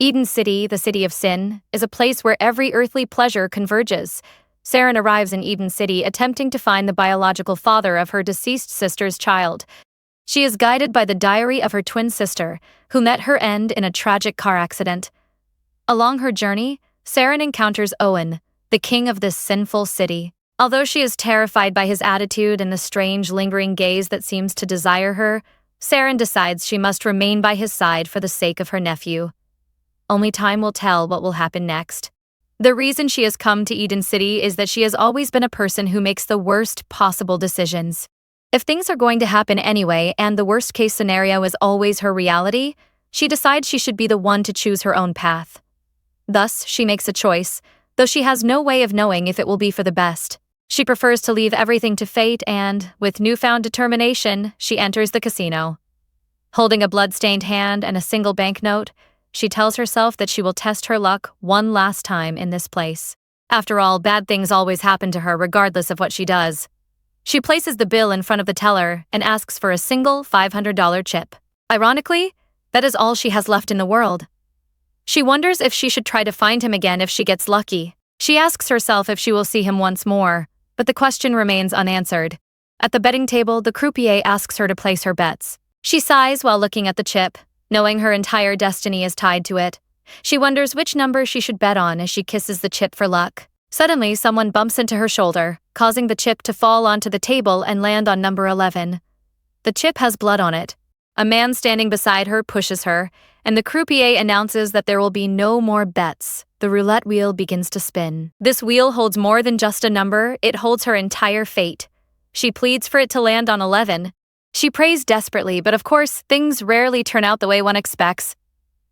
Eden City, the city of sin, is a place where every earthly pleasure converges. Saren arrives in Eden City attempting to find the biological father of her deceased sister's child. She is guided by the diary of her twin sister, who met her end in a tragic car accident. Along her journey, Saren encounters Owen, the king of this sinful city. Although she is terrified by his attitude and the strange, lingering gaze that seems to desire her, Saren decides she must remain by his side for the sake of her nephew. Only time will tell what will happen next. The reason she has come to Eden City is that she has always been a person who makes the worst possible decisions. If things are going to happen anyway and the worst-case scenario is always her reality, she decides she should be the one to choose her own path. Thus, she makes a choice, though she has no way of knowing if it will be for the best. She prefers to leave everything to fate and, with newfound determination, she enters the casino. Holding a blood-stained hand and a single banknote, she tells herself that she will test her luck one last time in this place. After all, bad things always happen to her regardless of what she does. She places the bill in front of the teller and asks for a single $500 chip. Ironically, that is all she has left in the world. She wonders if she should try to find him again if she gets lucky. She asks herself if she will see him once more, but the question remains unanswered. At the betting table, the croupier asks her to place her bets. She sighs while looking at the chip, knowing her entire destiny is tied to it. She wonders which number she should bet on as she kisses the chip for luck. Suddenly, someone bumps into her shoulder, causing the chip to fall onto the table and land on number 11. The chip has blood on it. A man standing beside her pushes her, and the croupier announces that there will be no more bets. The roulette wheel begins to spin. This wheel holds more than just a number, it holds her entire fate. She pleads for it to land on 11. She prays desperately, but of course, things rarely turn out the way one expects.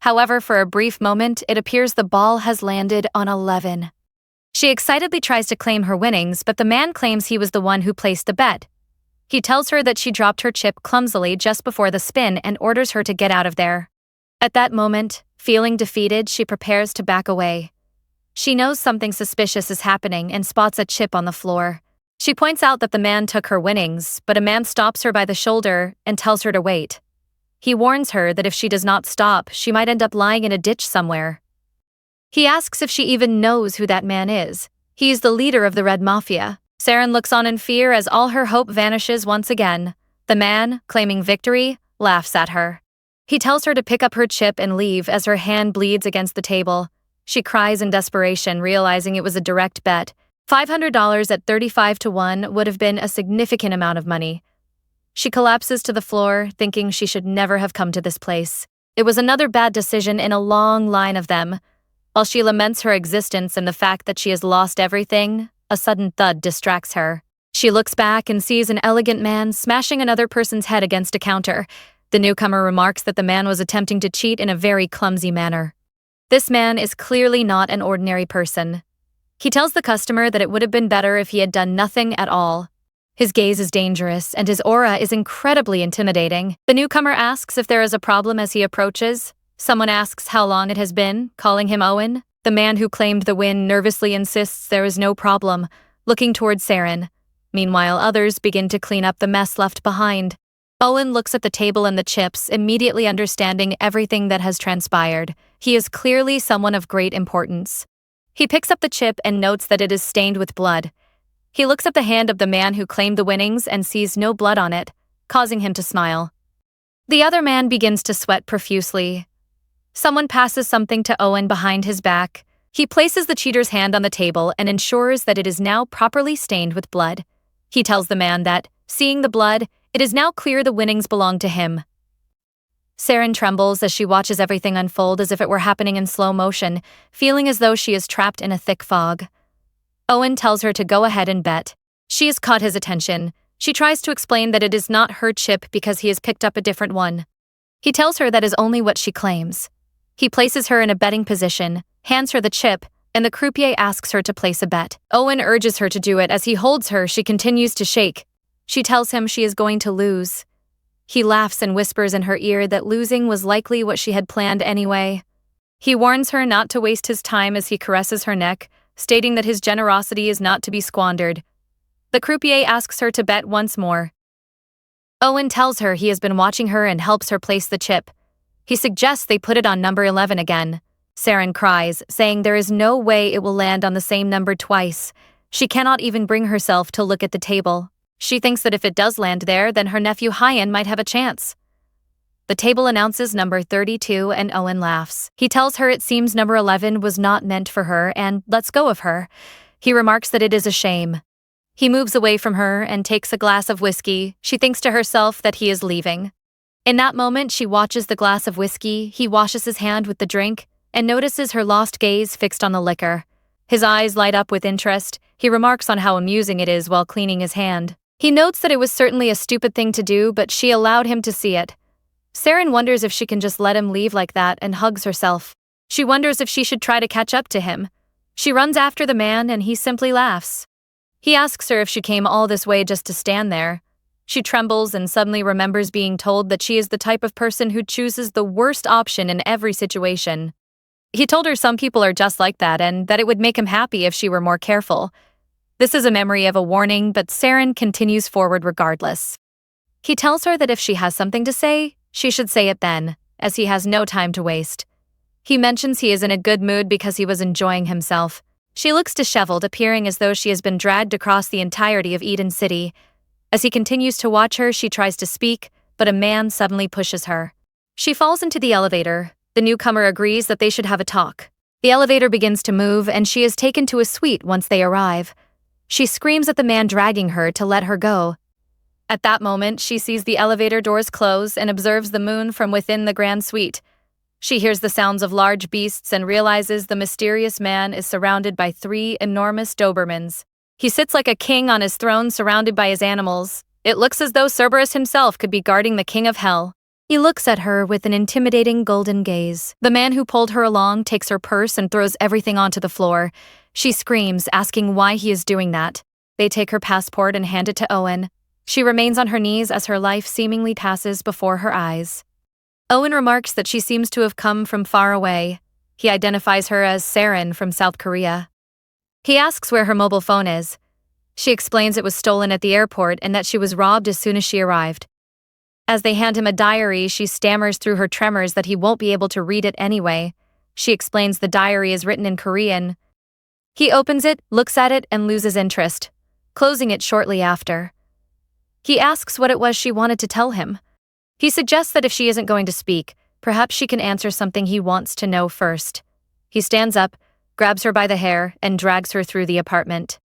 However, for a brief moment, it appears the ball has landed on 11. She excitedly tries to claim her winnings, but the man claims he was the one who placed the bet. He tells her that she dropped her chip clumsily just before the spin and orders her to get out of there. At that moment, feeling defeated, she prepares to back away. She knows something suspicious is happening and spots a chip on the floor. She points out that the man took her winnings, but a man stops her by the shoulder and tells her to wait. He warns her that if she does not stop, she might end up lying in a ditch somewhere. He asks if she even knows who that man is. He is the leader of the Red Mafia. Saren looks on in fear as all her hope vanishes once again. The man, claiming victory, laughs at her. He tells her to pick up her chip and leave as her hand bleeds against the table. She cries in desperation, realizing it was a direct bet. $500 at 35-1 would have been a significant amount of money. She collapses to the floor, thinking she should never have come to this place. It was another bad decision in a long line of them. While she laments her existence and the fact that she has lost everything, a sudden thud distracts her. She looks back and sees an elegant man smashing another person's head against a counter. The newcomer remarks that the man was attempting to cheat in a very clumsy manner. This man is clearly not an ordinary person. He tells the customer that it would have been better if he had done nothing at all. His gaze is dangerous, and his aura is incredibly intimidating. The newcomer asks if there is a problem as he approaches. Someone asks how long it has been, calling him Owen. The man who claimed the win nervously insists there is no problem, looking towards Saren. Meanwhile, others begin to clean up the mess left behind. Owen looks at the table and the chips, immediately understanding everything that has transpired. He is clearly someone of great importance. He picks up the chip and notes that it is stained with blood. He looks at the hand of the man who claimed the winnings and sees no blood on it, causing him to smile. The other man begins to sweat profusely. Someone passes something to Owen behind his back. He places the cheater's hand on the table and ensures that it is now properly stained with blood. He tells the man that, seeing the blood, it is now clear the winnings belong to him. Saren trembles as she watches everything unfold as if it were happening in slow motion, feeling as though she is trapped in a thick fog. Owen tells her to go ahead and bet. She has caught his attention. She tries to explain that it is not her chip because he has picked up a different one. He tells her that is only what she claims. He places her in a betting position, hands her the chip, and the croupier asks her to place a bet. Owen urges her to do it. As he holds her, she continues to shake. She tells him she is going to lose. He laughs and whispers in her ear that losing was likely what she had planned anyway. He warns her not to waste his time as he caresses her neck, stating that his generosity is not to be squandered. The croupier asks her to bet once more. Owen tells her he has been watching her and helps her place the chip. He suggests they put it on number 11 again. Saren cries, saying there is no way it will land on the same number twice. She cannot even bring herself to look at the table. She thinks that if it does land there, then her nephew Hyan might have a chance. The table announces number 32 and Owen laughs. He tells her it seems number 11 was not meant for her and lets go of her. He remarks that it is a shame. He moves away from her and takes a glass of whiskey. She thinks to herself that he is leaving. In that moment, she watches the glass of whiskey. He washes his hand with the drink and notices her lost gaze fixed on the liquor. His eyes light up with interest. He remarks on how amusing it is while cleaning his hand. He notes that it was certainly a stupid thing to do, but she allowed him to see it. Saren wonders if she can just let him leave like that and hugs herself. She wonders if she should try to catch up to him. She runs after the man and he simply laughs. He asks her if she came all this way just to stand there. She trembles and suddenly remembers being told that she is the type of person who chooses the worst option in every situation. He told her some people are just like that and that it would make him happy if she were more careful. This is a memory of a warning, but Saren continues forward regardless. He tells her that if she has something to say, she should say it then, as he has no time to waste. He mentions he is in a good mood because he was enjoying himself. She looks disheveled, appearing as though she has been dragged across the entirety of Eden City. As he continues to watch her, she tries to speak, but a man suddenly pushes her. She falls into the elevator. The newcomer agrees that they should have a talk. The elevator begins to move, and she is taken to a suite once they arrive. She screams at the man dragging her to let her go. At that moment, she sees the elevator doors close and observes the moon from within the grand suite. She hears the sounds of large beasts and realizes the mysterious man is surrounded by 3 enormous Dobermans. He sits like a king on his throne surrounded by his animals. It looks as though Cerberus himself could be guarding the king of hell. He looks at her with an intimidating golden gaze. The man who pulled her along takes her purse and throws everything onto the floor. She screams, asking why he is doing that. They take her passport and hand it to Owen. She remains on her knees as her life seemingly passes before her eyes. Owen remarks that she seems to have come from far away. He identifies her as Saren from South Korea. He asks where her mobile phone is. She explains it was stolen at the airport and that she was robbed as soon as she arrived. As they hand him a diary, she stammers through her tremors that he won't be able to read it anyway. She explains the diary is written in Korean. He opens it, looks at it, and loses interest, closing it shortly after. He asks what it was she wanted to tell him. He suggests that if she isn't going to speak, perhaps she can answer something he wants to know first. He stands up, grabs her by the hair, and drags her through the apartment.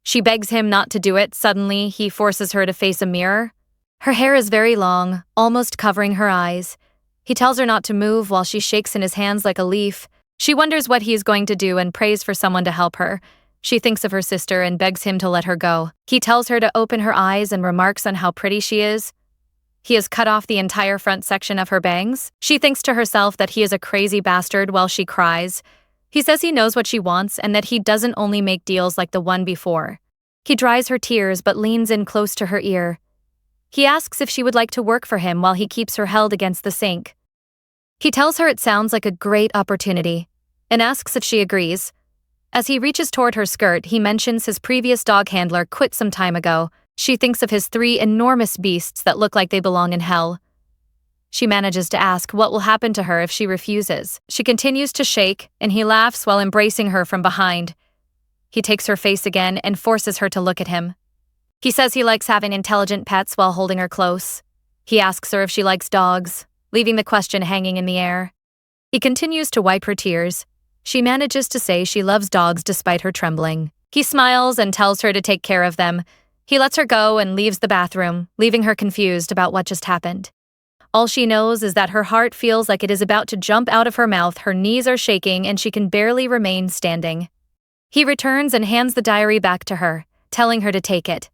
She begs him not to do it. Suddenly, he forces her to face a mirror. Her hair is very long, almost covering her eyes. He tells her not to move while she shakes in his hands like a leaf. She wonders what he is going to do and prays for someone to help her. She thinks of her sister and begs him to let her go. He tells her to open her eyes and remarks on how pretty she is. He has cut off the entire front section of her bangs. She thinks to herself that he is a crazy bastard while she cries. He says he knows what she wants and that he doesn't only make deals like the one before. He dries her tears but leans in close to her ear. He asks if she would like to work for him while he keeps her held against the sink. He tells her it sounds like a great opportunity and asks if she agrees. As he reaches toward her skirt, he mentions his previous dog handler quit some time ago. She thinks of his 3 enormous beasts that look like they belong in hell. She manages to ask what will happen to her if she refuses. She continues to shake, and he laughs while embracing her from behind. He takes her face again and forces her to look at him. He says he likes having intelligent pets while holding her close. He asks her if she likes dogs, leaving the question hanging in the air. He continues to wipe her tears. She manages to say she loves dogs despite her trembling. He smiles and tells her to take care of them. He lets her go and leaves the bathroom, leaving her confused about what just happened. All she knows is that her heart feels like it is about to jump out of her mouth, her knees are shaking, and she can barely remain standing. He returns and hands the diary back to her, telling her to take it.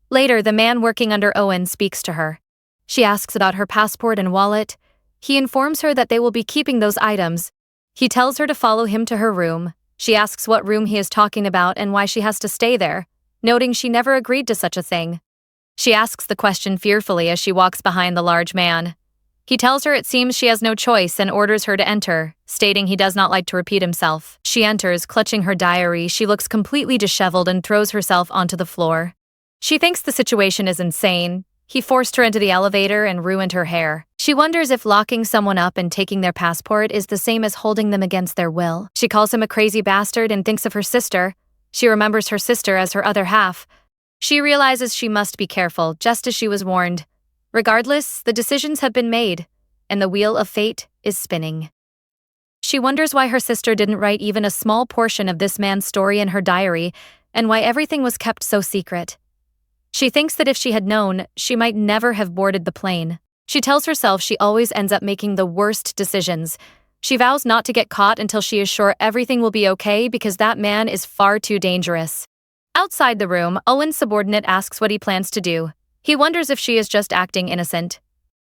Later, the man working under Owen speaks to her. She asks about her passport and wallet. He informs her that they will be keeping those items. He tells her to follow him to her room. She asks what room he is talking about and why she has to stay there, noting she never agreed to such a thing. She asks the question fearfully as she walks behind the large man. He tells her it seems she has no choice and orders her to enter, stating he does not like to repeat himself. She enters, clutching her diary. She looks completely disheveled and throws herself onto the floor. She thinks the situation is insane. He forced her into the elevator and ruined her hair. She wonders if locking someone up and taking their passport is the same as holding them against their will. She calls him a crazy bastard and thinks of her sister. She remembers her sister as her other half. She realizes she must be careful, just as she was warned. Regardless, the decisions have been made, and the wheel of fate is spinning. She wonders why her sister didn't write even a small portion of this man's story in her diary, and why everything was kept so secret. She thinks that if she had known, she might never have boarded the plane. She tells herself she always ends up making the worst decisions. She vows not to get caught until she is sure everything will be okay because that man is far too dangerous. Outside the room, Owen's subordinate asks what he plans to do. He wonders if she is just acting innocent.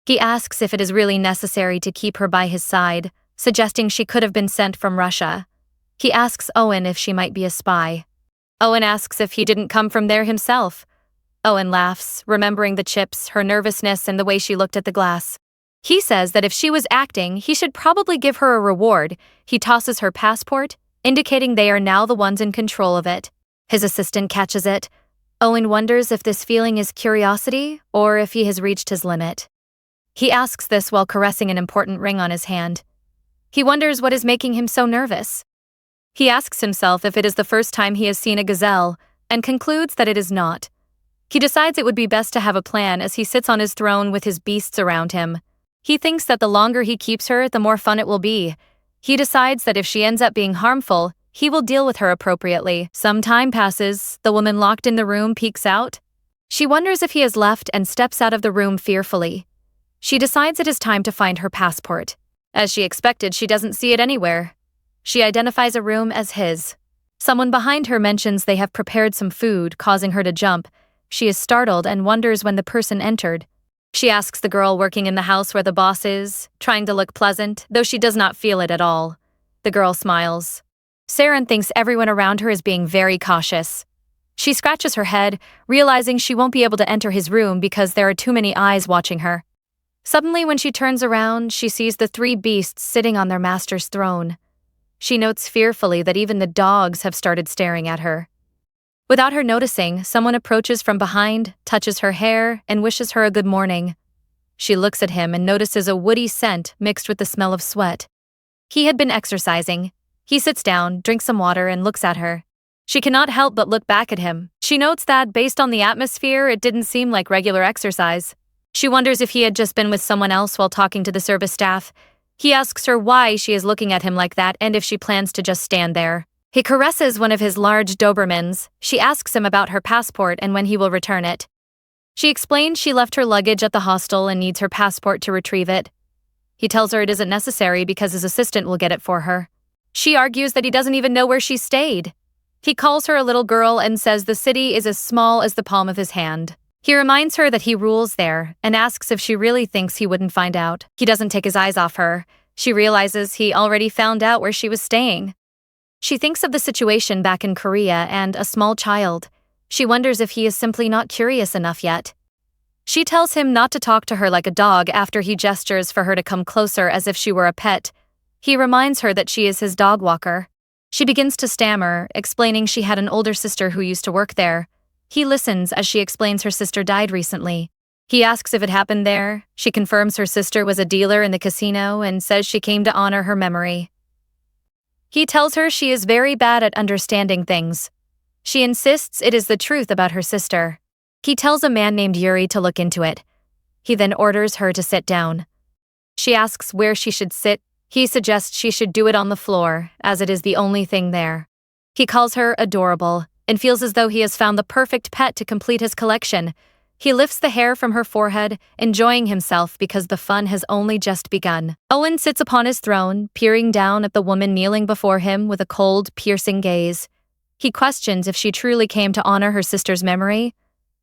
He asks if it is really necessary to keep her by his side, suggesting she could have been sent from Russia. He asks Owen if she might be a spy. Owen asks if he didn't come from there himself. Owen laughs, remembering the chips, her nervousness, and the way she looked at the glass. He says that if she was acting, he should probably give her a reward. He tosses her passport, indicating they are now the ones in control of it. His assistant catches it. Owen wonders if this feeling is curiosity or if he has reached his limit. He asks this while caressing an important ring on his hand. He wonders what is making him so nervous. He asks himself if it is the first time he has seen a gazelle, and concludes that it is not. He decides it would be best to have a plan as he sits on his throne with his beasts around him. He thinks that the longer he keeps her, the more fun it will be. He decides that if she ends up being harmful, he will deal with her appropriately. Some time passes, the woman locked in the room peeks out. She wonders if he has left and steps out of the room fearfully. She decides it is time to find her passport. As she expected, she doesn't see it anywhere. She identifies a room as his. Someone behind her mentions they have prepared some food, causing her to jump. She is startled and wonders when the person entered. She asks the girl working in the house where the boss is, trying to look pleasant, though she does not feel it at all. The girl smiles. Saren thinks everyone around her is being very cautious. She scratches her head, realizing she won't be able to enter his room because there are too many eyes watching her. Suddenly, when she turns around, she sees the three beasts sitting on their master's throne. She notes fearfully that even the dogs have started staring at her. Without her noticing, someone approaches from behind, touches her hair, and wishes her a good morning. She looks at him and notices a woody scent mixed with the smell of sweat. He had been exercising. He sits down, drinks some water, and looks at her. She cannot help but look back at him. She notes that, based on the atmosphere, it didn't seem like regular exercise. She wonders if he had just been with someone else while talking to the service staff. He asks her why she is looking at him like that and if she plans to just stand there. He caresses one of his large Dobermans. She asks him about her passport and when he will return it. She explains she left her luggage at the hostel and needs her passport to retrieve it. He tells her it isn't necessary because his assistant will get it for her. She argues that he doesn't even know where she stayed. He calls her a little girl and says the city is as small as the palm of his hand. He reminds her that he rules there and asks if she really thinks he wouldn't find out. He doesn't take his eyes off her. She realizes he already found out where she was staying. She thinks of the situation back in Korea and a small child. She wonders if he is simply not curious enough yet. She tells him not to talk to her like a dog after he gestures for her to come closer as if she were a pet. He reminds her that she is his dog walker. She begins to stammer, explaining she had an older sister who used to work there. He listens as she explains her sister died recently. He asks if it happened there. She confirms her sister was a dealer in the casino and says she came to honor her memory. He tells her she is very bad at understanding things. She insists it is the truth about her sister. He tells a man named Yuri to look into it. He then orders her to sit down. She asks where she should sit. He suggests she should do it on the floor, as it is the only thing there. He calls her adorable and feels as though he has found the perfect pet to complete his collection. He lifts the hair from her forehead, enjoying himself because the fun has only just begun. Owen sits upon his throne, peering down at the woman kneeling before him with a cold, piercing gaze. He questions if she truly came to honor her sister's memory,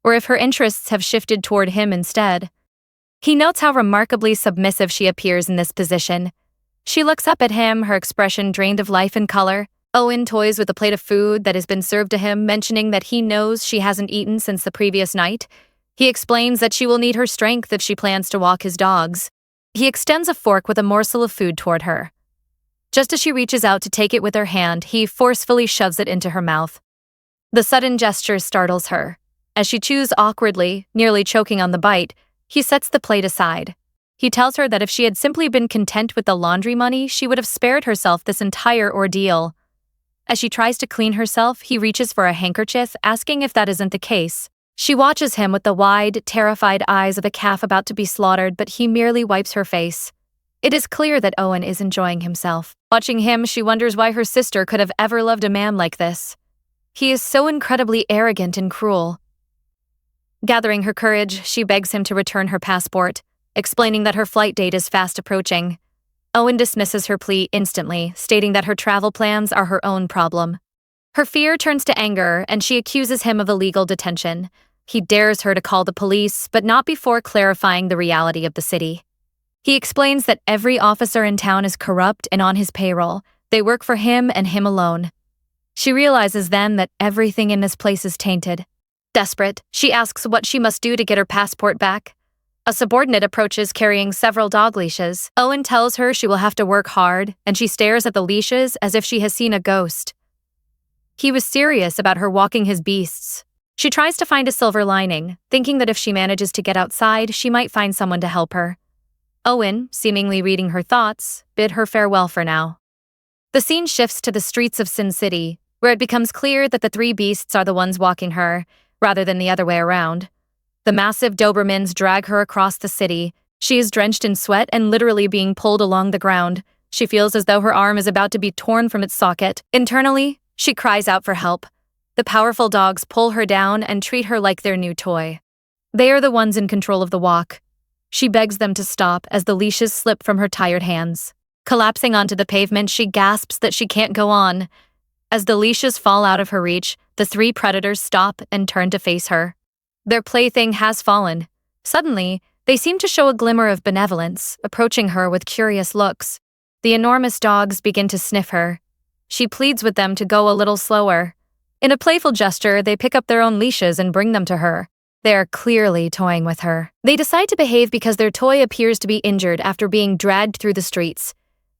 or if her interests have shifted toward him instead. He notes how remarkably submissive she appears in this position. She looks up at him, her expression drained of life and color. Owen toys with a plate of food that has been served to him, mentioning that he knows she hasn't eaten since the previous night. He explains that she will need her strength if she plans to walk his dogs. He extends a fork with a morsel of food toward her. Just as she reaches out to take it with her hand, he forcefully shoves it into her mouth. The sudden gesture startles her. As she chews awkwardly, nearly choking on the bite, he sets the plate aside. He tells her that if she had simply been content with the laundry money, she would have spared herself this entire ordeal. As she tries to clean herself, he reaches for a handkerchief, asking if that isn't the case. She watches him with the wide, terrified eyes of a calf about to be slaughtered, but he merely wipes her face. It is clear that Owen is enjoying himself. Watching him, she wonders why her sister could have ever loved a man like this. He is so incredibly arrogant and cruel. Gathering her courage, she begs him to return her passport, explaining that her flight date is fast approaching. Owen dismisses her plea instantly, stating that her travel plans are her own problem. Her fear turns to anger, and she accuses him of illegal detention. He dares her to call the police, but not before clarifying the reality of the city. He explains that every officer in town is corrupt and on his payroll. They work for him and him alone. She realizes then that everything in this place is tainted. Desperate, she asks what she must do to get her passport back. A subordinate approaches carrying several dog leashes. Owen tells her she will have to work hard, and she stares at the leashes as if she has seen a ghost. He was serious about her walking his beasts. She tries to find a silver lining, thinking that if she manages to get outside, she might find someone to help her. Owen, seemingly reading her thoughts, bid her farewell for now. The scene shifts to the streets of Sin City, where it becomes clear that the three beasts are the ones walking her, rather than the other way around. The massive Dobermans drag her across the city. She is drenched in sweat and literally being pulled along the ground. She feels as though her arm is about to be torn from its socket. Internally, she cries out for help. The powerful dogs pull her down and treat her like their new toy. They are the ones in control of the walk. She begs them to stop as the leashes slip from her tired hands. Collapsing onto the pavement, she gasps that she can't go on. As the leashes fall out of her reach, the three predators stop and turn to face her. Their plaything has fallen. Suddenly, they seem to show a glimmer of benevolence, approaching her with curious looks. The enormous dogs begin to sniff her. She pleads with them to go a little slower. In a playful gesture, they pick up their own leashes and bring them to her. They are clearly toying with her. They decide to behave because their toy appears to be injured after being dragged through the streets.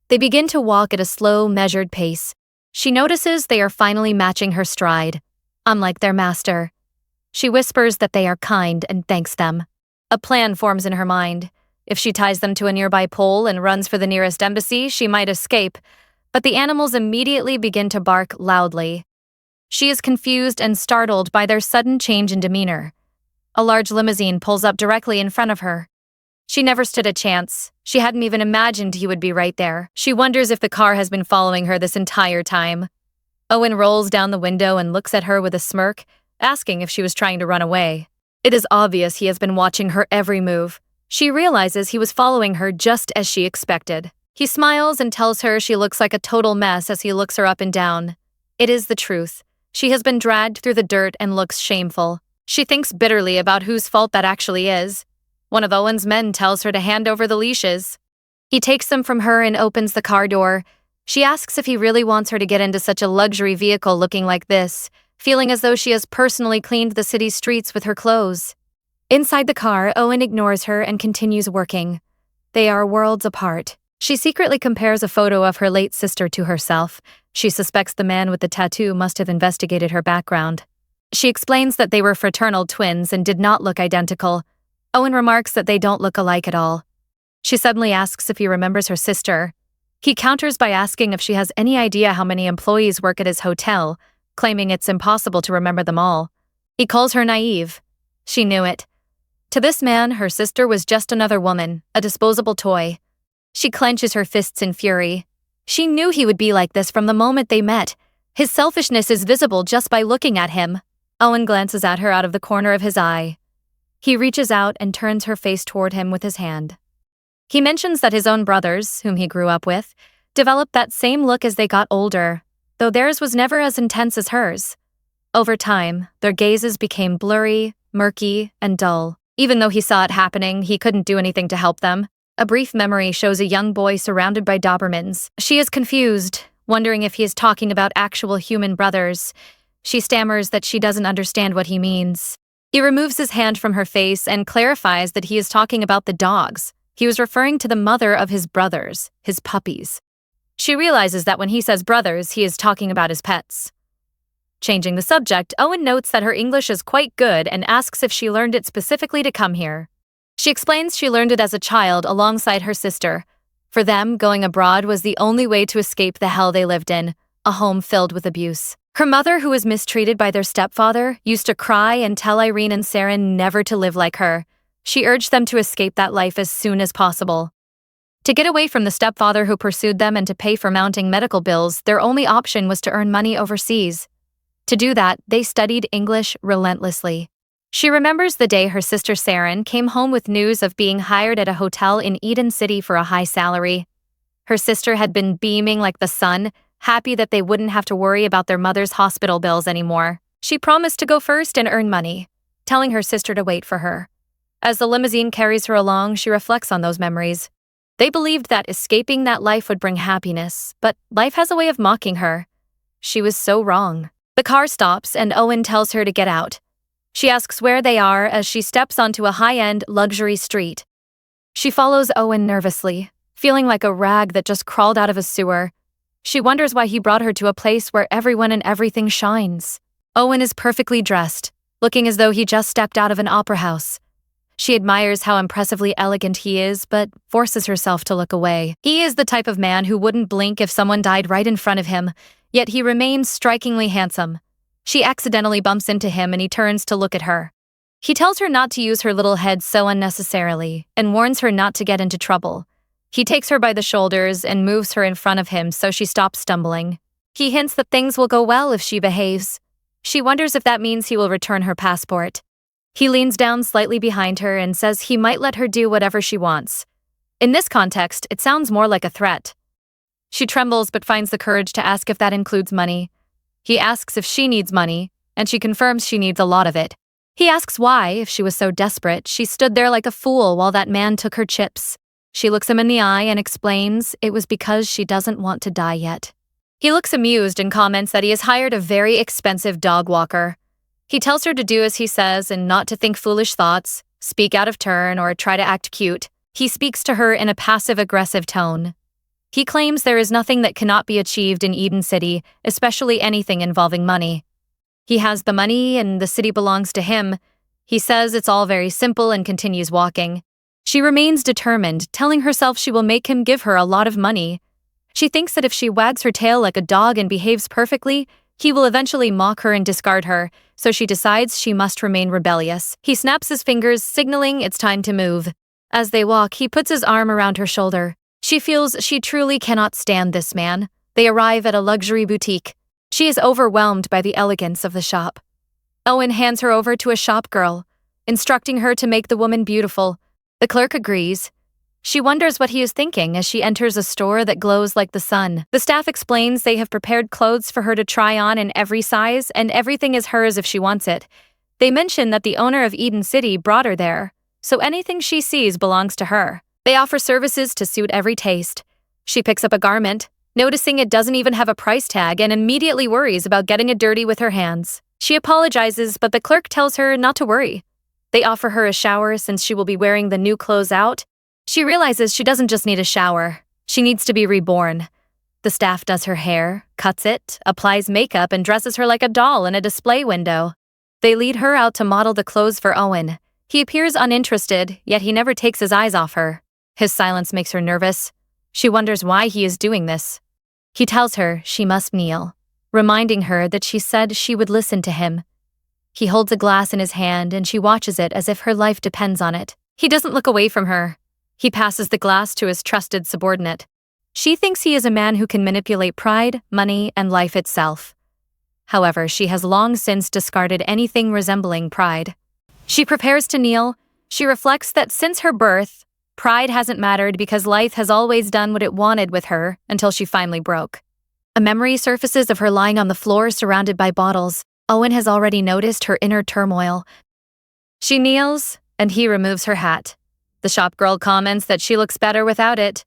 They begin to walk at a slow, measured pace. She notices they are finally matching her stride, unlike their master. She whispers that they are kind and thanks them. A plan forms in her mind. If she ties them to a nearby pole and runs for the nearest embassy, she might escape, but the animals immediately begin to bark loudly. She is confused and startled by their sudden change in demeanor. A large limousine pulls up directly in front of her. She never stood a chance. She hadn't even imagined he would be right there. She wonders if the car has been following her this entire time. Owen rolls down the window and looks at her with a smirk, asking if she was trying to run away. It is obvious he has been watching her every move. She realizes he was following her just as she expected. He smiles and tells her she looks like a total mess as he looks her up and down. It is the truth. She has been dragged through the dirt and looks shameful. She thinks bitterly about whose fault that actually is. One of Owen's men tells her to hand over the leashes. He takes them from her and opens the car door. She asks if he really wants her to get into such a luxury vehicle looking like this, feeling as though she has personally cleaned the city's streets with her clothes. Inside the car, Owen ignores her and continues working. They are worlds apart. She secretly compares a photo of her late sister to herself. She suspects the man with the tattoo must have investigated her background. She explains that they were fraternal twins and did not look identical. Owen remarks that they don't look alike at all. She suddenly asks if he remembers her sister. He counters by asking if she has any idea how many employees work at his hotel, claiming it's impossible to remember them all. He calls her naive. She knew it. To this man, her sister was just another woman, a disposable toy. She clenches her fists in fury. She knew he would be like this from the moment they met. His selfishness is visible just by looking at him. Owen glances at her out of the corner of his eye. He reaches out and turns her face toward him with his hand. He mentions that his own brothers, whom he grew up with, developed that same look as they got older, though theirs was never as intense as hers. Over time, their gazes became blurry, murky, and dull. Even though he saw it happening, he couldn't do anything to help them. A brief memory shows a young boy surrounded by Dobermans. She is confused, wondering if he is talking about actual human brothers. She stammers that she doesn't understand what he means. He removes his hand from her face and clarifies that he is talking about the dogs. He was referring to the mother of his brothers, his puppies. She realizes that when he says brothers, he is talking about his pets. Changing the subject, Owen notes that her English is quite good and asks if she learned it specifically to come here. She explains she learned it as a child alongside her sister. For them, going abroad was the only way to escape the hell they lived in, a home filled with abuse. Her mother, who was mistreated by their stepfather, used to cry and tell Irene and Saren never to live like her. She urged them to escape that life as soon as possible. To get away from the stepfather who pursued them and to pay for mounting medical bills, their only option was to earn money overseas. To do that, they studied English relentlessly. She remembers the day her sister Saren came home with news of being hired at a hotel in Eden City for a high salary. Her sister had been beaming like the sun, happy that they wouldn't have to worry about their mother's hospital bills anymore. She promised to go first and earn money, telling her sister to wait for her. As the limousine carries her along, she reflects on those memories. They believed that escaping that life would bring happiness, but life has a way of mocking her. She was so wrong. The car stops and Owen tells her to get out. She asks where they are as she steps onto a high-end luxury street. She follows Owen nervously, feeling like a rag that just crawled out of a sewer. She wonders why he brought her to a place where everyone and everything shines. Owen is perfectly dressed, looking as though he just stepped out of an opera house. She admires how impressively elegant he is, but forces herself to look away. He is the type of man who wouldn't blink if someone died right in front of him, yet he remains strikingly handsome. She accidentally bumps into him and he turns to look at her. He tells her not to use her little head so unnecessarily and warns her not to get into trouble. He takes her by the shoulders and moves her in front of him so she stops stumbling. He hints that things will go well if she behaves. She wonders if that means he will return her passport. He leans down slightly behind her and says he might let her do whatever she wants. In this context, it sounds more like a threat. She trembles but finds the courage to ask if that includes money. He asks if she needs money, and she confirms she needs a lot of it. He asks why, if she was so desperate, she stood there like a fool while that man took her chips. She looks him in the eye and explains it was because she doesn't want to die yet. He looks amused and comments that he has hired a very expensive dog walker. He tells her to do as he says and not to think foolish thoughts, speak out of turn, or try to act cute. He speaks to her in a passive-aggressive tone. He claims there is nothing that cannot be achieved in Eden City, especially anything involving money. He has the money and the city belongs to him. He says it's all very simple and continues walking. She remains determined, telling herself she will make him give her a lot of money. She thinks that if she wags her tail like a dog and behaves perfectly, he will eventually mock her and discard her, so she decides she must remain rebellious. He snaps his fingers, signaling it's time to move. As they walk, he puts his arm around her shoulder. She feels she truly cannot stand this man. They arrive at a luxury boutique. She is overwhelmed by the elegance of the shop. Owen hands her over to a shop girl, instructing her to make the woman beautiful. The clerk agrees. She wonders what he is thinking as she enters a store that glows like the sun. The staff explains they have prepared clothes for her to try on in every size, and everything is hers if she wants it. They mention that the owner of Eden City brought her there, so anything she sees belongs to her. They offer services to suit every taste. She picks up a garment, noticing it doesn't even have a price tag, and immediately worries about getting it dirty with her hands. She apologizes, but the clerk tells her not to worry. They offer her a shower since she will be wearing the new clothes out. She realizes she doesn't just need a shower. She needs to be reborn. The staff does her hair, cuts it, applies makeup, and dresses her like a doll in a display window. They lead her out to model the clothes for Owen. He appears uninterested, yet he never takes his eyes off her. His silence makes her nervous. She wonders why he is doing this. He tells her she must kneel, reminding her that she said she would listen to him. He holds a glass in his hand and she watches it as if her life depends on it. He doesn't look away from her. He passes the glass to his trusted subordinate. She thinks he is a man who can manipulate pride, money, and life itself. However, she has long since discarded anything resembling pride. She prepares to kneel. She reflects that since her birth, pride hasn't mattered because life has always done what it wanted with her until she finally broke. A memory surfaces of her lying on the floor surrounded by bottles. Owen has already noticed her inner turmoil. She kneels, and he removes her hat. The shop girl comments that she looks better without it.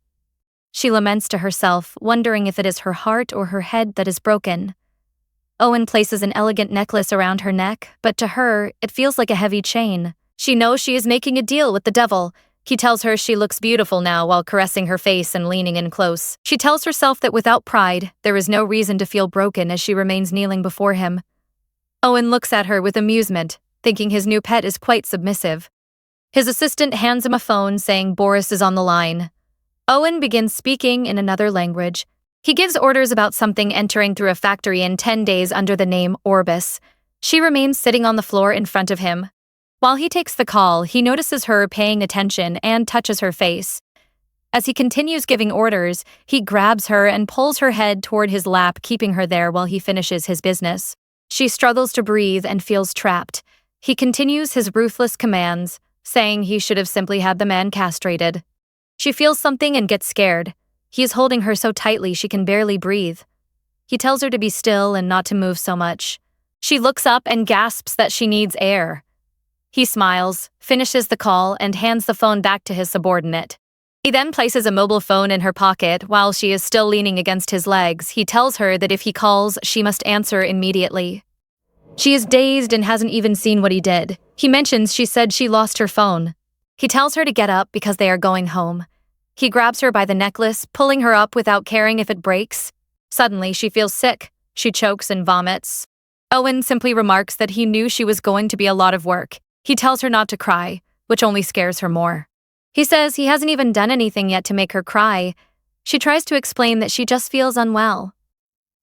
She laments to herself, wondering if it is her heart or her head that is broken. Owen places an elegant necklace around her neck, but to her, it feels like a heavy chain. She knows she is making a deal with the devil. He tells her she looks beautiful now while caressing her face and leaning in close. She tells herself that without pride, there is no reason to feel broken as she remains kneeling before him. Owen looks at her with amusement, thinking his new pet is quite submissive. His assistant hands him a phone saying Boris is on the line. Owen begins speaking in another language. He gives orders about something entering through a factory in 10 days under the name Orbis. She remains sitting on the floor in front of him. While he takes the call, he notices her paying attention and touches her face. As he continues giving orders, he grabs her and pulls her head toward his lap, keeping her there while he finishes his business. She struggles to breathe and feels trapped. He continues his ruthless commands, saying he should have simply had the man castrated. She feels something and gets scared. He is holding her so tightly she can barely breathe. He tells her to be still and not to move so much. She looks up and gasps that she needs air. He smiles, finishes the call, and hands the phone back to his subordinate. He then places a mobile phone in her pocket while she is still leaning against his legs. He tells her that if he calls, she must answer immediately. She is dazed and hasn't even seen what he did. He mentions she said she lost her phone. He tells her to get up because they are going home. He grabs her by the necklace, pulling her up without caring if it breaks. Suddenly, she feels sick. She chokes and vomits. Owen simply remarks that he knew she was going to be a lot of work. He tells her not to cry, which only scares her more. He says he hasn't even done anything yet to make her cry. She tries to explain that she just feels unwell.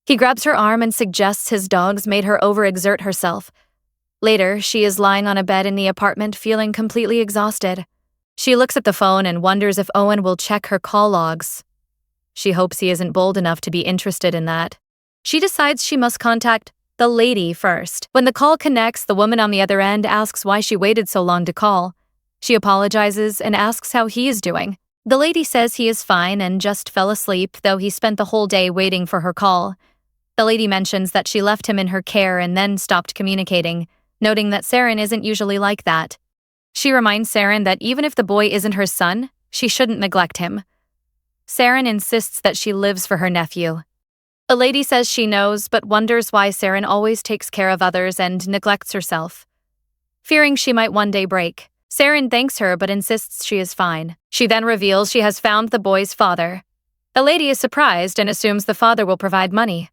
He grabs her arm and suggests his dogs made her overexert herself. Later, she is lying on a bed in the apartment feeling completely exhausted. She looks at the phone and wonders if Owen will check her call logs. She hopes he isn't bold enough to be interested in that. She decides she must contact the lady first. When the call connects, the woman on the other end asks why she waited so long to call. She apologizes and asks how he is doing. The lady says he is fine and just fell asleep, though he spent the whole day waiting for her call. The lady mentions that she left him in her care and then stopped communicating, noting that Saren isn't usually like that. She reminds Saren that even if the boy isn't her son, she shouldn't neglect him. Saren insists that she lives for her nephew. The lady says she knows, but wonders why Saren always takes care of others and neglects herself. Fearing she might one day break, Saren thanks her but insists she is fine. She then reveals she has found the boy's father. The lady is surprised and assumes the father will provide money.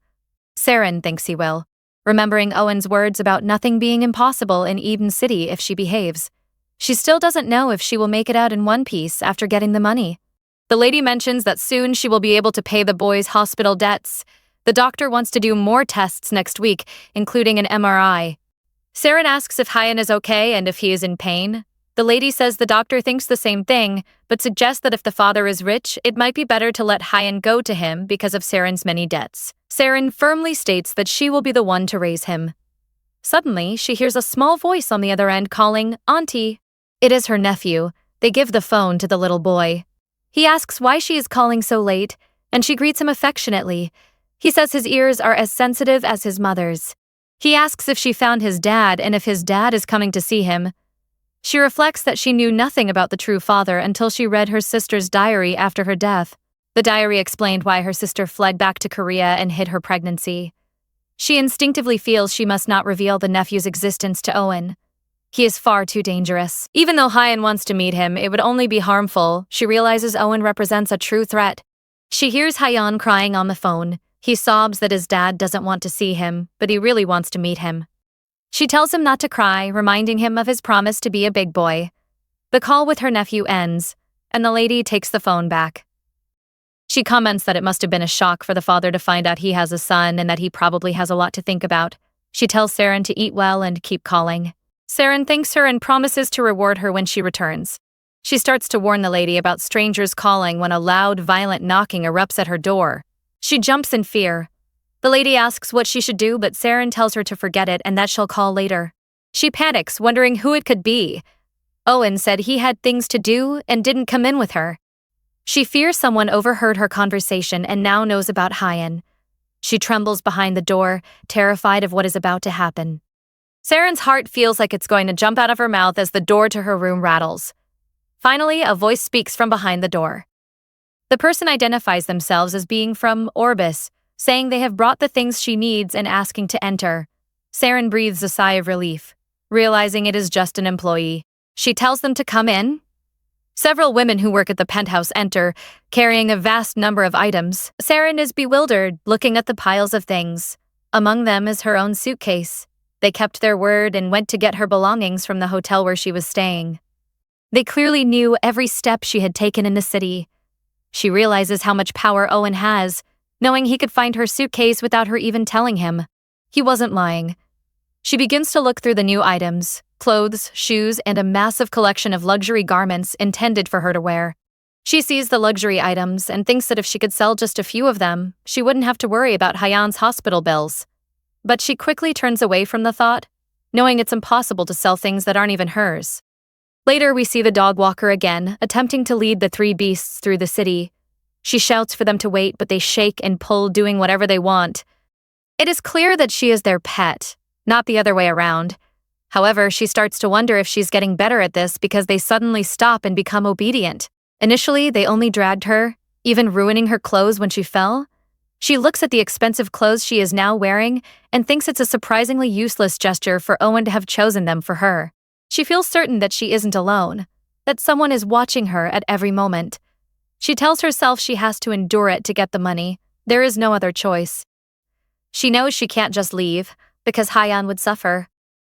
Saren thinks he will, remembering Owen's words about nothing being impossible in Eden City if she behaves. She still doesn't know if she will make it out in one piece after getting the money. The lady mentions that soon she will be able to pay the boy's hospital debts. The doctor wants to do more tests next week, including an MRI. Saren asks if Hyan is okay and if he is in pain. The lady says the doctor thinks the same thing, but suggests that if the father is rich, it might be better to let Hyan go to him because of Saren's many debts. Saren firmly states that she will be the one to raise him. Suddenly, she hears a small voice on the other end calling, "Auntie." It is her nephew. They give the phone to the little boy. He asks why she is calling so late, and she greets him affectionately. He says his ears are as sensitive as his mother's. He asks if she found his dad and if his dad is coming to see him. She reflects that she knew nothing about the true father until she read her sister's diary after her death. The diary explained why her sister fled back to Korea and hid her pregnancy. She instinctively feels she must not reveal the nephew's existence to Owen. He is far too dangerous. Even though Hyan wants to meet him, it would only be harmful. She realizes Owen represents a true threat. She hears Hyan crying on the phone. He sobs that his dad doesn't want to see him, but he really wants to meet him. She tells him not to cry, reminding him of his promise to be a big boy. The call with her nephew ends, and the lady takes the phone back. She comments that it must have been a shock for the father to find out he has a son and that he probably has a lot to think about. She tells Saren to eat well and keep calling. Saren thanks her and promises to reward her when she returns. She starts to warn the lady about strangers calling when a loud, violent knocking erupts at her door. She jumps in fear. The lady asks what she should do, but Saren tells her to forget it and that she'll call later. She panics, wondering who it could be. Owen said he had things to do and didn't come in with her. She fears someone overheard her conversation and now knows about Hyan. She trembles behind the door, terrified of what is about to happen. Saren's heart feels like it's going to jump out of her mouth as the door to her room rattles. Finally, a voice speaks from behind the door. The person identifies themselves as being from Orbis, saying they have brought the things she needs and asking to enter. Saren breathes a sigh of relief, realizing it is just an employee. She tells them to come in. Several women who work at the penthouse enter, carrying a vast number of items. Saren is bewildered, looking at the piles of things. Among them is her own suitcase. They kept their word and went to get her belongings from the hotel where she was staying. They clearly knew every step she had taken in the city. She realizes how much power Owen has, knowing he could find her suitcase without her even telling him. He wasn't lying. She begins to look through the new items, clothes, shoes, and a massive collection of luxury garments intended for her to wear. She sees the luxury items and thinks that if she could sell just a few of them, she wouldn't have to worry about Hyan's hospital bills. But she quickly turns away from the thought, knowing it's impossible to sell things that aren't even hers. Later, we see the dog walker again, attempting to lead the three beasts through the city. She shouts for them to wait, but they shake and pull, doing whatever they want. It is clear that she is their pet, not the other way around. However, she starts to wonder if she's getting better at this because they suddenly stop and become obedient. Initially, they only dragged her, even ruining her clothes when she fell. She looks at the expensive clothes she is now wearing and thinks it's a surprisingly useless gesture for Owen to have chosen them for her. She feels certain that she isn't alone, that someone is watching her at every moment. She tells herself she has to endure it to get the money. There is no other choice. She knows she can't just leave, because Hyan would suffer.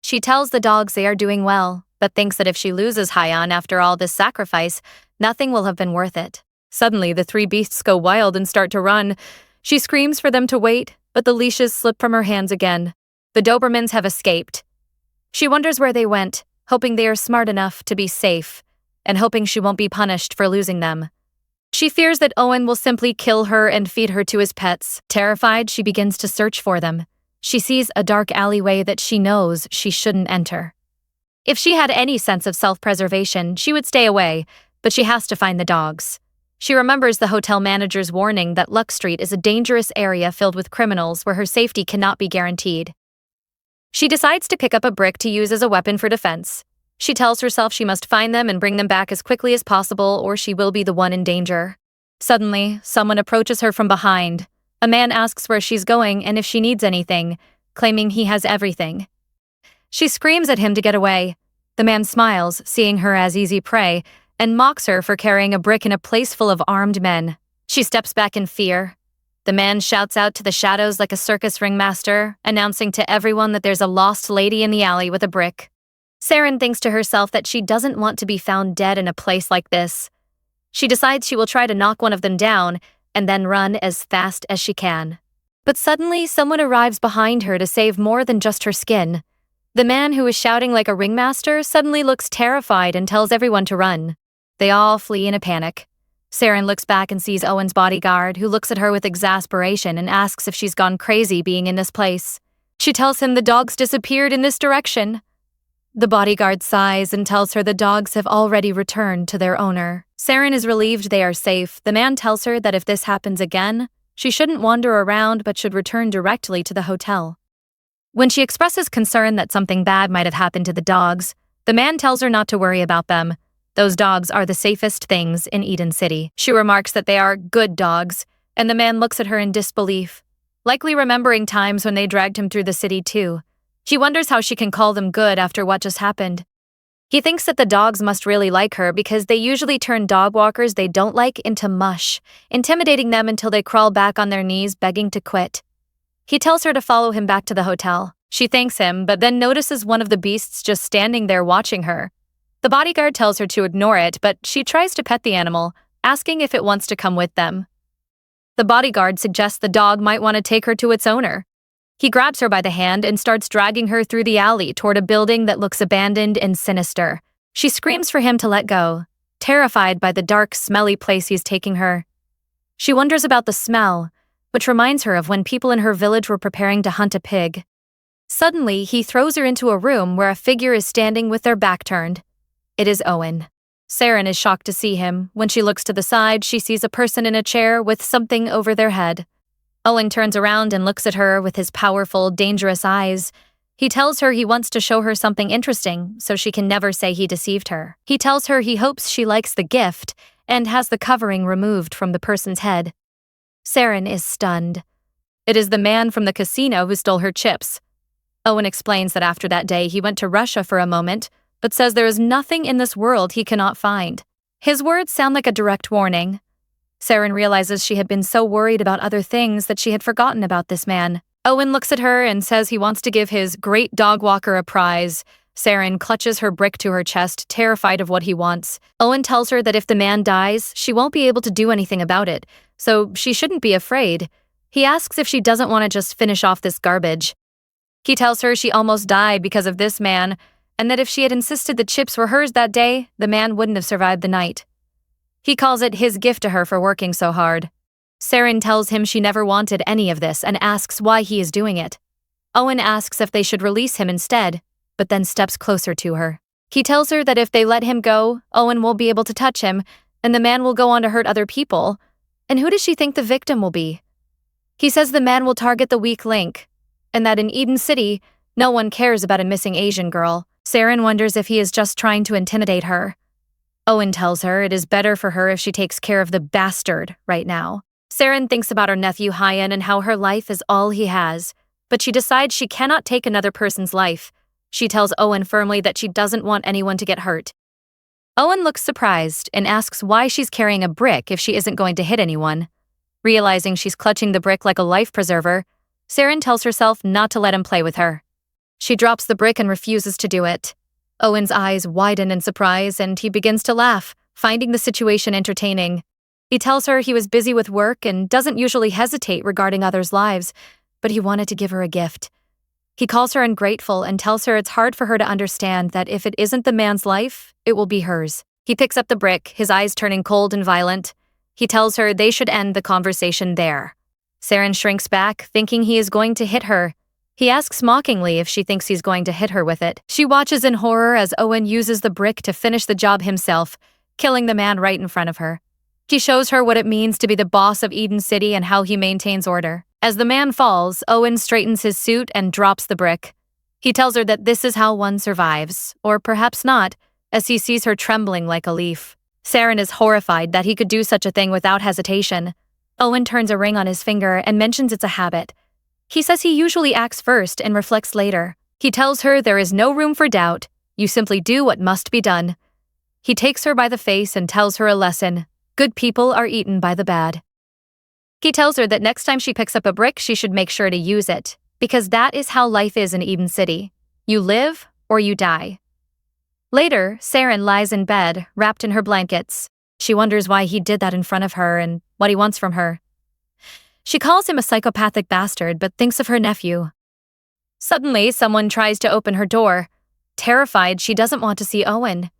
She tells the dogs they are doing well, but thinks that if she loses Hyan after all this sacrifice, nothing will have been worth it. Suddenly, the three beasts go wild and start to run. She screams for them to wait, but the leashes slip from her hands again. The Dobermans have escaped. She wonders where they went, hoping they are smart enough to be safe, and hoping she won't be punished for losing them. She fears that Owen will simply kill her and feed her to his pets. Terrified, she begins to search for them. She sees a dark alleyway that she knows she shouldn't enter. If she had any sense of self-preservation, she would stay away, but she has to find the dogs. She remembers the hotel manager's warning that Luck Street is a dangerous area filled with criminals where her safety cannot be guaranteed. She decides to pick up a brick to use as a weapon for defense. She tells herself she must find them and bring them back as quickly as possible, or she will be the one in danger. Suddenly, someone approaches her from behind. A man asks where she's going and if she needs anything, claiming he has everything. She screams at him to get away. The man smiles, seeing her as easy prey, and mocks her for carrying a brick in a place full of armed men. She steps back in fear. The man shouts out to the shadows like a circus ringmaster, announcing to everyone that there's a lost lady in the alley with a brick. Saren thinks to herself that she doesn't want to be found dead in a place like this. She decides she will try to knock one of them down and then run as fast as she can. But suddenly, someone arrives behind her to save more than just her skin. The man who is shouting like a ringmaster suddenly looks terrified and tells everyone to run. They all flee in a panic. Saren looks back and sees Owen's bodyguard, who looks at her with exasperation and asks if she's gone crazy being in this place. She tells him the dogs disappeared in this direction. The bodyguard sighs and tells her the dogs have already returned to their owner. Saren is relieved they are safe. The man tells her that if this happens again, she shouldn't wander around but should return directly to the hotel. When she expresses concern that something bad might have happened to the dogs, the man tells her not to worry about them. Those dogs are the safest things in Eden City. She remarks that they are good dogs, and the man looks at her in disbelief, likely remembering times when they dragged him through the city too. He wonders how she can call them good after what just happened. He thinks that the dogs must really like her because they usually turn dog walkers they don't like into mush, intimidating them until they crawl back on their knees begging to quit. He tells her to follow him back to the hotel. She thanks him, but then notices one of the beasts just standing there watching her. The bodyguard tells her to ignore it, but she tries to pet the animal, asking if it wants to come with them. The bodyguard suggests the dog might want to take her to its owner. He grabs her by the hand and starts dragging her through the alley toward a building that looks abandoned and sinister. She screams for him to let go, terrified by the dark, smelly place he's taking her. She wonders about the smell, which reminds her of when people in her village were preparing to hunt a pig. Suddenly, he throws her into a room where a figure is standing with their back turned. It is Owen. Saren is shocked to see him. When she looks to the side, she sees a person in a chair with something over their head. Owen turns around and looks at her with his powerful, dangerous eyes. He tells her he wants to show her something interesting, so she can never say he deceived her. He tells her he hopes she likes the gift and has the covering removed from the person's head. Saren is stunned. It is the man from the casino who stole her chips. Owen explains that after that day he went to Russia for a moment, but says there is nothing in this world he cannot find. His words sound like a direct warning. Saren realizes she had been so worried about other things that she had forgotten about this man. Owen looks at her and says he wants to give his great dog walker a prize, Saren clutches her brick to her chest, terrified of what he wants. Owen tells her that if the man dies, she won't be able to do anything about it, so she shouldn't be afraid. He asks if she doesn't want to just finish off this garbage. He tells her she almost died because of this man, and that if she had insisted the chips were hers that day, the man wouldn't have survived the night. He calls it his gift to her for working so hard. Saren tells him she never wanted any of this and asks why he is doing it. Owen asks if they should release him instead, but then steps closer to her. He tells her that if they let him go, Owen won't be able to touch him, and the man will go on to hurt other people. And who does she think the victim will be? He says the man will target the weak link, and that in Eden City, no one cares about a missing Asian girl. Saren wonders if he is just trying to intimidate her. Owen tells her it is better for her if she takes care of the bastard right now. Saren thinks about her nephew Hyan and how her life is all he has, but she decides she cannot take another person's life. She tells Owen firmly that she doesn't want anyone to get hurt. Owen looks surprised and asks why she's carrying a brick if she isn't going to hit anyone. Realizing she's clutching the brick like a life preserver, Saren tells herself not to let him play with her. She drops the brick and refuses to do it. Owen's eyes widen in surprise and he begins to laugh, finding the situation entertaining. He tells her he was busy with work and doesn't usually hesitate regarding others' lives, but he wanted to give her a gift. He calls her ungrateful and tells her it's hard for her to understand that if it isn't the man's life, it will be hers. He picks up the brick, his eyes turning cold and violent. He tells her they should end the conversation there. Saren shrinks back, thinking he is going to hit her. He asks mockingly if she thinks he's going to hit her with it. She watches in horror as Owen uses the brick to finish the job himself, killing the man right in front of her. He shows her what it means to be the boss of Eden City and how he maintains order. As the man falls, Owen straightens his suit and drops the brick. He tells her that this is how one survives, or perhaps not, as he sees her trembling like a leaf. Saren is horrified that he could do such a thing without hesitation. Owen turns a ring on his finger and mentions it's a habit. He says he usually acts first and reflects later. He tells her there is no room for doubt. You simply do what must be done. He takes her by the face and tells her a lesson. Good people are eaten by the bad. He tells her that next time she picks up a brick, she should make sure to use it, because that is how life is in Eden City. You live or you die. Later, Saren lies in bed, wrapped in her blankets. She wonders why he did that in front of her and what he wants from her. She calls him a psychopathic bastard, but thinks of her nephew. Suddenly, someone tries to open her door. Terrified, she doesn't want to see Owen.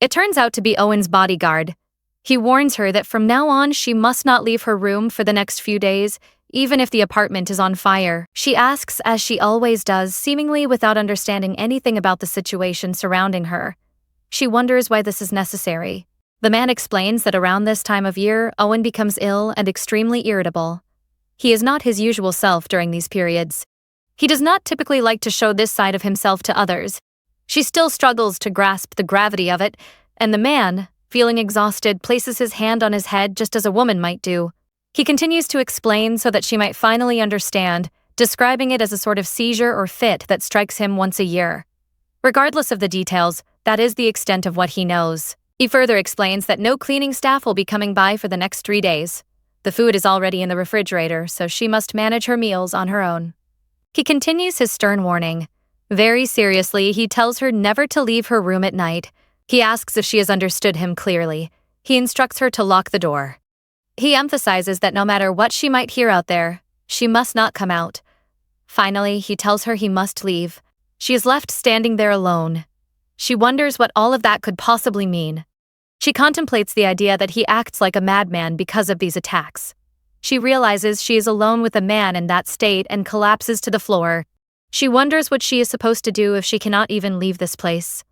It turns out to be Owen's bodyguard. He warns her that from now on, she must not leave her room for the next few days, even if the apartment is on fire. She asks, as she always does, seemingly without understanding anything about the situation surrounding her. She wonders why this is necessary. The man explains that around this time of year, Owen becomes ill and extremely irritable. He is not his usual self during these periods. He does not typically like to show this side of himself to others. She still struggles to grasp the gravity of it, and the man, feeling exhausted, places his hand on his head just as a woman might do. He continues to explain so that she might finally understand, describing it as a sort of seizure or fit that strikes him once a year. Regardless of the details, that is the extent of what he knows. He further explains that no cleaning staff will be coming by for the next 3 days. The food is already in the refrigerator, so she must manage her meals on her own. He continues his stern warning. Very seriously, he tells her never to leave her room at night. He asks if she has understood him clearly. He instructs her to lock the door. He emphasizes that no matter what she might hear out there, she must not come out. Finally, he tells her he must leave. She is left standing there alone. She wonders what all of that could possibly mean. She contemplates the idea that he acts like a madman because of these attacks. She realizes she is alone with a man in that state and collapses to the floor. She wonders what she is supposed to do if she cannot even leave this place.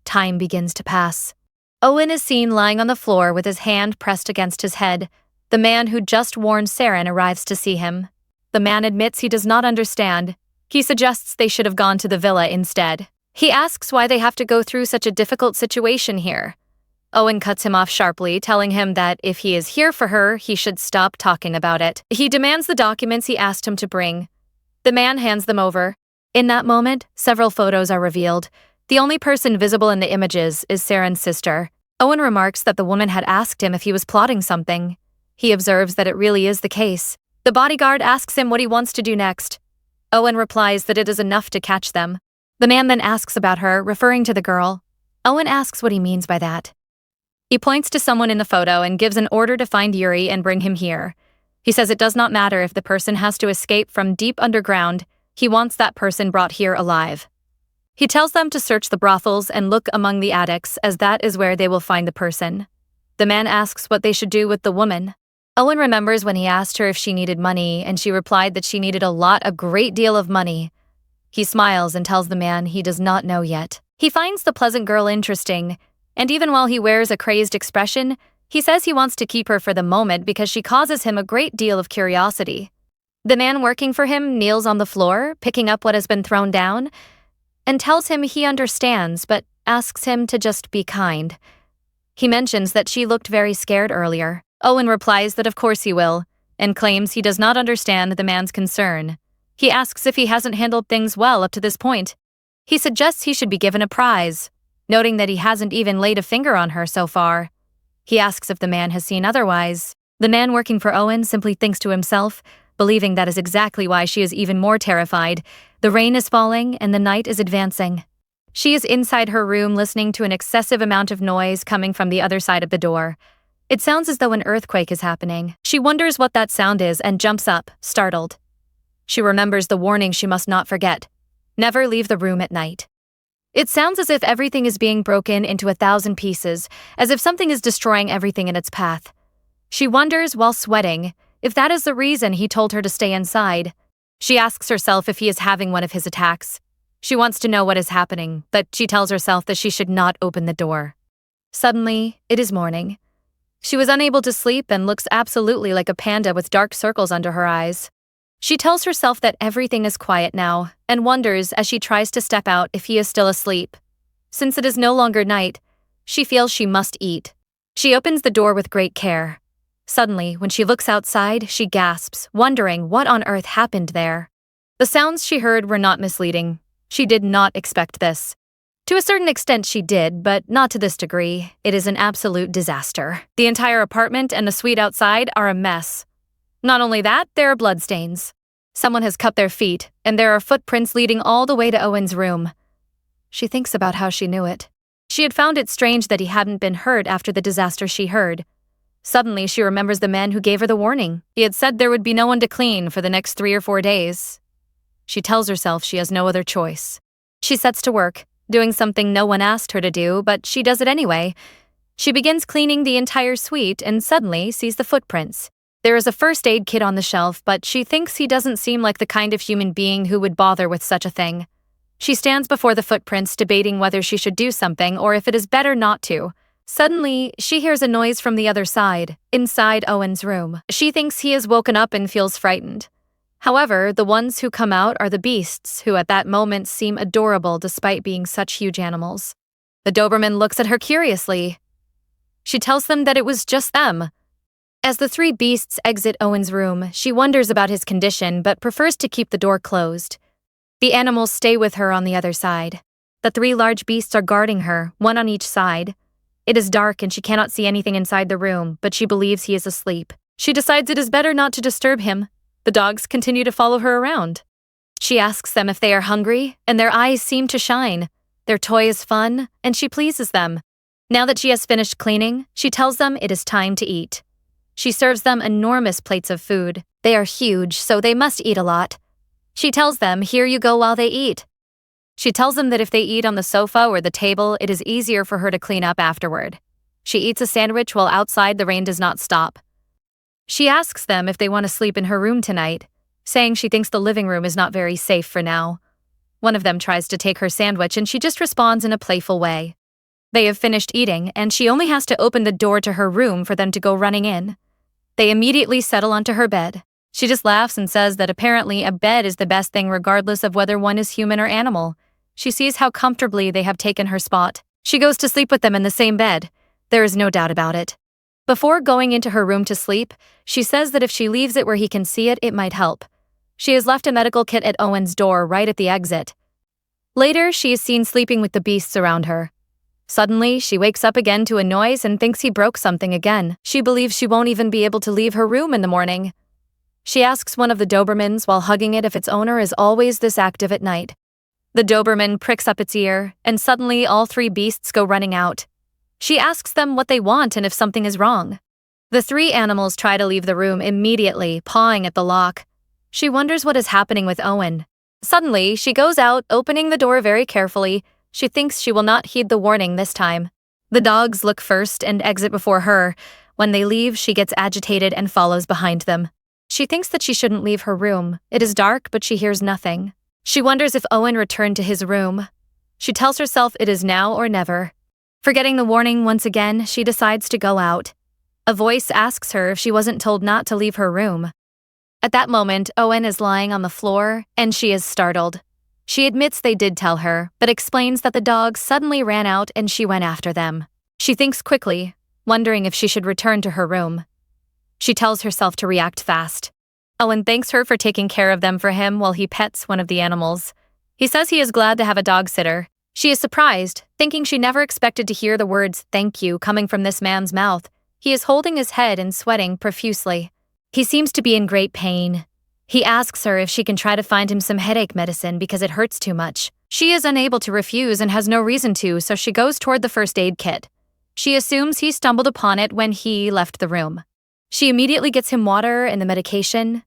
Time begins to pass. Owen is seen lying on the floor with his hand pressed against his head. The man who just warned Saren arrives to see him. The man admits he does not understand. He suggests they should have gone to the villa instead. He asks why they have to go through such a difficult situation here. Owen cuts him off sharply, telling him that if he is here for her, he should stop talking about it. He demands the documents he asked him to bring. The man hands them over. In that moment, several photos are revealed. The only person visible in the images is Saren's sister. Owen remarks that the woman had asked him if he was plotting something. He observes that it really is the case. The bodyguard asks him what he wants to do next. Owen replies that it is enough to catch them. The man then asks about her, referring to the girl. Owen asks what he means by that. He points to someone in the photo and gives an order to find Yuri and bring him here. He says it does not matter if the person has to escape from deep underground, he wants that person brought here alive. He tells them to search the brothels and look among the attics, as that is where they will find the person. The man asks what they should do with the woman. Owen remembers when he asked her if she needed money, and she replied that she needed a great deal of money. He smiles and tells the man he does not know yet. He finds the pleasant girl interesting, and even while he wears a crazed expression, he says he wants to keep her for the moment because she causes him a great deal of curiosity. The man working for him kneels on the floor, picking up what has been thrown down, and tells him he understands, but asks him to just be kind. He mentions that she looked very scared earlier. Owen replies that of course he will, and claims he does not understand the man's concern. He asks if he hasn't handled things well up to this point. He suggests he should be given a prize, noting that he hasn't even laid a finger on her so far. He asks if the man has seen otherwise. The man working for Owen simply thinks to himself, believing that is exactly why she is even more terrified. The rain is falling and the night is advancing. She is inside her room listening to an excessive amount of noise coming from the other side of the door. It sounds as though an earthquake is happening. She wonders what that sound is and jumps up, startled. She remembers the warning she must not forget. Never leave the room at night. It sounds as if everything is being broken into 1,000 pieces, as if something is destroying everything in its path. She wonders, while sweating, if that is the reason he told her to stay inside. She asks herself if he is having one of his attacks. She wants to know what is happening, but she tells herself that she should not open the door. Suddenly, it is morning. She was unable to sleep and looks absolutely like a panda with dark circles under her eyes. She tells herself that everything is quiet now, and wonders as she tries to step out if he is still asleep. Since it is no longer night, she feels she must eat. She opens the door with great care. Suddenly, when she looks outside, she gasps, wondering what on earth happened there. The sounds she heard were not misleading. She did not expect this. To a certain extent she did, but not to this degree. It is an absolute disaster. The entire apartment and the suite outside are a mess. Not only that, there are bloodstains. Someone has cut their feet, and there are footprints leading all the way to Owen's room. She thinks about how she knew it. She had found it strange that he hadn't been hurt after the disaster she heard. Suddenly, she remembers the man who gave her the warning. He had said there would be no one to clean for the next 3 or 4 days. She tells herself she has no other choice. She sets to work, doing something no one asked her to do, but she does it anyway. She begins cleaning the entire suite and suddenly sees the footprints. There is a first aid kit on the shelf, but she thinks he doesn't seem like the kind of human being who would bother with such a thing. She stands before the footprints, debating whether she should do something or if it is better not to. Suddenly, she hears a noise from the other side, inside Owen's room. She thinks he has woken up and feels frightened. However, the ones who come out are the beasts, who at that moment seem adorable despite being such huge animals. The Doberman looks at her curiously. She tells them that it was just them. As the 3 beasts exit Owen's room, she wonders about his condition but prefers to keep the door closed. The animals stay with her on the other side. The 3 large beasts are guarding her, one on each side. It is dark and she cannot see anything inside the room, but she believes he is asleep. She decides it is better not to disturb him. The dogs continue to follow her around. She asks them if they are hungry, and their eyes seem to shine. Their toy is fun, and she pleases them. Now that she has finished cleaning, she tells them it is time to eat. She serves them enormous plates of food. They are huge, so they must eat a lot. She tells them, here you go while they eat. She tells them that if they eat on the sofa or the table, it is easier for her to clean up afterward. She eats a sandwich while outside the rain does not stop. She asks them if they want to sleep in her room tonight, saying she thinks the living room is not very safe for now. One of them tries to take her sandwich and she just responds in a playful way. They have finished eating and she only has to open the door to her room for them to go running in. They immediately settle onto her bed. She just laughs and says that apparently a bed is the best thing regardless of whether one is human or animal. She sees how comfortably they have taken her spot. She goes to sleep with them in the same bed. There is no doubt about it. Before going into her room to sleep, she says that if she leaves it where he can see it, it might help. She has left a medical kit at Owen's door right at the exit. Later, she is seen sleeping with the beasts around her. Suddenly, she wakes up again to a noise and thinks he broke something again. She believes she won't even be able to leave her room in the morning. She asks one of the Dobermans while hugging it if its owner is always this active at night. The Doberman pricks up its ear, and suddenly all three beasts go running out. She asks them what they want and if something is wrong. The three animals try to leave the room immediately, pawing at the lock. She wonders what is happening with Owen. Suddenly, she goes out, opening the door very carefully. She thinks she will not heed the warning this time. The dogs look first and exit before her. When they leave, she gets agitated and follows behind them. She thinks that she shouldn't leave her room. It is dark, but she hears nothing. She wonders if Owen returned to his room. She tells herself it is now or never. Forgetting the warning once again, she decides to go out. A voice asks her if she wasn't told not to leave her room. At that moment, Owen is lying on the floor, and she is startled. She admits they did tell her, but explains that the dogs suddenly ran out and she went after them. She thinks quickly, wondering if she should return to her room. She tells herself to react fast. Owen thanks her for taking care of them for him while he pets one of the animals. He says he is glad to have a dog sitter. She is surprised, thinking she never expected to hear the words "thank you" coming from this man's mouth. He is holding his head and sweating profusely. He seems to be in great pain. He asks her if she can try to find him some headache medicine because it hurts too much. She is unable to refuse and has no reason to, so she goes toward the first aid kit. She assumes he stumbled upon it when he left the room. She immediately gets him water and the medication.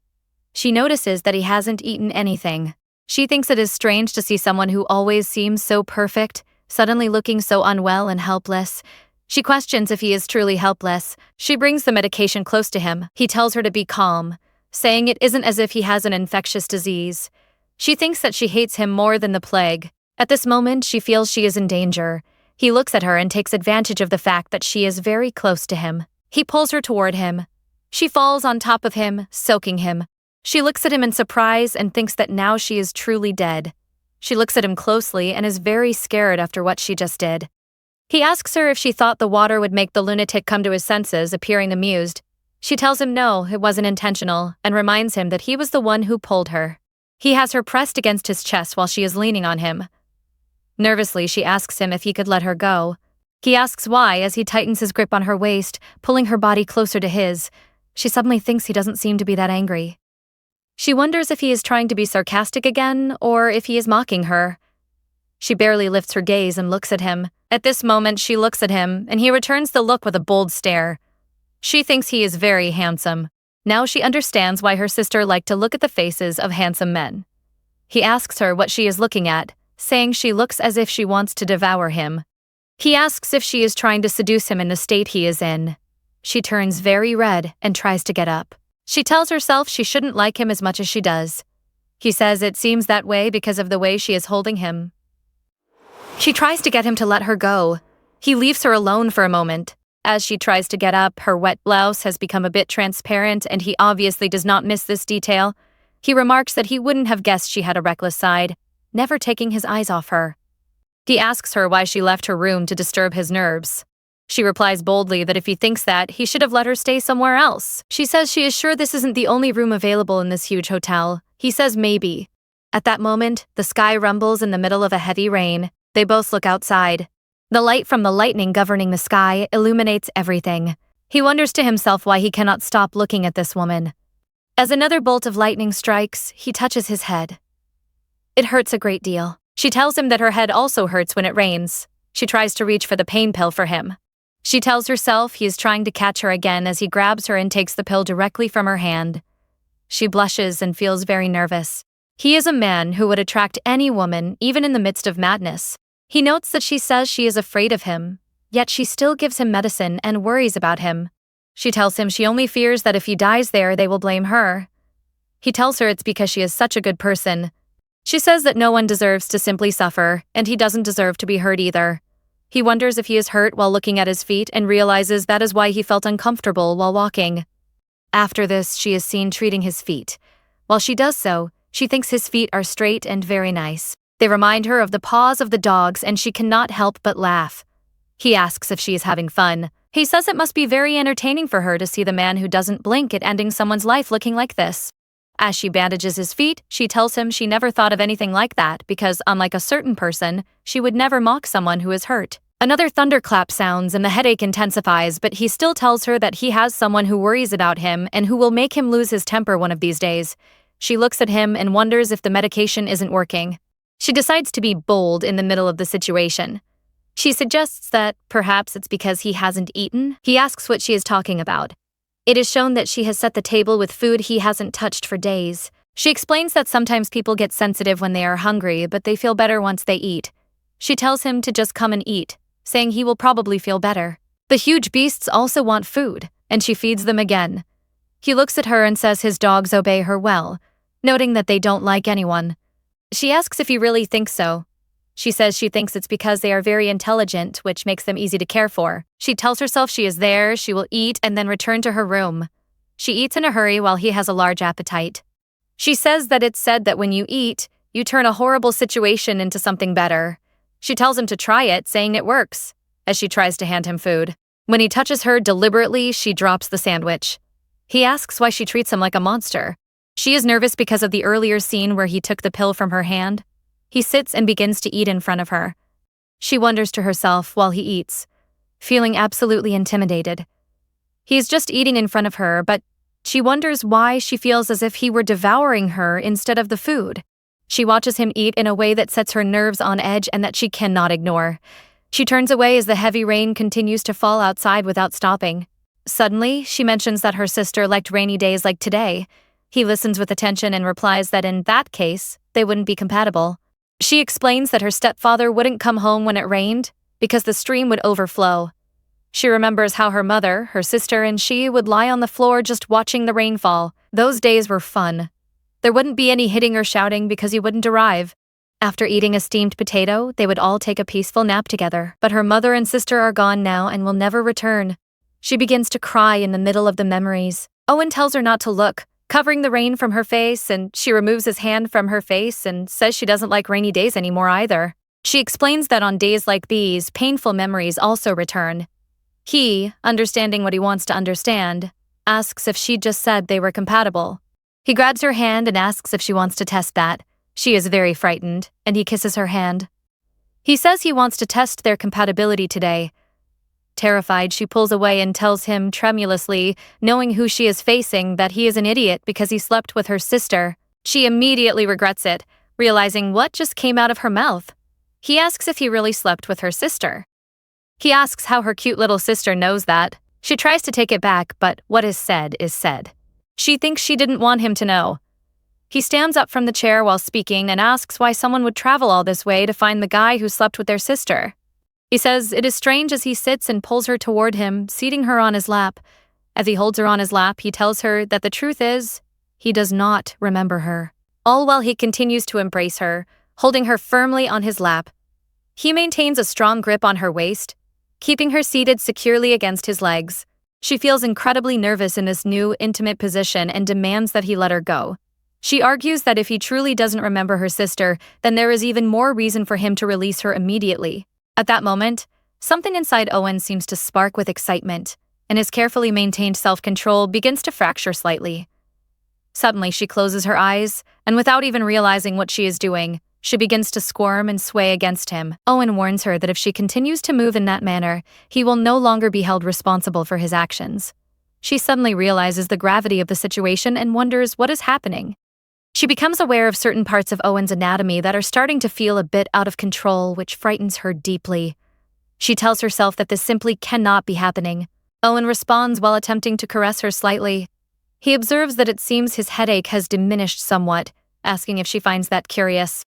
She notices that he hasn't eaten anything. She thinks it is strange to see someone who always seems so perfect, suddenly looking so unwell and helpless. She questions if he is truly helpless. She brings the medication close to him. He tells her to be calm, saying it isn't as if he has an infectious disease. She thinks that she hates him more than the plague. At this moment, she feels she is in danger. He looks at her and takes advantage of the fact that she is very close to him. He pulls her toward him. She falls on top of him, soaking him. She looks at him in surprise and thinks that now she is truly dead. She looks at him closely and is very scared after what she just did. He asks her if she thought the water would make the lunatic come to his senses, appearing amused. She tells him no, it wasn't intentional, and reminds him that he was the one who pulled her. He has her pressed against his chest while she is leaning on him. Nervously, she asks him if he could let her go. He asks why as he tightens his grip on her waist, pulling her body closer to his. She suddenly thinks he doesn't seem to be that angry. She wonders if he is trying to be sarcastic again, or if he is mocking her. She barely lifts her gaze and looks at him. At this moment, she looks at him, and he returns the look with a bold stare. She thinks he is very handsome. Now she understands why her sister liked to look at the faces of handsome men. He asks her what she is looking at, saying she looks as if she wants to devour him. He asks if she is trying to seduce him in the state he is in. She turns very red and tries to get up. She tells herself she shouldn't like him as much as she does. He says it seems that way because of the way she is holding him. She tries to get him to let her go. He leaves her alone for a moment. As she tries to get up, her wet blouse has become a bit transparent, and he obviously does not miss this detail. He remarks that he wouldn't have guessed she had a reckless side, never taking his eyes off her. He asks her why she left her room to disturb his nerves. She replies boldly that if he thinks that, he should have let her stay somewhere else. She says she is sure this isn't the only room available in this huge hotel. He says maybe. At that moment, the sky rumbles in the middle of a heavy rain. They both look outside. The light from the lightning governing the sky illuminates everything. He wonders to himself why he cannot stop looking at this woman. As another bolt of lightning strikes, he touches his head. It hurts a great deal. She tells him that her head also hurts when it rains. She tries to reach for the pain pill for him. She tells herself he is trying to catch her again as he grabs her and takes the pill directly from her hand. She blushes and feels very nervous. He is a man who would attract any woman, even in the midst of madness. He notes that she says she is afraid of him, yet she still gives him medicine and worries about him. She tells him she only fears that if he dies there, they will blame her. He tells her it's because she is such a good person. She says that no one deserves to simply suffer, and he doesn't deserve to be hurt either. He wonders if he is hurt while looking at his feet and realizes that is why he felt uncomfortable while walking. After this, she is seen treating his feet. While she does so, she thinks his feet are straight and very nice. They remind her of the paws of the dogs, and she cannot help but laugh. He asks if she is having fun. He says it must be very entertaining for her to see the man who doesn't blink at ending someone's life looking like this. As she bandages his feet, she tells him she never thought of anything like that because, unlike a certain person, she would never mock someone who is hurt. Another thunderclap sounds and the headache intensifies, but he still tells her that he has someone who worries about him and who will make him lose his temper one of these days. She looks at him and wonders if the medication isn't working. She decides to be bold in the middle of the situation. She suggests that perhaps it's because he hasn't eaten. He asks what she is talking about. It is shown that she has set the table with food he hasn't touched for days. She explains that sometimes people get sensitive when they are hungry, but they feel better once they eat. She tells him to just come and eat, saying he will probably feel better. The huge beasts also want food, and she feeds them again. He looks at her and says his dogs obey her well, noting that they don't like anyone. She asks if he really thinks so. She says she thinks it's because they are very intelligent, which makes them easy to care for. She tells herself she is there, she will eat, and then return to her room. She eats in a hurry while he has a large appetite. She says that it's said that when you eat, you turn a horrible situation into something better. She tells him to try it, saying it works, as she tries to hand him food. When he touches her deliberately, she drops the sandwich. He asks why she treats him like a monster. She is nervous because of the earlier scene where he took the pill from her hand. He sits and begins to eat in front of her. She wonders to herself while he eats, feeling absolutely intimidated. He's just eating in front of her, but she wonders why she feels as if he were devouring her instead of the food. She watches him eat in a way that sets her nerves on edge and that she cannot ignore. She turns away as the heavy rain continues to fall outside without stopping. Suddenly, she mentions that her sister liked rainy days like today. He listens with attention and replies that in that case, they wouldn't be compatible. She explains that her stepfather wouldn't come home when it rained because the stream would overflow. She remembers how her mother, her sister, and she would lie on the floor just watching the rainfall. Those days were fun. There wouldn't be any hitting or shouting because he wouldn't arrive. After eating a steamed potato, they would all take a peaceful nap together. But her mother and sister are gone now and will never return. She begins to cry in the middle of the memories. Owen tells her not to look, covering the rain from her face, and she removes his hand from her face and says she doesn't like rainy days anymore either. She explains that on days like these, painful memories also return. He, understanding what he wants to understand, asks if she just said they were compatible. He grabs her hand and asks if she wants to test that. She is very frightened, and he kisses her hand. He says he wants to test their compatibility today. Terrified, she pulls away and tells him tremulously, knowing who she is facing, that he is an idiot because he slept with her sister. She immediately regrets it, realizing what just came out of her mouth. He asks if he really slept with her sister. He asks how her cute little sister knows that. She tries to take it back, but what is said is said. She thinks she didn't want him to know. He stands up from the chair while speaking and asks why someone would travel all this way to find the guy who slept with their sister. He says it is strange as he sits and pulls her toward him, seating her on his lap. As he holds her on his lap, he tells her that the truth is, he does not remember her. All while he continues to embrace her, holding her firmly on his lap. He maintains a strong grip on her waist, keeping her seated securely against his legs. She feels incredibly nervous in this new, intimate position and demands that he let her go. She argues that if he truly doesn't remember her sister, then there is even more reason for him to release her immediately. At that moment, something inside Owen seems to spark with excitement, and his carefully maintained self-control begins to fracture slightly. Suddenly, she closes her eyes, and without even realizing what she is doing, she begins to squirm and sway against him. Owen warns her that if she continues to move in that manner, he will no longer be held responsible for his actions. She suddenly realizes the gravity of the situation and wonders what is happening. She becomes aware of certain parts of Owen's anatomy that are starting to feel a bit out of control, which frightens her deeply. She tells herself that this simply cannot be happening. Owen responds while attempting to caress her slightly. He observes that it seems his headache has diminished somewhat, asking if she finds that curious.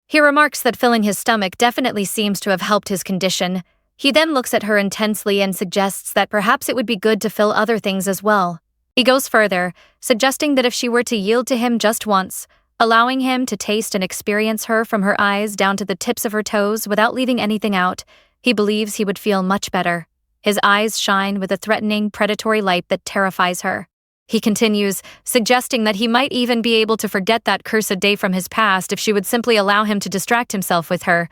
He remarks that filling his stomach definitely seems to have helped his condition. He then looks at her intensely and suggests that perhaps it would be good to fill other things as well. He goes further, suggesting that if she were to yield to him just once, allowing him to taste and experience her from her eyes down to the tips of her toes without leaving anything out, he believes he would feel much better. His eyes shine with a threatening, predatory light that terrifies her. He continues, suggesting that he might even be able to forget that cursed day from his past if she would simply allow him to distract himself with her.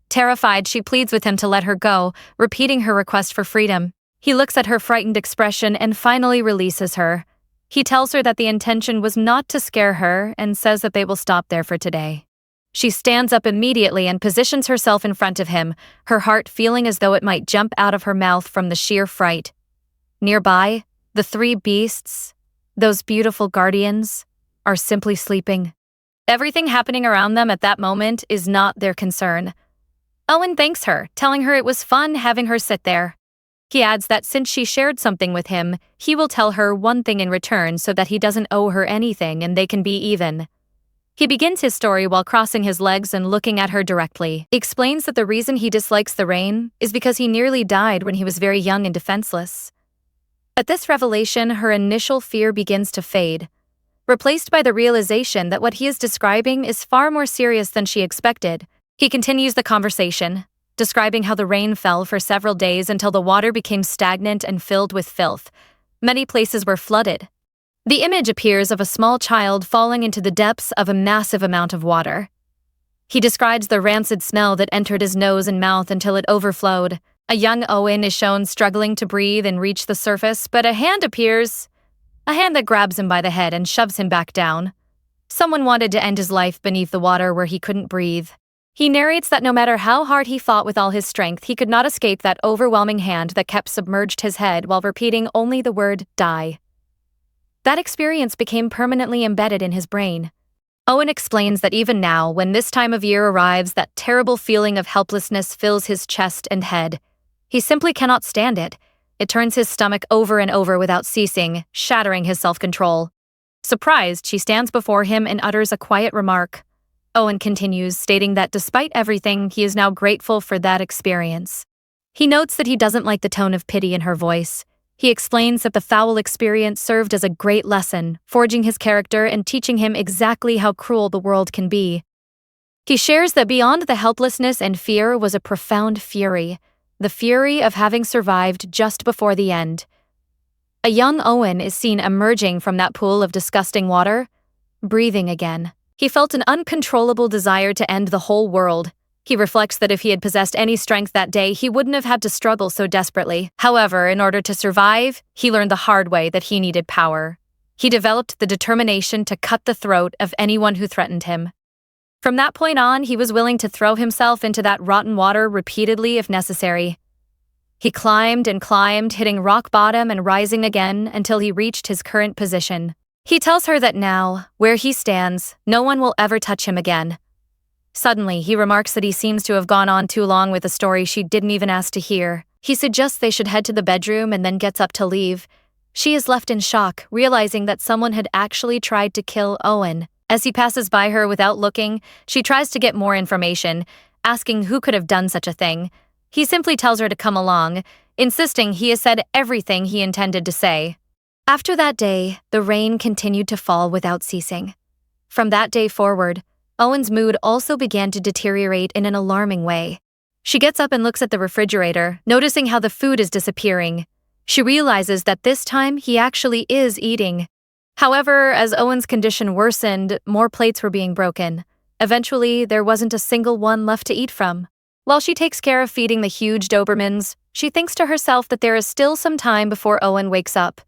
Terrified, she pleads with him to let her go, repeating her request for freedom. He looks at her frightened expression and finally releases her. He tells her that the intention was not to scare her and says that they will stop there for today. She stands up immediately and positions herself in front of him, her heart feeling as though it might jump out of her mouth from the sheer fright. Nearby, the three beasts, those beautiful guardians, are simply sleeping. Everything happening around them at that moment is not their concern. Owen thanks her, telling her it was fun having her sit there. He adds that since she shared something with him, he will tell her one thing in return so that he doesn't owe her anything and they can be even. He begins his story while crossing his legs and looking at her directly. He explains that the reason he dislikes the rain is because he nearly died when he was very young and defenseless. At this revelation, her initial fear begins to fade, replaced by the realization that what he is describing is far more serious than she expected. He continues the conversation, describing how the rain fell for several days until the water became stagnant and filled with filth. Many places were flooded. The image appears of a small child falling into the depths of a massive amount of water. He describes the rancid smell that entered his nose and mouth until it overflowed. A young Owen is shown struggling to breathe and reach the surface, but a hand appears. A hand that grabs him by the head and shoves him back down. Someone wanted to end his life beneath the water where he couldn't breathe. He narrates that no matter how hard he fought with all his strength, he could not escape that overwhelming hand that kept submerged his head while repeating only the word die. That experience became permanently embedded in his brain. Owen explains that even now, when this time of year arrives, that terrible feeling of helplessness fills his chest and head. He simply cannot stand it. It turns his stomach over and over without ceasing, shattering his self-control. Surprised, she stands before him and utters a quiet remark. Owen continues, stating that despite everything, he is now grateful for that experience. He notes that he doesn't like the tone of pity in her voice. He explains that the foul experience served as a great lesson, forging his character and teaching him exactly how cruel the world can be. He shares that beyond the helplessness and fear was a profound fury, the fury of having survived just before the end. A young Owen is seen emerging from that pool of disgusting water, breathing again. He felt an uncontrollable desire to end the whole world. He reflects that if he had possessed any strength that day, he wouldn't have had to struggle so desperately. However, in order to survive, he learned the hard way that he needed power. He developed the determination to cut the throat of anyone who threatened him. From that point on, he was willing to throw himself into that rotten water repeatedly if necessary. He climbed and climbed, hitting rock bottom and rising again until he reached his current position. He tells her that now, where he stands, no one will ever touch him again. Suddenly, he remarks that he seems to have gone on too long with a story she didn't even ask to hear. He suggests they should head to the bedroom and then gets up to leave. She is left in shock, realizing that someone had actually tried to kill Owen. As he passes by her without looking, she tries to get more information, asking who could have done such a thing. He simply tells her to come along, insisting he has said everything he intended to say. After that day, the rain continued to fall without ceasing. From that day forward, Owen's mood also began to deteriorate in an alarming way. She gets up and looks at the refrigerator, noticing how the food is disappearing. She realizes that this time he actually is eating. However, as Owen's condition worsened, more plates were being broken. Eventually, there wasn't a single one left to eat from. While she takes care of feeding the huge Dobermans, she thinks to herself that there is still some time before Owen wakes up.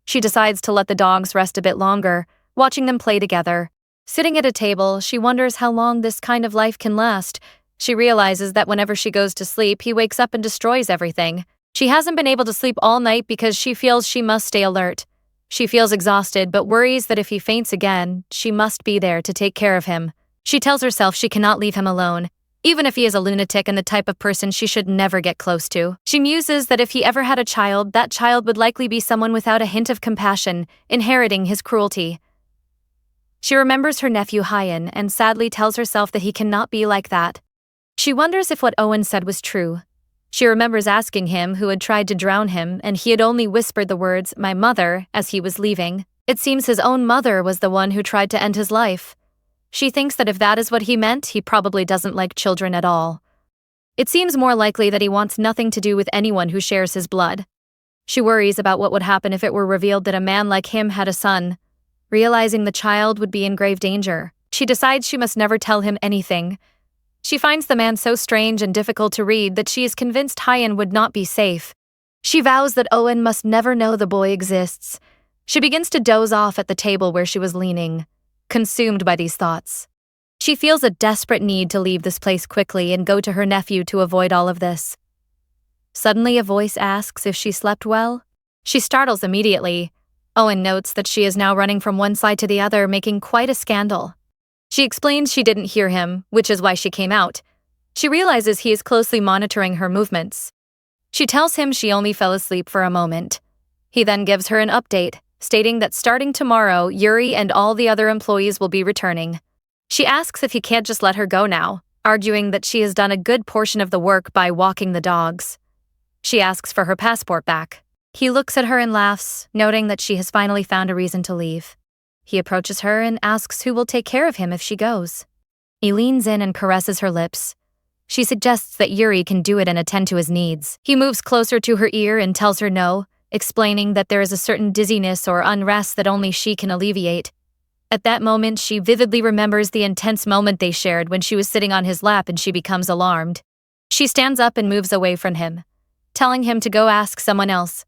She decides to let the dogs rest a bit longer, watching them play together. Sitting at a table, she wonders how long this kind of life can last. She realizes that whenever she goes to sleep, he wakes up and destroys everything. She hasn't been able to sleep all night because she feels she must stay alert. She feels exhausted but worries that if he faints again, she must be there to take care of him. She tells herself she cannot leave him alone, even if he is a lunatic and the type of person she should never get close to. She muses that if he ever had a child, that child would likely be someone without a hint of compassion, inheriting his cruelty. She remembers her nephew Hyan and sadly tells herself that he cannot be like that. She wonders if what Owen said was true. She remembers asking him who had tried to drown him, and he had only whispered the words, "my mother," as he was leaving. It seems his own mother was the one who tried to end his life. She thinks that if that is what he meant, he probably doesn't like children at all. It seems more likely that he wants nothing to do with anyone who shares his blood. She worries about what would happen if it were revealed that a man like him had a son. Realizing the child would be in grave danger, she decides she must never tell him anything. She finds the man so strange and difficult to read that she is convinced Hyan would not be safe. She vows that Owen must never know the boy exists. She begins to doze off at the table where she was leaning, consumed by these thoughts. She feels a desperate need to leave this place quickly and go to her nephew to avoid all of this. Suddenly a voice asks if she slept well. She startles immediately. Owen notes that she is now running from one side to the other, making quite a scandal. She explains she didn't hear him, which is why she came out. She realizes he is closely monitoring her movements. She tells him she only fell asleep for a moment. He then gives her an update, stating that starting tomorrow, Yuri and all the other employees will be returning. She asks if he can't just let her go now, arguing that she has done a good portion of the work by walking the dogs. She asks for her passport back. He looks at her and laughs, noting that she has finally found a reason to leave. He approaches her and asks who will take care of him if she goes. He leans in and caresses her lips. She suggests that Yuri can do it and attend to his needs. He moves closer to her ear and tells her no, explaining that there is a certain dizziness or unrest that only she can alleviate. At that moment, she vividly remembers the intense moment they shared when she was sitting on his lap and she becomes alarmed. She stands up and moves away from him, telling him to go ask someone else,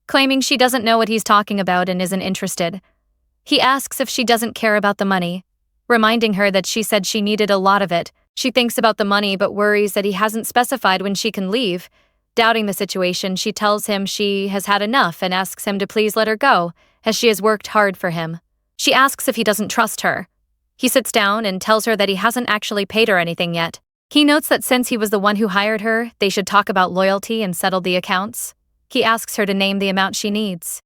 claiming she doesn't know what he's talking about and isn't interested. He asks if she doesn't care about the money, reminding her that she said she needed a lot of it. She thinks about the money but worries that he hasn't specified when she can leave. Doubting the situation, she tells him she has had enough and asks him to please let her go, as she has worked hard for him. She asks if he doesn't trust her. He sits down and tells her that he hasn't actually paid her anything yet. He notes that since he was the one who hired her, they should talk about loyalty and settle the accounts. He asks her to name the amount she needs.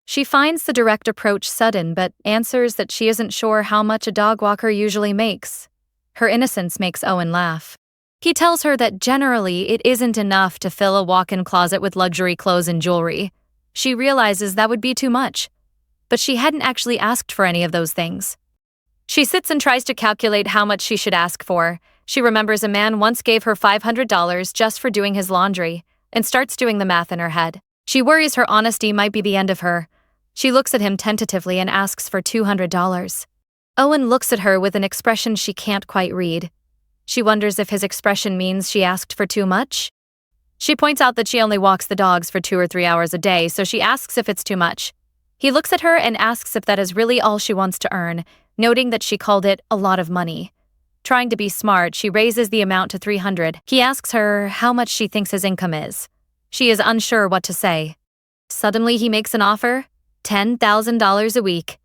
She finds the direct approach sudden, but answers that she isn't sure how much a dog walker usually makes. Her innocence makes Owen laugh. He tells her that generally it isn't enough to fill a walk-in closet with luxury clothes and jewelry. She realizes that would be too much, but she hadn't actually asked for any of those things. She sits and tries to calculate how much she should ask for. She remembers a man once gave her $500 just for doing his laundry, and starts doing the math in her head. She worries her honesty might be the end of her. She looks at him tentatively and asks for $200. Owen looks at her with an expression she can't quite read. She wonders if his expression means she asked for too much. She points out that she only walks the dogs for 2 or 3 hours a day, so she asks if it's too much. He looks at her and asks if that is really all she wants to earn, noting that she called it a lot of money. Trying to be smart, she raises the amount to $300. He asks her how much she thinks his income is. She is unsure what to say. Suddenly, he makes an offer, $10,000 a week.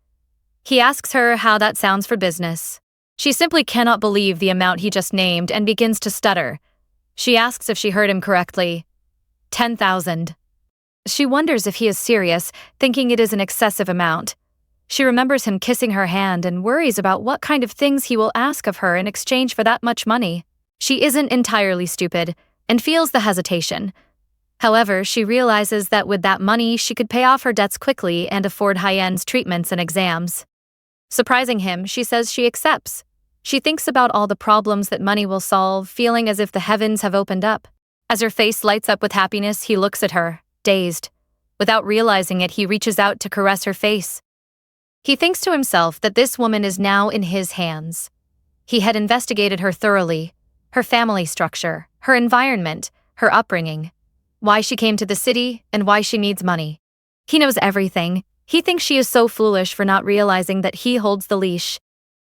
He asks her how that sounds for business. She simply cannot believe the amount he just named and begins to stutter. She asks if she heard him correctly. 10,000. She wonders if he is serious, thinking it is an excessive amount. She remembers him kissing her hand and worries about what kind of things he will ask of her in exchange for that much money. She isn't entirely stupid and feels the hesitation. However, she realizes that with that money, she could pay off her debts quickly and afford high-end treatments and exams. Surprising him, she says she accepts. She thinks about all the problems that money will solve, feeling as if the heavens have opened up. As her face lights up with happiness, he looks at her, dazed. Without realizing it, he reaches out to caress her face. He thinks to himself that this woman is now in his hands. He had investigated her thoroughly, her family structure, her environment, her upbringing, why she came to the city, and why she needs money. He knows everything. He thinks she is so foolish for not realizing that he holds the leash.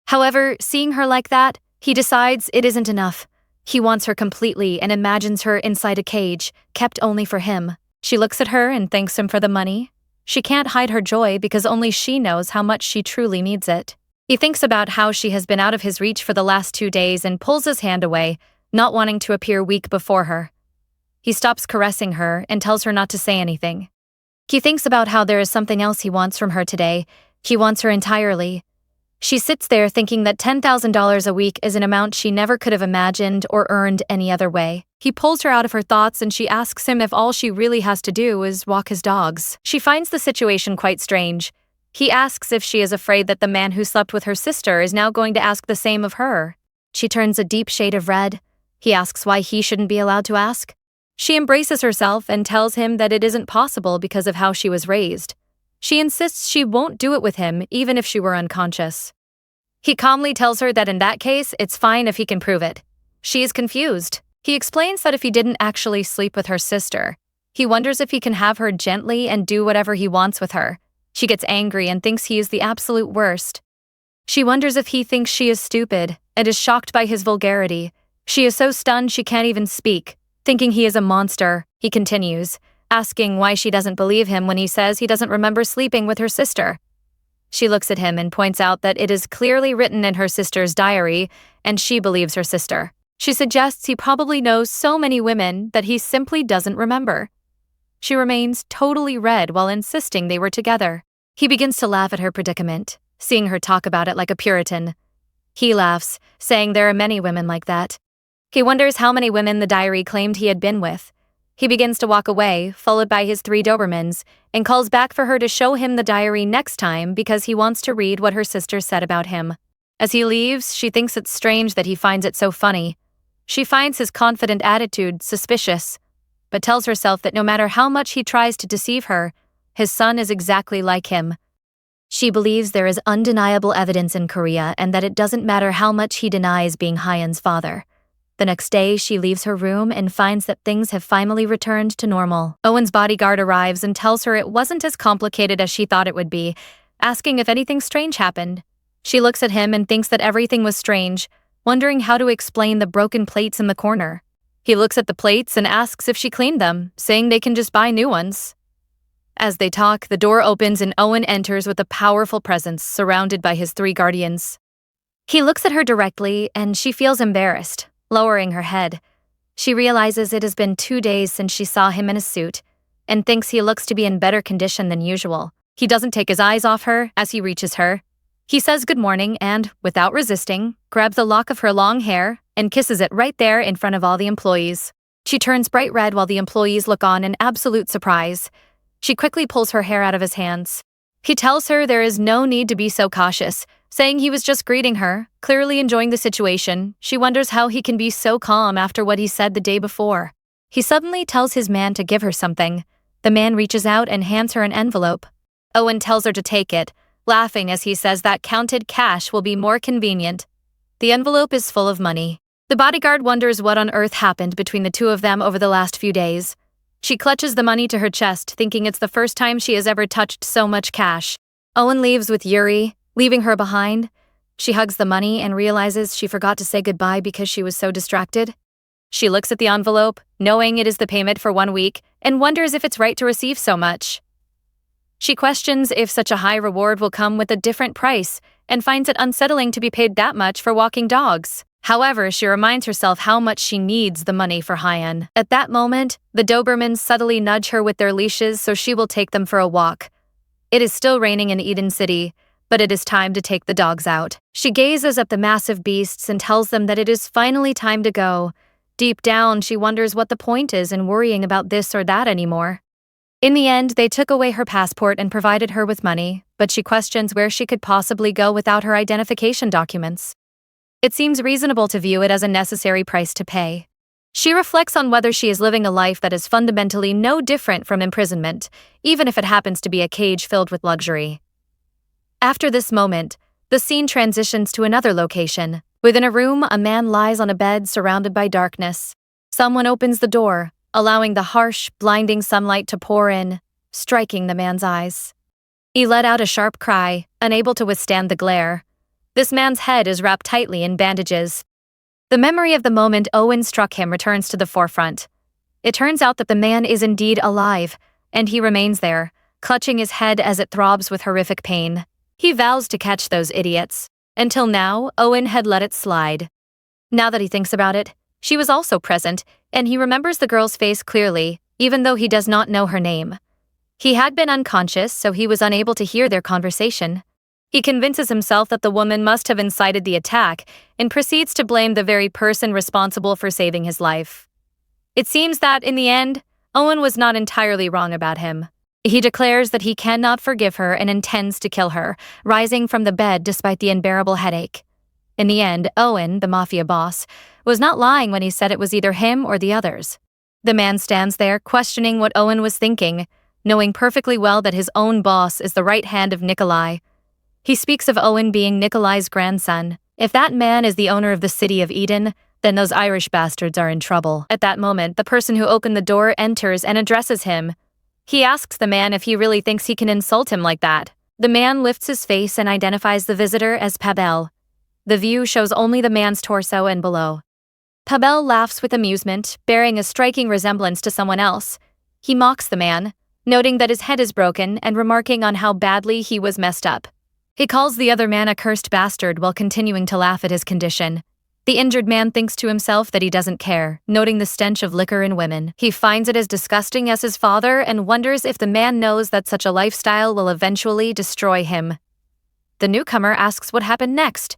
However, seeing her like that, he decides it isn't enough. He wants her completely and imagines her inside a cage, kept only for him. She looks at her and thanks him for the money. She can't hide her joy because only she knows how much she truly needs it. He thinks about how she has been out of his reach for the last 2 days and pulls his hand away, not wanting to appear weak before her. He stops caressing her and tells her not to say anything. He thinks about how there is something else he wants from her today. He wants her entirely. She sits there thinking that $10,000 a week is an amount she never could have imagined or earned any other way. He pulls her out of her thoughts and she asks him if all she really has to do is walk his dogs. She finds the situation quite strange. He asks if she is afraid that the man who slept with her sister is now going to ask the same of her. She turns a deep shade of red. He asks why he shouldn't be allowed to ask. She embraces herself and tells him that it isn't possible because of how she was raised. She insists she won't do it with him even if she were unconscious. He calmly tells her that in that case, it's fine if he can prove it. She is confused. He explains that if he didn't actually sleep with her sister, he wonders if he can have her gently and do whatever he wants with her. She gets angry and thinks he is the absolute worst. She wonders if he thinks she is stupid and is shocked by his vulgarity. She is so stunned she can't even speak. Thinking he is a monster, he continues, asking why she doesn't believe him when he says he doesn't remember sleeping with her sister. She looks at him and points out that it is clearly written in her sister's diary, and she believes her sister. She suggests he probably knows so many women that he simply doesn't remember. She remains totally red while insisting they were together. He begins to laugh at her predicament, seeing her talk about it like a Puritan. He laughs, saying there are many women like that. He wonders how many women the diary claimed he had been with. He begins to walk away, followed by his 3 Dobermans, and calls back for her to show him the diary next time because he wants to read what her sister said about him. As he leaves, she thinks it's strange that he finds it so funny. She finds his confident attitude suspicious, but tells herself that no matter how much he tries to deceive her, his son is exactly like him. She believes there is undeniable evidence in Korea and that it doesn't matter how much he denies being Hyeon's father. The next day, she leaves her room and finds that things have finally returned to normal. Owen's bodyguard arrives and tells her it wasn't as complicated as she thought it would be, asking if anything strange happened. She looks at him and thinks that everything was strange, wondering how to explain the broken plates in the corner. He looks at the plates and asks if she cleaned them, saying they can just buy new ones. As they talk, the door opens and Owen enters with a powerful presence, surrounded by his 3 guardians. He looks at her directly and she feels embarrassed. Lowering her head, she realizes it has been 2 days since she saw him in a suit and thinks he looks to be in better condition than usual. He doesn't take his eyes off her as he reaches her. He says good morning and, without resisting, grabs a lock of her long hair and kisses it right there in front of all the employees. She turns bright red while the employees look on in absolute surprise. She quickly pulls her hair out of his hands. He tells her there is no need to be so cautious, saying he was just greeting her, clearly enjoying the situation. She wonders how he can be so calm after what he said the day before. He suddenly tells his man to give her something. The man reaches out and hands her an envelope. Owen tells her to take it, laughing as he says that counted cash will be more convenient. The envelope is full of money. The bodyguard wonders what on earth happened between the 2 of them over the last few days. She clutches the money to her chest, thinking it's the first time she has ever touched so much cash. Owen leaves with Yuri, leaving her behind. She hugs the money and realizes she forgot to say goodbye because she was so distracted. She looks at the envelope, knowing it is the payment for 1 week, and wonders if it's right to receive so much. She questions if such a high reward will come with a different price and finds it unsettling to be paid that much for walking dogs. However, she reminds herself how much she needs the money for Hyeon. At that moment, the Dobermans subtly nudge her with their leashes so she will take them for a walk. It is still raining in Eden City, but it is time to take the dogs out. She gazes at the massive beasts and tells them that it is finally time to go. Deep down, she wonders what the point is in worrying about this or that anymore. In the end, they took away her passport and provided her with money, but she questions where she could possibly go without her identification documents. It seems reasonable to view it as a necessary price to pay. She reflects on whether she is living a life that is fundamentally no different from imprisonment, even if it happens to be a cage filled with luxury. After this moment, the scene transitions to another location. Within a room, a man lies on a bed surrounded by darkness. Someone opens the door, allowing the harsh, blinding sunlight to pour in, striking the man's eyes. He let out a sharp cry, unable to withstand the glare. This man's head is wrapped tightly in bandages. The memory of the moment Owen struck him returns to the forefront. It turns out that the man is indeed alive, and he remains there, clutching his head as it throbs with horrific pain. He vows to catch those idiots. Until now, Owen had let it slide. Now that he thinks about it, she was also present, and he remembers the girl's face clearly, even though he does not know her name. He had been unconscious, so he was unable to hear their conversation. He convinces himself that the woman must have incited the attack and proceeds to blame the very person responsible for saving his life. It seems that, in the end, Owen was not entirely wrong about him. He declares that he cannot forgive her and intends to kill her, rising from the bed despite the unbearable headache. In the end, Owen, the mafia boss, was not lying when he said it was either him or the others. The man stands there, questioning what Owen was thinking, knowing perfectly well that his own boss is the right hand of Nikolai. He speaks of Owen being Nikolai's grandson. If that man is the owner of the city of Eden, then those Irish bastards are in trouble. At that moment, the person who opened the door enters and addresses him. He asks the man if he really thinks he can insult him like that. The man lifts his face and identifies the visitor as Pavel. The view shows only the man's torso and below. Pavel laughs with amusement, bearing a striking resemblance to someone else. He mocks the man, noting that his head is broken and remarking on how badly he was messed up. He calls the other man a cursed bastard while continuing to laugh at his condition. The injured man thinks to himself that he doesn't care, noting the stench of liquor and women. He finds it as disgusting as his father and wonders if the man knows that such a lifestyle will eventually destroy him. The newcomer asks what happened next.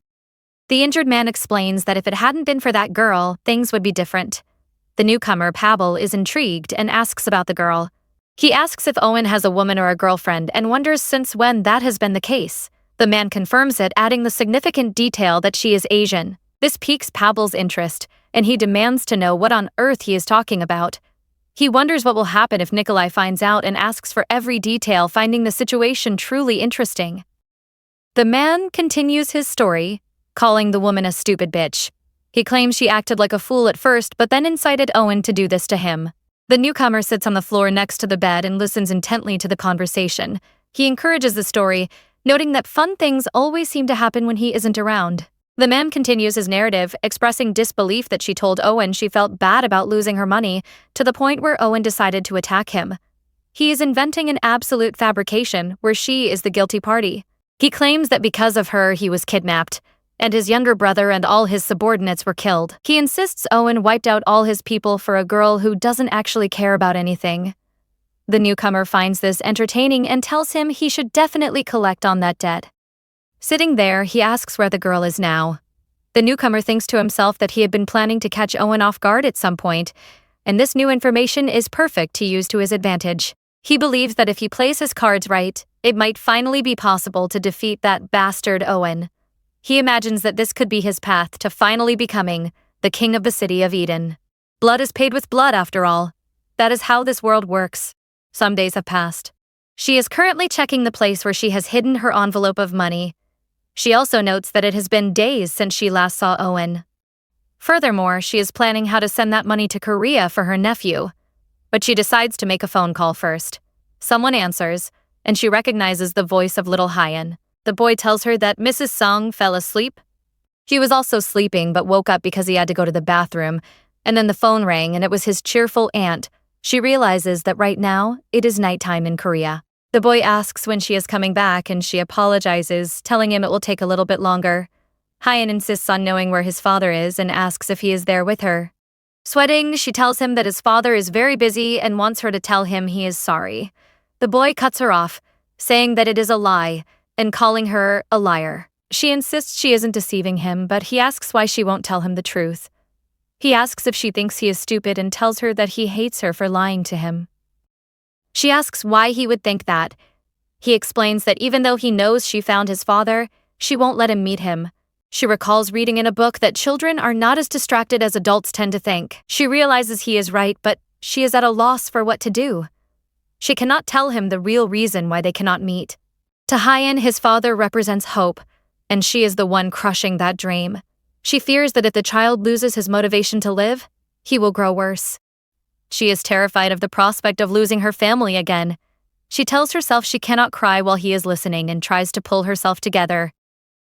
The injured man explains that if it hadn't been for that girl, things would be different. The newcomer, Pavel, is intrigued and asks about the girl. He asks if Owen has a woman or a girlfriend and wonders since when that has been the case. The man confirms it, adding the significant detail that she is Asian. This piques Pavel's interest, and he demands to know what on earth he is talking about. He wonders what will happen if Nikolai finds out and asks for every detail, finding the situation truly interesting. The man continues his story, calling the woman a stupid bitch. He claims she acted like a fool at first, but then incited Owen to do this to him. The newcomer sits on the floor next to the bed and listens intently to the conversation. He encourages the story, noting that fun things always seem to happen when he isn't around. The man continues his narrative, expressing disbelief that she told Owen she felt bad about losing her money, to the point where Owen decided to attack him. He is inventing an absolute fabrication where she is the guilty party. He claims that because of her he was kidnapped, and his younger brother and all his subordinates were killed. He insists Owen wiped out all his people for a girl who doesn't actually care about anything. The newcomer finds this entertaining and tells him he should definitely collect on that debt. Sitting there, he asks where the girl is now. The newcomer thinks to himself that he had been planning to catch Owen off guard at some point, and this new information is perfect to use to his advantage. He believes that if he plays his cards right, it might finally be possible to defeat that bastard Owen. He imagines that this could be his path to finally becoming the king of the city of Eden. Blood is paid with blood, after all. That is how this world works. Some days have passed. She is currently checking the place where she has hidden her envelope of money. She also notes that it has been days since she last saw Owen. Furthermore, she is planning how to send that money to Korea for her nephew. But she decides to make a phone call first. Someone answers, and she recognizes the voice of little Hyan. The boy tells her that Mrs. Sung fell asleep. He was also sleeping but woke up because he had to go to the bathroom, and then the phone rang and it was his cheerful aunt. She realizes that right now, it is nighttime in Korea. The boy asks when she is coming back and she apologizes, telling him it will take a little bit longer. Hyan insists on knowing where his father is and asks if he is there with her. Sweating, she tells him that his father is very busy and wants her to tell him he is sorry. The boy cuts her off, saying that it is a lie, and calling her a liar. She insists she isn't deceiving him, but he asks why she won't tell him the truth. He asks if she thinks he is stupid and tells her that he hates her for lying to him. She asks why he would think that. He explains that even though he knows she found his father, she won't let him meet him. She recalls reading in a book that children are not as distracted as adults tend to think. She realizes he is right, but she is at a loss for what to do. She cannot tell him the real reason why they cannot meet. To Hyan, his father represents hope, and she is the one crushing that dream. She fears that if the child loses his motivation to live, he will grow worse. She is terrified of the prospect of losing her family again. She tells herself she cannot cry while he is listening and tries to pull herself together.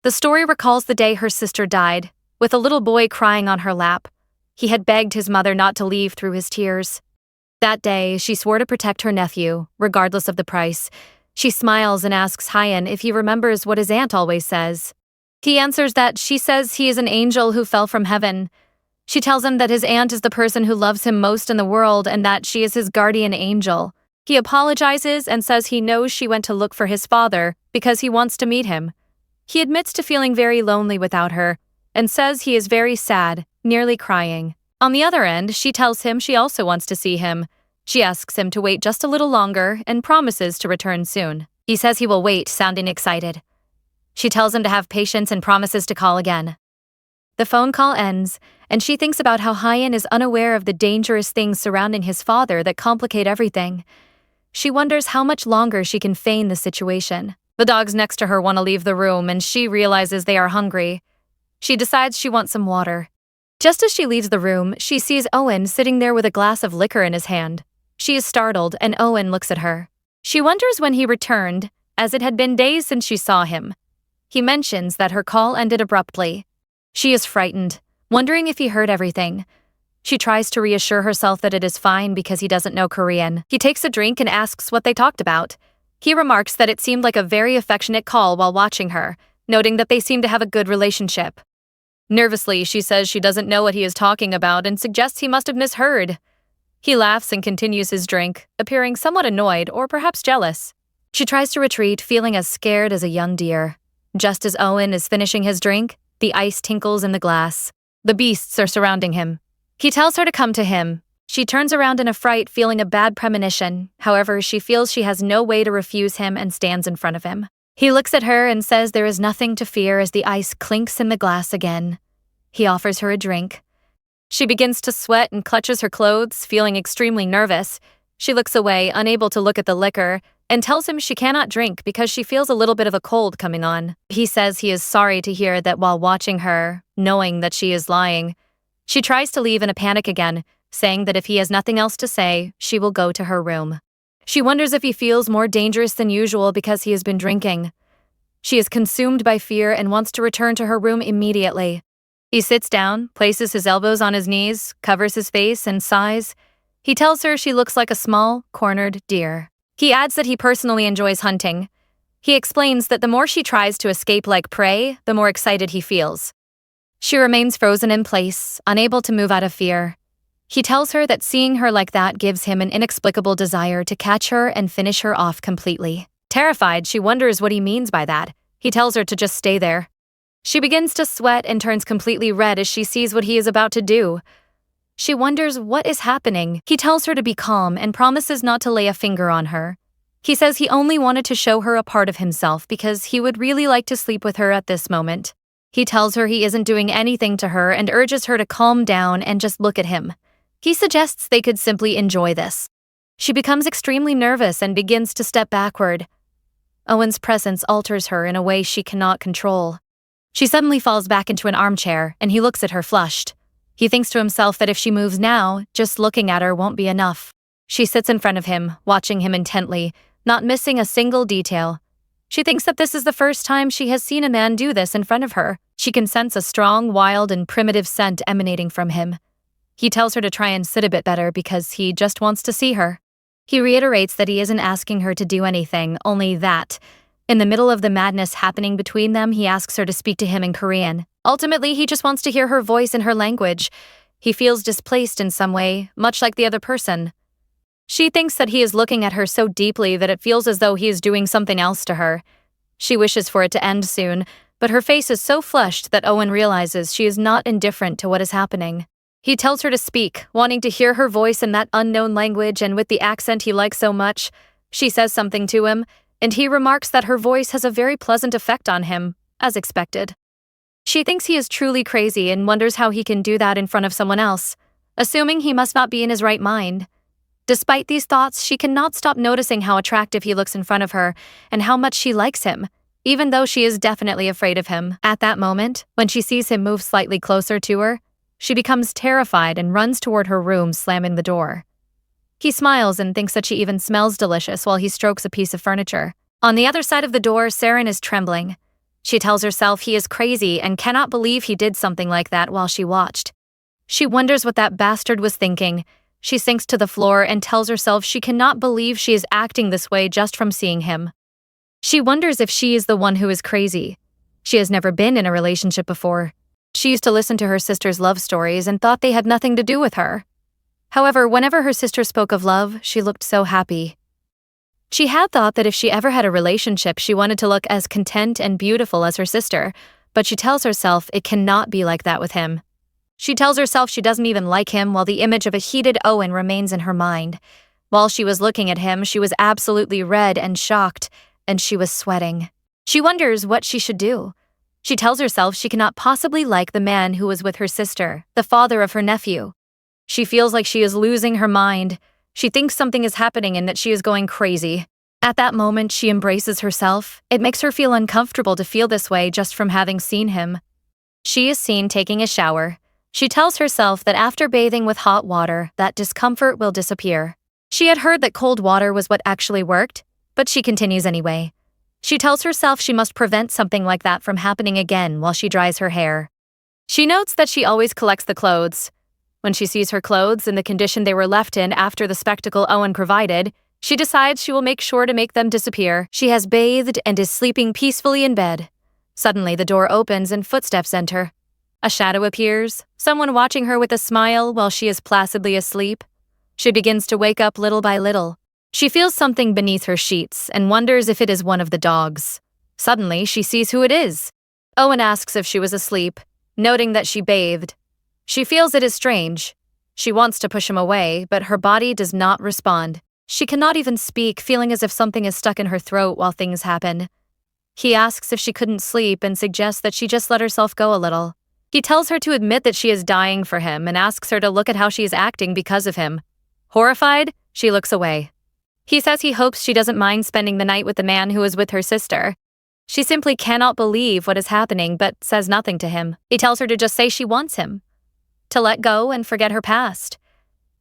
The story recalls the day her sister died, with a little boy crying on her lap. He had begged his mother not to leave through his tears. That day, she swore to protect her nephew, regardless of the price. She smiles and asks Hyan if he remembers what his aunt always says. He answers that she says he is an angel who fell from heaven. She tells him that his aunt is the person who loves him most in the world and that she is his guardian angel. He apologizes and says he knows she went to look for his father because he wants to meet him. He admits to feeling very lonely without her and says he is very sad, nearly crying. On the other end, she tells him she also wants to see him. She asks him to wait just a little longer and promises to return soon. He says he will wait, sounding excited. She tells him to have patience and promises to call again. The phone call ends, and she thinks about how Hyan is unaware of the dangerous things surrounding his father that complicate everything. She wonders how much longer she can feign the situation. The dogs next to her want to leave the room, and she realizes they are hungry. She decides she wants some water. Just as she leaves the room, she sees Owen sitting there with a glass of liquor in his hand. She is startled, and Owen looks at her. She wonders when he returned, as it had been days since she saw him. He mentions that her call ended abruptly. She is frightened, wondering if he heard everything. She tries to reassure herself that it is fine because he doesn't know Korean. He takes a drink and asks what they talked about. He remarks that it seemed like a very affectionate call while watching her, noting that they seem to have a good relationship. Nervously, she says she doesn't know what he is talking about and suggests he must have misheard. He laughs and continues his drink, appearing somewhat annoyed or perhaps jealous. She tries to retreat, feeling as scared as a young deer. Just as Owen is finishing his drink, the ice tinkles in the glass. The beasts are surrounding him. He tells her to come to him. She turns around in a fright, feeling a bad premonition. However, she feels she has no way to refuse him and stands in front of him. He looks at her and says there is nothing to fear as the ice clinks in the glass again. He offers her a drink. She begins to sweat and clutches her clothes, feeling extremely nervous. She looks away, unable to look at the liquor, and tells him she cannot drink because she feels a little bit of a cold coming on. He says he is sorry to hear that while watching her, knowing that she is lying. She tries to leave in a panic again, saying that if he has nothing else to say, she will go to her room. She wonders if he feels more dangerous than usual because he has been drinking. She is consumed by fear and wants to return to her room immediately. He sits down, places his elbows on his knees, covers his face, and sighs. He tells her she looks like a small, cornered deer. He adds that he personally enjoys hunting. He explains that the more she tries to escape like prey, the more excited he feels. She remains frozen in place, unable to move out of fear. He tells her that seeing her like that gives him an inexplicable desire to catch her and finish her off completely. Terrified, she wonders what he means by that. He tells her to just stay there. She begins to sweat and turns completely red as she sees what he is about to do. She wonders what is happening. He tells her to be calm and promises not to lay a finger on her. He says he only wanted to show her a part of himself because he would really like to sleep with her at this moment. He tells her he isn't doing anything to her and urges her to calm down and just look at him. He suggests they could simply enjoy this. She becomes extremely nervous and begins to step backward. Owen's presence alters her in a way she cannot control. She suddenly falls back into an armchair and he looks at her flushed. He thinks to himself that if she moves now, just looking at her won't be enough. She sits in front of him, watching him intently, not missing a single detail. She thinks that this is the first time she has seen a man do this in front of her. She can sense a strong, wild, and primitive scent emanating from him. He tells her to try and sit a bit better because he just wants to see her. He reiterates that he isn't asking her to do anything, only that. In the middle of the madness happening between them, he asks her to speak to him in Korean. Ultimately, he just wants to hear her voice in her language. He feels displaced in some way, much like the other person. She thinks that he is looking at her so deeply that it feels as though he is doing something else to her. She wishes for it to end soon, but her face is so flushed that Owen realizes she is not indifferent to what is happening. He tells her to speak, wanting to hear her voice in that unknown language and with the accent he likes so much. She says something to him, and he remarks that her voice has a very pleasant effect on him, as expected. She thinks he is truly crazy and wonders how he can do that in front of someone else, assuming he must not be in his right mind. Despite these thoughts, she cannot stop noticing how attractive he looks in front of her and how much she likes him, even though she is definitely afraid of him. At that moment, when she sees him move slightly closer to her, she becomes terrified and runs toward her room, slamming the door. He smiles and thinks that she even smells delicious while he strokes a piece of furniture. On the other side of the door, Saren is trembling. She tells herself he is crazy and cannot believe he did something like that while she watched. She wonders what that bastard was thinking. She sinks to the floor and tells herself she cannot believe she is acting this way just from seeing him. She wonders if she is the one who is crazy. She has never been in a relationship before. She used to listen to her sister's love stories and thought they had nothing to do with her. However, whenever her sister spoke of love, she looked so happy. She had thought that if she ever had a relationship, she wanted to look as content and beautiful as her sister, but she tells herself it cannot be like that with him. She tells herself she doesn't even like him while the image of a heated Owen remains in her mind. While she was looking at him, she was absolutely red and shocked, and she was sweating. She wonders what she should do. She tells herself she cannot possibly like the man who was with her sister, the father of her nephew. She feels like she is losing her mind. She thinks something is happening and that she is going crazy. At that moment, she embraces herself. It makes her feel uncomfortable to feel this way just from having seen him. She is seen taking a shower. She tells herself that after bathing with hot water, that discomfort will disappear. She had heard that cold water was what actually worked, but she continues anyway. She tells herself she must prevent something like that from happening again while she dries her hair. She notes that she always collects the clothes. When she sees her clothes in the condition they were left in after the spectacle Owen provided, She decides she will make sure to make them disappear. She has bathed and is sleeping peacefully in bed. Suddenly, the door opens and footsteps enter. A shadow appears, someone watching her with a smile while she is placidly asleep. She begins to wake up little by little. She feels something beneath her sheets and wonders if it is one of the dogs. Suddenly, she sees who it is. Owen asks if she was asleep, noting that she bathed. She feels it is strange. She wants to push him away, but her body does not respond. She cannot even speak, feeling as if something is stuck in her throat while things happen. He asks if she couldn't sleep and suggests that she just let herself go a little. He tells her to admit that she is dying for him and asks her to look at how she is acting because of him. Horrified, she looks away. He says he hopes she doesn't mind spending the night with the man who is with her sister. She simply cannot believe what is happening but says nothing to him. He tells her to just say she wants him, to let go and forget her past.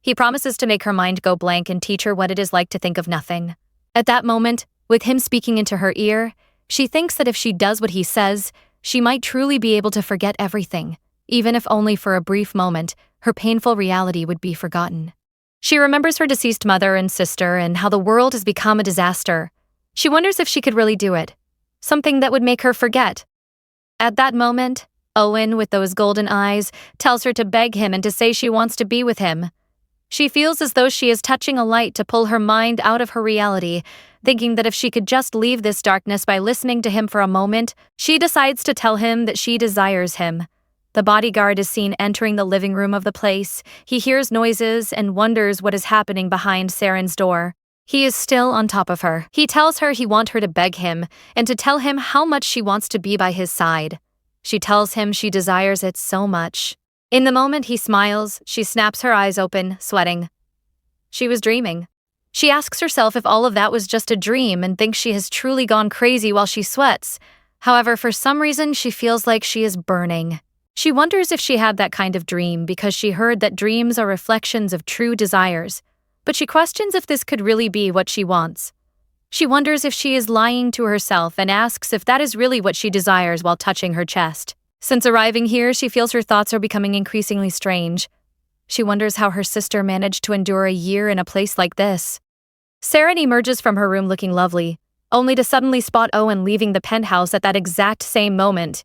He promises to make her mind go blank and teach her what it is like to think of nothing. At that moment, with him speaking into her ear, she thinks that if she does what he says, she might truly be able to forget everything, even if only for a brief moment, her painful reality would be forgotten. She remembers her deceased mother and sister and how the world has become a disaster. She wonders if she could really do it, something that would make her forget. At that moment, Owen, with those golden eyes, tells her to beg him and to say she wants to be with him. She feels as though she is touching a light to pull her mind out of her reality, thinking that if she could just leave this darkness by listening to him for a moment, she decides to tell him that she desires him. The bodyguard is seen entering the living room of the place. He hears noises and wonders what is happening behind Saren's door. He is still on top of her. He tells her he wants her to beg him and to tell him how much she wants to be by his side. She tells him she desires it so much. In the moment he smiles, she snaps her eyes open, sweating. She was dreaming. She asks herself if all of that was just a dream and thinks she has truly gone crazy while she sweats. However, for some reason, she feels like she is burning. She wonders if she had that kind of dream because she heard that dreams are reflections of true desires, but she questions if this could really be what she wants. She wonders if she is lying to herself and asks if that is really what she desires while touching her chest. Since arriving here, she feels her thoughts are becoming increasingly strange. She wonders how her sister managed to endure a year in a place like this. Saren emerges from her room looking lovely, only to suddenly spot Owen leaving the penthouse at that exact same moment.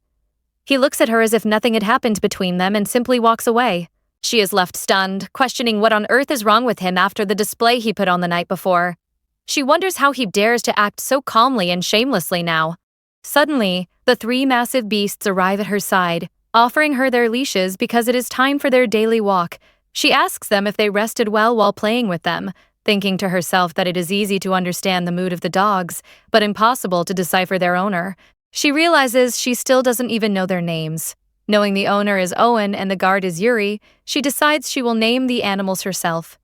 He looks at her as if nothing had happened between them and simply walks away. She is left stunned, questioning what on earth is wrong with him after the display he put on the night before. She wonders how he dares to act so calmly and shamelessly now. Suddenly, the three massive beasts arrive at her side, offering her their leashes because it is time for their daily walk. She asks them if they rested well while playing with them, thinking to herself that it is easy to understand the mood of the dogs, but impossible to decipher their owner. She realizes she still doesn't even know their names. Knowing the owner is Owen and the guard is Yuri, she decides she will name the animals herself.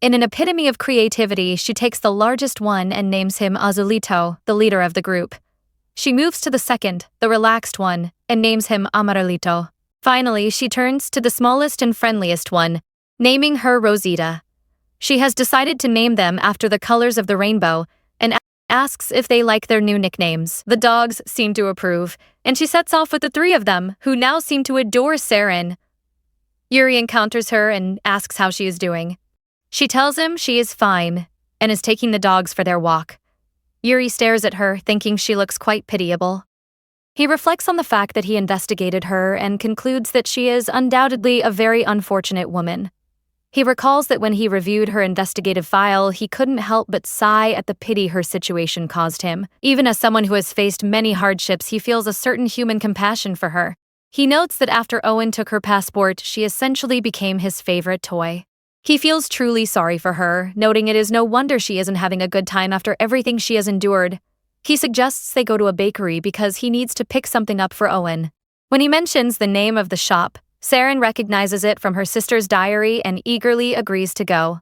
In an epitome of creativity, she takes the largest one and names him Azulito, the leader of the group. She moves to the second, the relaxed one, and names him Amaralito. Finally, she turns to the smallest and friendliest one, naming her Rosita. She has decided to name them after the colors of the rainbow and asks if they like their new nicknames. The dogs seem to approve, and she sets off with the three of them, who now seem to adore Saren. Yuri encounters her and asks how she is doing. She tells him she is fine and is taking the dogs for their walk. Yuri stares at her, thinking she looks quite pitiable. He reflects on the fact that he investigated her and concludes that she is undoubtedly a very unfortunate woman. He recalls that when he reviewed her investigative file, he couldn't help but sigh at the pity her situation caused him. Even as someone who has faced many hardships, he feels a certain human compassion for her. He notes that after Owen took her passport, she essentially became his favorite toy. He feels truly sorry for her, noting it is no wonder she isn't having a good time after everything she has endured. He suggests they go to a bakery because he needs to pick something up for Owen. When he mentions the name of the shop, Saren recognizes it from her sister's diary and eagerly agrees to go.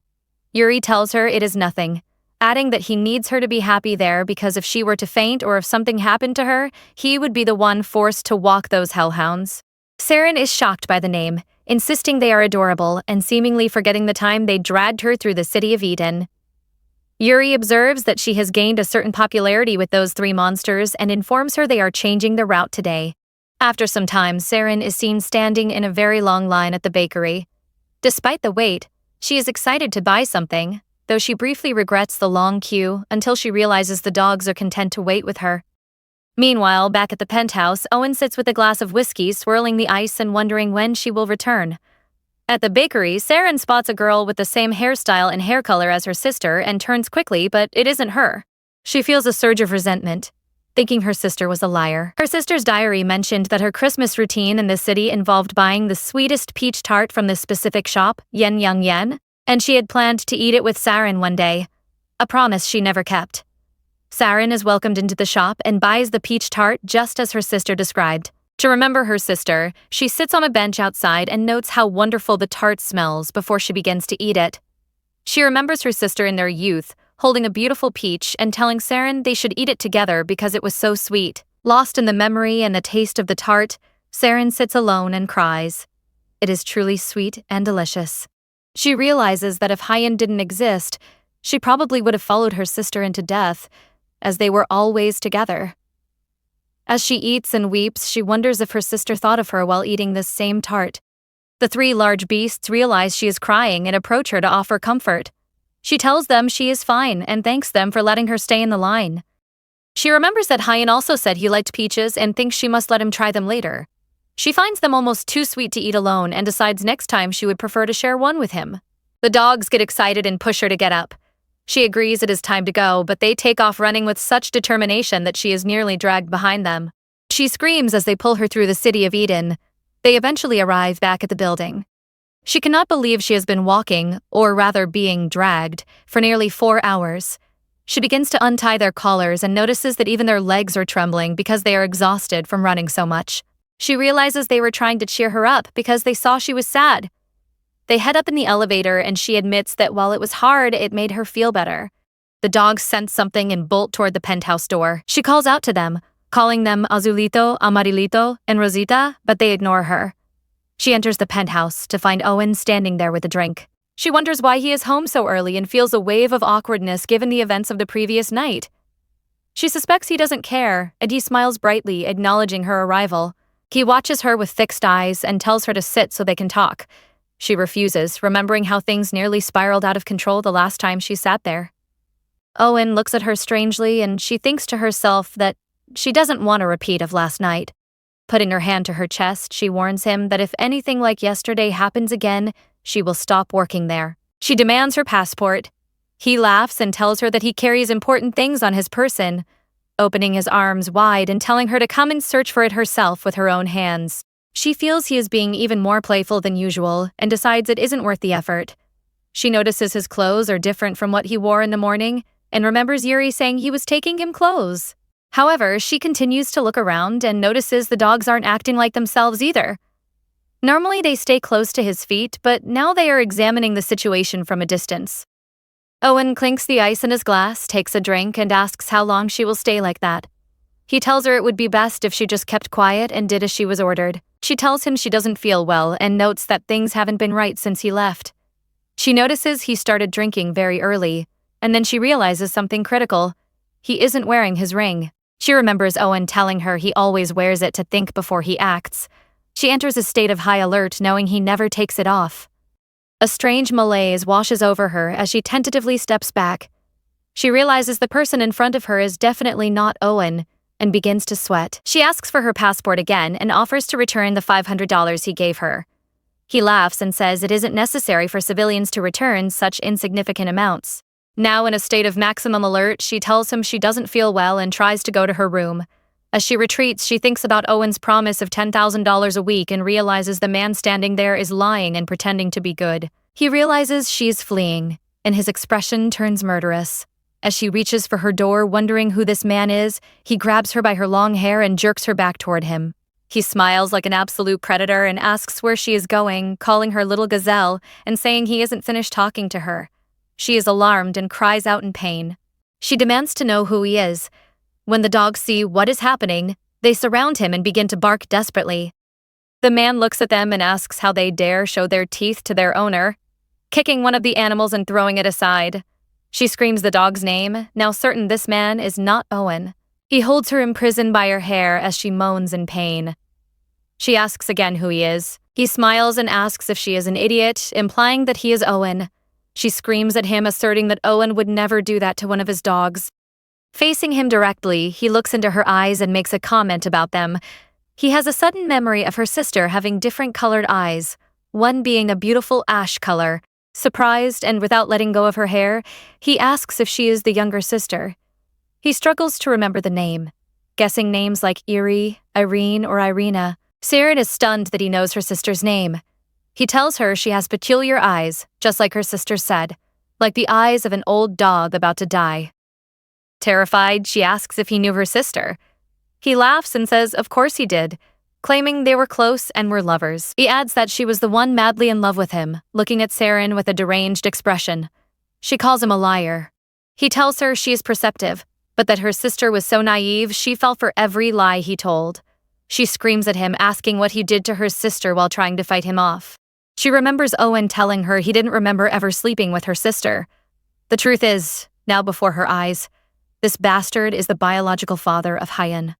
Yuri tells her it is nothing, adding that he needs her to be happy there because if she were to faint or if something happened to her, he would be the one forced to walk those hellhounds. Saren is shocked by the name, insisting they are adorable and seemingly forgetting the time they dragged her through the city of Eden. Yuri observes that she has gained a certain popularity with those three monsters and informs her they are changing the route today. After some time, Saren is seen standing in a very long line at the bakery. Despite the wait, she is excited to buy something. though she briefly regrets the long queue until she realizes the dogs are content to wait with her. Meanwhile, back at the penthouse, Owen sits with a glass of whiskey, swirling the ice and wondering when she will return. At the bakery, Saren spots a girl with the same hairstyle and hair color as her sister and turns quickly, but it isn't her. She feels a surge of resentment, thinking her sister was a liar. Her sister's diary mentioned that her Christmas routine in the city involved buying the sweetest peach tart from this specific shop, Yen Yang Yen, and she had planned to eat it with Saren one day, a promise she never kept. Saren is welcomed into the shop and buys the peach tart just as her sister described. To remember her sister, she sits on a bench outside and notes how wonderful the tart smells before she begins to eat it. She remembers her sister in their youth, holding a beautiful peach and telling Saren they should eat it together because it was so sweet. Lost in the memory and the taste of the tart, Saren sits alone and cries. It is truly sweet and delicious. She realizes that if Hyen didn't exist, she probably would have followed her sister into death, as they were always together. As she eats and weeps, she wonders if her sister thought of her while eating this same tart. The three large beasts realize she is crying and approach her to offer comfort. She tells them she is fine and thanks them for letting her stay in the line. She remembers that Hyen also said he liked peaches and thinks she must let him try them later. She finds them almost too sweet to eat alone and decides next time she would prefer to share one with him. The dogs get excited and push her to get up. She agrees it is time to go, but they take off running with such determination that she is nearly dragged behind them. She screams as they pull her through the city of Eden. They eventually arrive back at the building. She cannot believe she has been walking, or rather being dragged, for nearly 4 hours. She begins to untie their collars and notices that even their legs are trembling because they are exhausted from running so much. She realizes they were trying to cheer her up because they saw she was sad. They head up in the elevator and she admits that while it was hard, it made her feel better. The dogs sense something and bolt toward the penthouse door. She calls out to them, calling them Azulito, Amarilito, and Rosita, but they ignore her. She enters the penthouse to find Owen standing there with a drink. She wonders why he is home so early and feels a wave of awkwardness given the events of the previous night. She suspects he doesn't care, and he smiles brightly, acknowledging her arrival. He watches her with fixed eyes and tells her to sit so they can talk. She refuses, remembering how things nearly spiraled out of control the last time she sat there. Owen looks at her strangely, and she thinks to herself that she doesn't want a repeat of last night. Putting her hand to her chest, she warns him that if anything like yesterday happens again, she will stop working there. She demands her passport. He laughs and tells her that he carries important things on his person, opening his arms wide and telling her to come and search for it herself with her own hands. She feels he is being even more playful than usual and decides it isn't worth the effort. She notices his clothes are different from what he wore in the morning and remembers Yuri saying he was taking him clothes. However, she continues to look around and notices the dogs aren't acting like themselves either. Normally they stay close to his feet, but now they are examining the situation from a distance. Owen clinks the ice in his glass, takes a drink, and asks how long she will stay like that. He tells her it would be best if she just kept quiet and did as she was ordered. She tells him she doesn't feel well and notes that things haven't been right since he left. She notices he started drinking very early, and then she realizes something critical. He isn't wearing his ring. She remembers Owen telling her he always wears it to think before he acts. She enters a state of high alert, knowing he never takes it off. A strange malaise washes over her as she tentatively steps back. She realizes the person in front of her is definitely not Owen, and begins to sweat. She asks for her passport again and offers to return the $500 he gave her. He laughs and says it isn't necessary for civilians to return such insignificant amounts. Now in a state of maximum alert, she tells him she doesn't feel well and tries to go to her room. As she retreats, she thinks about Owen's promise of $10,000 a week and realizes the man standing there is lying and pretending to be good. He realizes she's fleeing, and his expression turns murderous. As she reaches for her door, wondering who this man is, he grabs her by her long hair and jerks her back toward him. He smiles like an absolute predator and asks where she is going, calling her little gazelle and saying he isn't finished talking to her. She is alarmed and cries out in pain. She demands to know who he is. When the dogs see what is happening, they surround him and begin to bark desperately. The man looks at them and asks how they dare show their teeth to their owner, kicking one of the animals and throwing it aside. She screams the dog's name, now certain this man is not Owen. He holds her imprisoned by her hair as she moans in pain. She asks again who he is. He smiles and asks if she is an idiot, implying that he is Owen. She screams at him, asserting that Owen would never do that to one of his dogs. Facing him directly, he looks into her eyes and makes a comment about them. He has a sudden memory of her sister having different colored eyes, one being a beautiful ash color. Surprised and without letting go of her hair, he asks if she is the younger sister. He struggles to remember the name, guessing names like Erie, Irene, or Irina. Saren is stunned that he knows her sister's name. He tells her she has peculiar eyes, just like her sister said, like the eyes of an old dog about to die. Terrified, she asks if he knew her sister. He laughs and says of course he did, claiming they were close and were lovers. He adds that she was the one madly in love with him, looking at Saren with a deranged expression. She calls him a liar. He tells her she is perceptive, but that her sister was so naive she fell for every lie he told. She screams at him, asking what he did to her sister while trying to fight him off. She remembers Owen telling her he didn't remember ever sleeping with her sister. The truth is, now before her eyes, this bastard is the biological father of Hyan.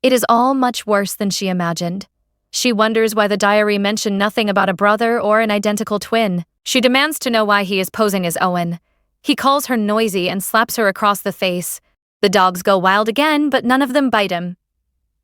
It is all much worse than she imagined. She wonders why the diary mentioned nothing about a brother or an identical twin. She demands to know why he is posing as Owen. He calls her noisy and slaps her across the face. The dogs go wild again, but none of them bite him.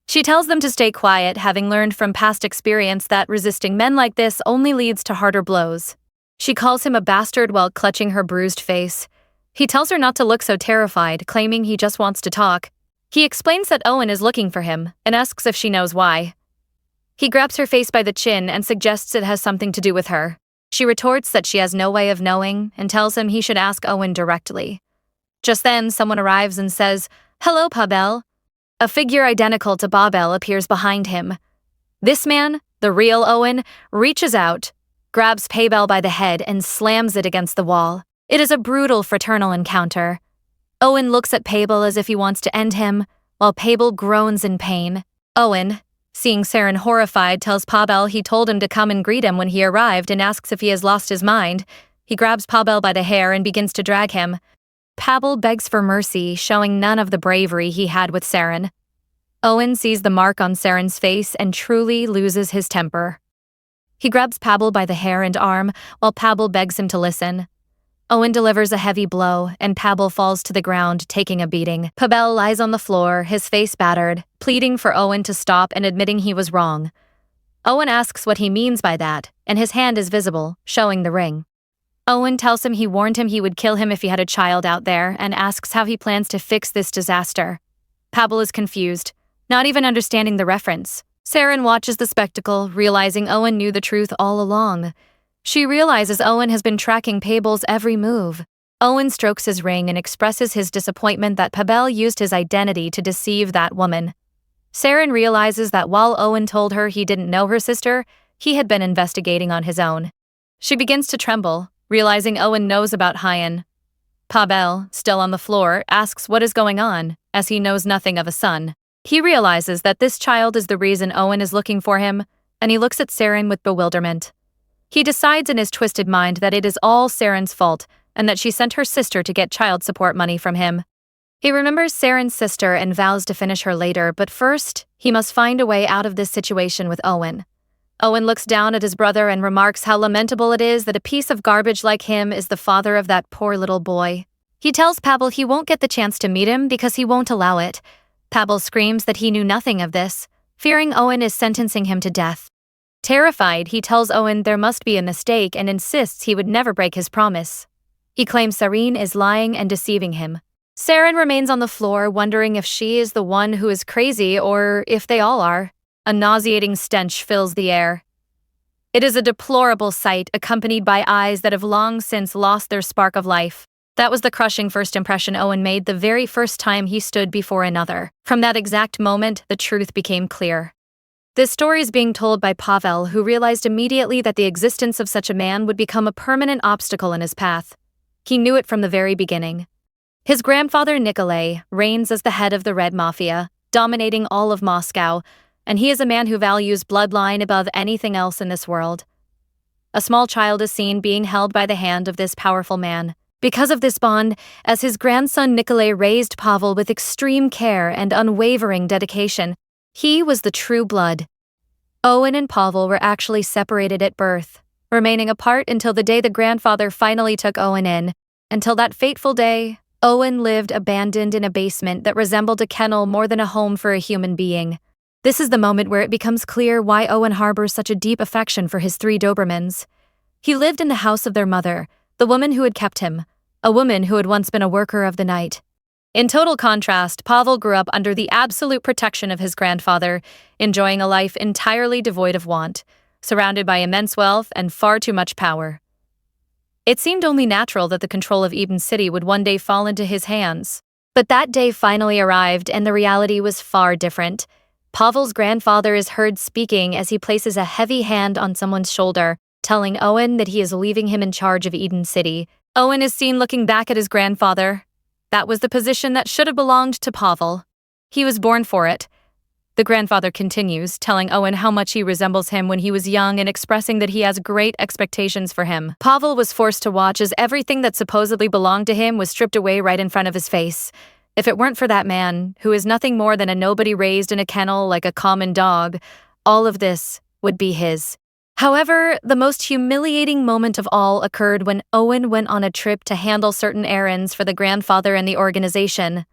She tells them to stay quiet, having learned from past experience that resisting men like this only leads to harder blows. She calls him a bastard while clutching her bruised face. He tells her not to look so terrified, claiming he just wants to talk. He explains that Owen is looking for him and asks if she knows why. He grabs her face by the chin and suggests it has something to do with her. She retorts that she has no way of knowing and tells him he should ask Owen directly. Just then, someone arrives and says, "Hello, Pavel." A figure identical to Babel appears behind him. This man, the real Owen, reaches out, grabs Pavel by the head and slams it against the wall. It is a brutal fraternal encounter. Owen looks at Pavel as if he wants to end him, while Pavel groans in pain. Owen, seeing Saren horrified, tells Pavel he told him to come and greet him when he arrived and asks if he has lost his mind. He grabs Pavel by the hair and begins to drag him. Pavel begs for mercy, showing none of the bravery he had with Saren. Owen sees the mark on Saren's face and truly loses his temper. He grabs Pavel by the hair and arm, while Pavel begs him to listen. Owen delivers a heavy blow, and Pavel falls to the ground, taking a beating. Pavel lies on the floor, his face battered, pleading for Owen to stop and admitting he was wrong. Owen asks what he means by that, and his hand is visible, showing the ring. Owen tells him he warned him he would kill him if he had a child out there, and asks how he plans to fix this disaster. Pavel is confused, not even understanding the reference. Saren watches the spectacle, realizing Owen knew the truth all along. She realizes Owen has been tracking Pavel's every move. Owen strokes his ring and expresses his disappointment that Pavel used his identity to deceive that woman. Saren realizes that while Owen told her he didn't know her sister, he had been investigating on his own. She begins to tremble, realizing Owen knows about Hyan. Pavel, still on the floor, asks what is going on, as he knows nothing of a son. He realizes that this child is the reason Owen is looking for him, and he looks at Saren with bewilderment. He decides in his twisted mind that it is all Saren's fault and that she sent her sister to get child support money from him. He remembers Saren's sister and vows to finish her later, but first, he must find a way out of this situation with Owen. Owen looks down at his brother and remarks how lamentable it is that a piece of garbage like him is the father of that poor little boy. He tells Pavel he won't get the chance to meet him because he won't allow it. Pavel screams that he knew nothing of this, fearing Owen is sentencing him to death. Terrified, he tells Owen there must be a mistake and insists he would never break his promise. He claims Saren is lying and deceiving him. Saren remains on the floor, wondering if she is the one who is crazy or if they all are. A nauseating stench fills the air. It is a deplorable sight, accompanied by eyes that have long since lost their spark of life. That was the crushing first impression Owen made the very first time he stood before another. From that exact moment, the truth became clear. This story is being told by Pavel, who realized immediately that the existence of such a man would become a permanent obstacle in his path. He knew it from the very beginning. His grandfather Nikolai reigns as the head of the Red Mafia, dominating all of Moscow, and he is a man who values bloodline above anything else in this world. A small child is seen being held by the hand of this powerful man. Because of this bond, as his grandson Nikolai raised Pavel with extreme care and unwavering dedication, he was the true blood. Owen and Pavel were actually separated at birth. remaining apart until the day the grandfather finally took Owen in. Until that fateful day, Owen lived abandoned in a basement that resembled a kennel more than a home for a human being. This is the moment where it becomes clear why Owen harbors such a deep affection for his 3 Dobermans. He lived in the house of their mother, the woman who had kept him, a woman who had once been a worker of the night. In total contrast, Pavel grew up under the absolute protection of his grandfather, enjoying a life entirely devoid of want, surrounded by immense wealth and far too much power. It seemed only natural that the control of Eden City would one day fall into his hands. But that day finally arrived, and the reality was far different. Pavel's grandfather is heard speaking as he places a heavy hand on someone's shoulder, telling Owen that he is leaving him in charge of Eden City. Owen is seen looking back at his grandfather. That was the position that should have belonged to Pavel. He was born for it. The grandfather continues, telling Owen how much he resembles him when he was young and expressing that he has great expectations for him. Pavel was forced to watch as everything that supposedly belonged to him was stripped away right in front of his face. If it weren't for that man, who is nothing more than a nobody raised in a kennel like a common dog, all of this would be his. However, the most humiliating moment of all occurred when Owen went on a trip to handle certain errands for the grandfather and the organization.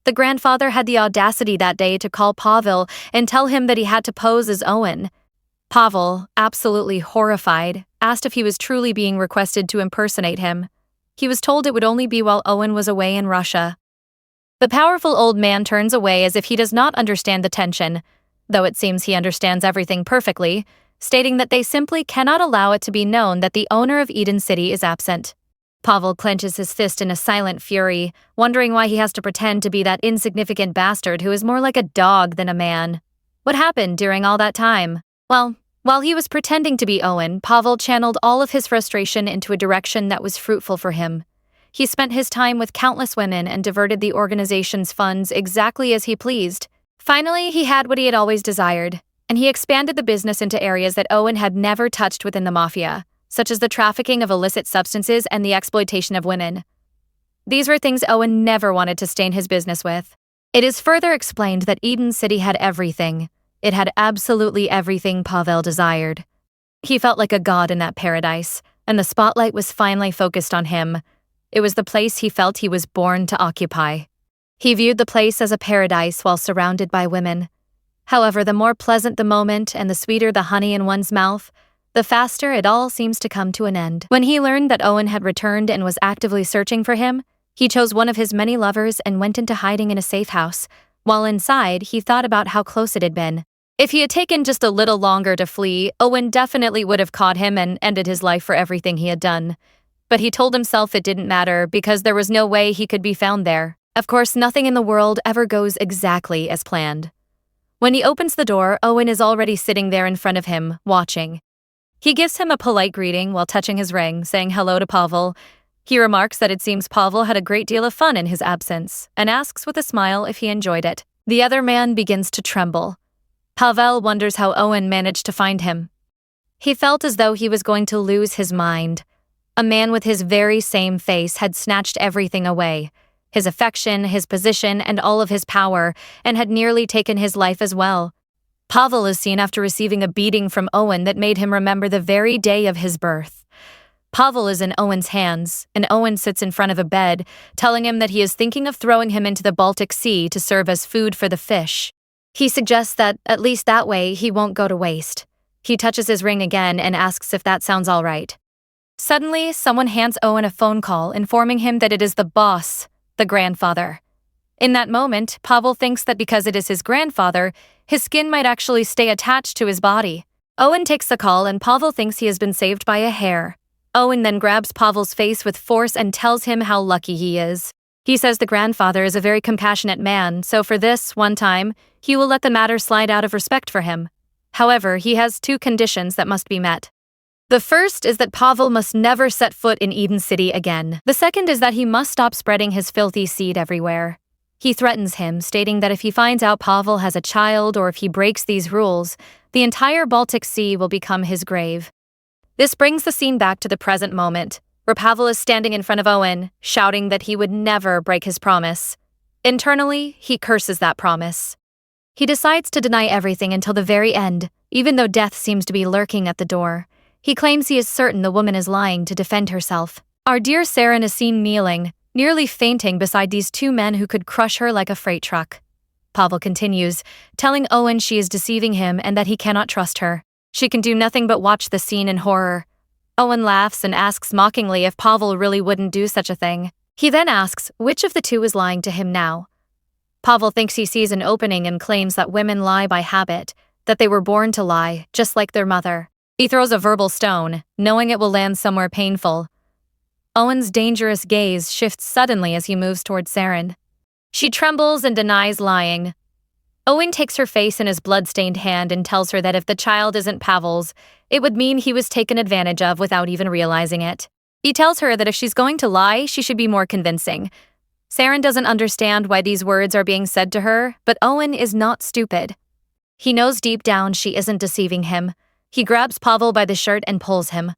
The grandfather had the audacity that day to call Pavel and tell him that he had to pose as Owen. Pavel, absolutely horrified, asked if he was truly being requested to impersonate him. He was told it would only be while Owen was away in Russia. The powerful old man turns away as if he does not understand the tension, though it seems he understands everything perfectly, stating that they simply cannot allow it to be known that the owner of Eden City is absent. Pavel clenches his fist in a silent fury, wondering why he has to pretend to be that insignificant bastard who is more like a dog than a man. What happened during all that time? Well, while he was pretending to be Owen, Pavel channeled all of his frustration into a direction that was fruitful for him. He spent his time with countless women and diverted the organization's funds exactly as he pleased. Finally, he had what he had always desired, and he expanded the business into areas that Owen had never touched within the mafia, such as the trafficking of illicit substances and the exploitation of women. These were things Owen never wanted to stain his business with. It is further explained that Eden City had everything. It had absolutely everything Pavel desired. He felt like a god in that paradise, and the spotlight was finally focused on him. It was the place he felt he was born to occupy. He viewed the place as a paradise while surrounded by women. However, the more pleasant the moment and the sweeter the honey in one's mouth, the faster it all seems to come to an end. When he learned that Owen had returned and was actively searching for him, he chose one of his many lovers and went into hiding in a safe house. While inside, he thought about how close it had been. If he had taken just a little longer to flee, Owen definitely would have caught him and ended his life for everything he had done. But he told himself it didn't matter because there was no way he could be found there. Of course, nothing in the world ever goes exactly as planned. When he opens the door, Owen is already sitting there in front of him, watching. He gives him a polite greeting while touching his ring, saying hello to Pavel. He remarks that it seems Pavel had a great deal of fun in his absence, and asks with a smile if he enjoyed it. The other man begins to tremble. Pavel wonders how Owen managed to find him. He felt as though he was going to lose his mind. A man with his very same face had snatched everything away, his affection, his position, and all of his power, and had nearly taken his life as well. Pavel is seen after receiving a beating from Owen that made him remember the very day of his birth. Pavel is in Owen's hands, and Owen sits in front of a bed, telling him that he is thinking of throwing him into the Baltic Sea to serve as food for the fish. He suggests that, at least that way, he won't go to waste. He touches his ring again and asks if that sounds all right. Suddenly, someone hands Owen a phone call informing him that it is the boss, the grandfather. In that moment, Pavel thinks that because it is his grandfather, his skin might actually stay attached to his body. Owen takes the call and Pavel thinks he has been saved by a hair. Owen then grabs Pavel's face with force and tells him how lucky he is. He says the grandfather is a very compassionate man, so for this, one time, he will let the matter slide out of respect for him. However, he has 2 conditions that must be met. The first is that Pavel must never set foot in Eden City again. The second is that he must stop spreading his filthy seed everywhere. He threatens him, stating that if he finds out Pavel has a child or if he breaks these rules, the entire Baltic Sea will become his grave. This brings the scene back to the present moment, where Pavel is standing in front of Owen, shouting that he would never break his promise. Internally, he curses that promise. He decides to deny everything until the very end, even though death seems to be lurking at the door. He claims he is certain the woman is lying to defend herself. Our dear Saren is seen kneeling, nearly fainting beside these two men who could crush her like a freight truck. Pavel continues, telling Owen she is deceiving him and that he cannot trust her. She can do nothing but watch the scene in horror. Owen laughs and asks mockingly if Pavel really wouldn't do such a thing. He then asks which of the two is lying to him now. Pavel thinks he sees an opening and claims that women lie by habit, that they were born to lie, just like their mother. He throws a verbal stone, knowing it will land somewhere painful. Owen's dangerous gaze shifts suddenly as he moves towards Saren. She trembles and denies lying. Owen takes her face in his blood-stained hand and tells her that if the child isn't Pavel's, it would mean he was taken advantage of without even realizing it. He tells her that if she's going to lie, she should be more convincing. Saren doesn't understand why these words are being said to her, but Owen is not stupid. He knows deep down she isn't deceiving him. He grabs Pavel by the shirt and pulls him.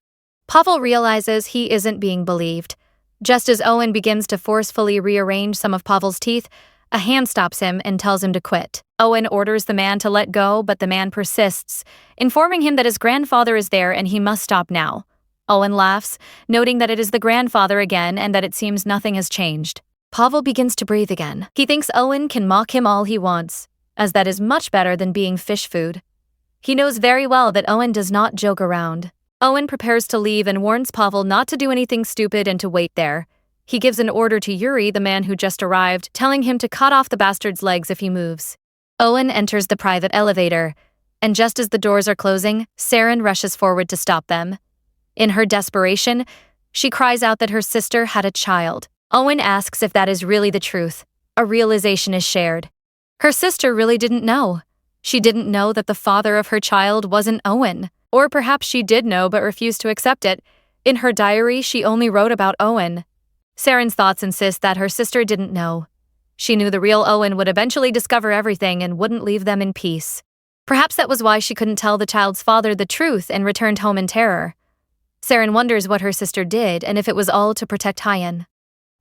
Pavel realizes he isn't being believed. Just as Owen begins to forcefully rearrange some of Pavel's teeth, a hand stops him and tells him to quit. Owen orders the man to let go, but the man persists, informing him that his grandfather is there and he must stop now. Owen laughs, noting that it is the grandfather again and that it seems nothing has changed. Pavel begins to breathe again. He thinks Owen can mock him all he wants, as that is much better than being fish food. He knows very well that Owen does not joke around. Owen prepares to leave and warns Pavel not to do anything stupid and to wait there. He gives an order to Yuri, the man who just arrived, telling him to cut off the bastard's legs if he moves. Owen enters the private elevator, and just as the doors are closing, Saren rushes forward to stop them. In her desperation, she cries out that her sister had a child. Owen asks if that is really the truth. A realization is shared. Her sister really didn't know. She didn't know that the father of her child wasn't Owen. Or perhaps she did know but refused to accept it. In her diary, she only wrote about Owen. Saren's thoughts insist that her sister didn't know. She knew the real Owen would eventually discover everything and wouldn't leave them in peace. Perhaps that was why she couldn't tell the child's father the truth and returned home in terror. Saren wonders what her sister did and if it was all to protect Hyan.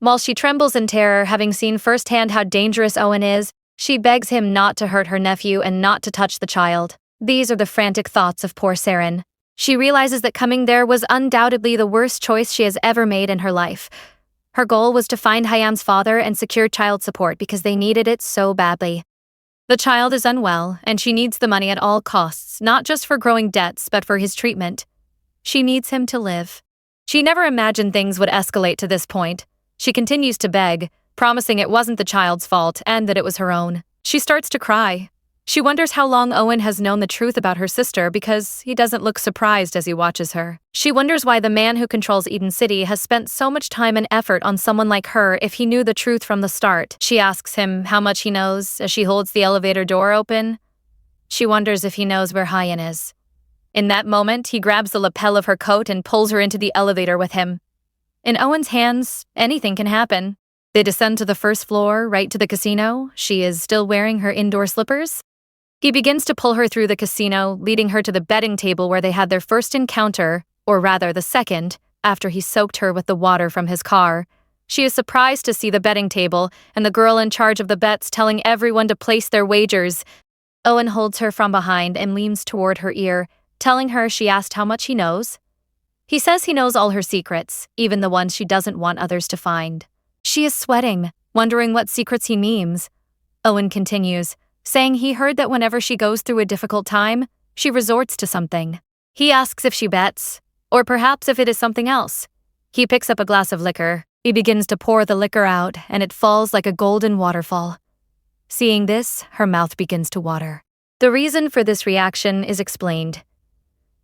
While she trembles in terror, having seen firsthand how dangerous Owen is, she begs him not to hurt her nephew and not to touch the child. These are the frantic thoughts of poor Saren. She realizes that coming there was undoubtedly the worst choice she has ever made in her life. Her goal was to find Hyan's father and secure child support because they needed it so badly. The child is unwell, and she needs the money at all costs, not just for growing debts, but for his treatment. She needs him to live. She never imagined things would escalate to this point. She continues to beg, promising it wasn't the child's fault and that it was her own. She starts to cry. She wonders how long Owen has known the truth about her sister because he doesn't look surprised as he watches her. She wonders why the man who controls Eden City has spent so much time and effort on someone like her if he knew the truth from the start. She asks him how much he knows as she holds the elevator door open. She wonders if he knows where Hyan is. In that moment, he grabs the lapel of her coat and pulls her into the elevator with him. In Owen's hands, anything can happen. They descend to the first floor, right to the casino. She is still wearing her indoor slippers. He begins to pull her through the casino, leading her to the betting table where they had their first encounter, or rather the second, after he soaked her with the water from his car. She is surprised to see the betting table and the girl in charge of the bets telling everyone to place their wagers. Owen holds her from behind and leans toward her ear, telling her she asked how much he knows. He says he knows all her secrets, even the ones she doesn't want others to find. She is sweating, wondering what secrets he means. Owen continues, saying he heard that whenever she goes through a difficult time, she resorts to something. He asks if she bets, or perhaps if it is something else. He picks up a glass of liquor. He begins to pour the liquor out, and it falls like a golden waterfall. Seeing this, her mouth begins to water. The reason for this reaction is explained.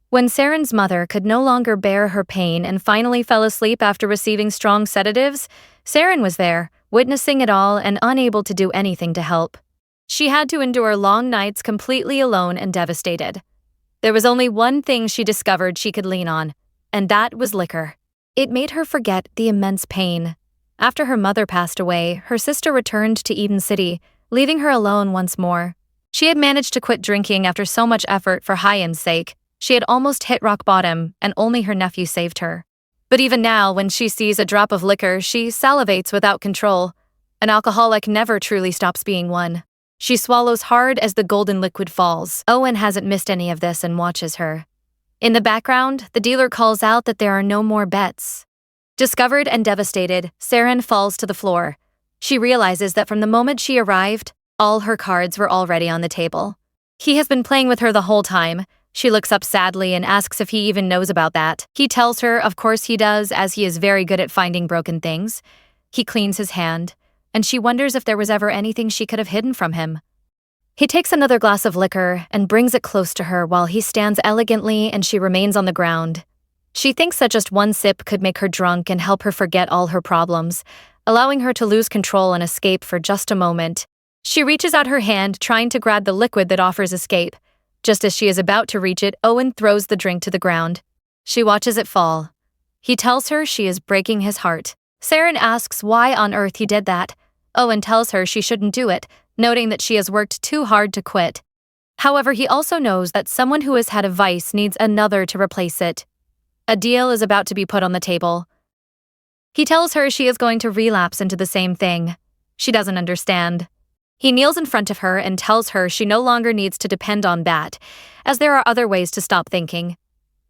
When Saren's mother could no longer bear her pain and finally fell asleep after receiving strong sedatives, Saren was there, witnessing it all and unable to do anything to help. She had to endure long nights completely alone and devastated. There was only one thing she discovered she could lean on, and that was liquor. It made her forget the immense pain. After her mother passed away, her sister returned to Eden City, leaving her alone once more. She had managed to quit drinking after so much effort for Hyan's sake. She had almost hit rock bottom, and only her nephew saved her. But even now, when she sees a drop of liquor, she salivates without control. An alcoholic never truly stops being one. She swallows hard as the golden liquid falls. Owen hasn't missed any of this and watches her. In the background, the dealer calls out that there are no more bets. Discovered and devastated, Saren falls to the floor. She realizes that from the moment she arrived, all her cards were already on the table. He has been playing with her the whole time. She looks up sadly and asks if he even knows about that. He tells her of course he does, as he is very good at finding broken things. He cleans his hand, and she wonders if there was ever anything she could have hidden from him. He takes another glass of liquor and brings it close to her while he stands elegantly and she remains on the ground. She thinks that just one sip could make her drunk and help her forget all her problems, allowing her to lose control and escape for just a moment. She reaches out her hand, trying to grab the liquid that offers escape. Just as she is about to reach it, Owen throws the drink to the ground. She watches it fall. He tells her she is breaking his heart. Saren asks why on earth he did that. Owen tells her she shouldn't do it, noting that she has worked too hard to quit. However, he also knows that someone who has had a vice needs another to replace it. A deal is about to be put on the table. He tells her she is going to relapse into the same thing. She doesn't understand. He kneels in front of her and tells her she no longer needs to depend on that, as there are other ways to stop thinking.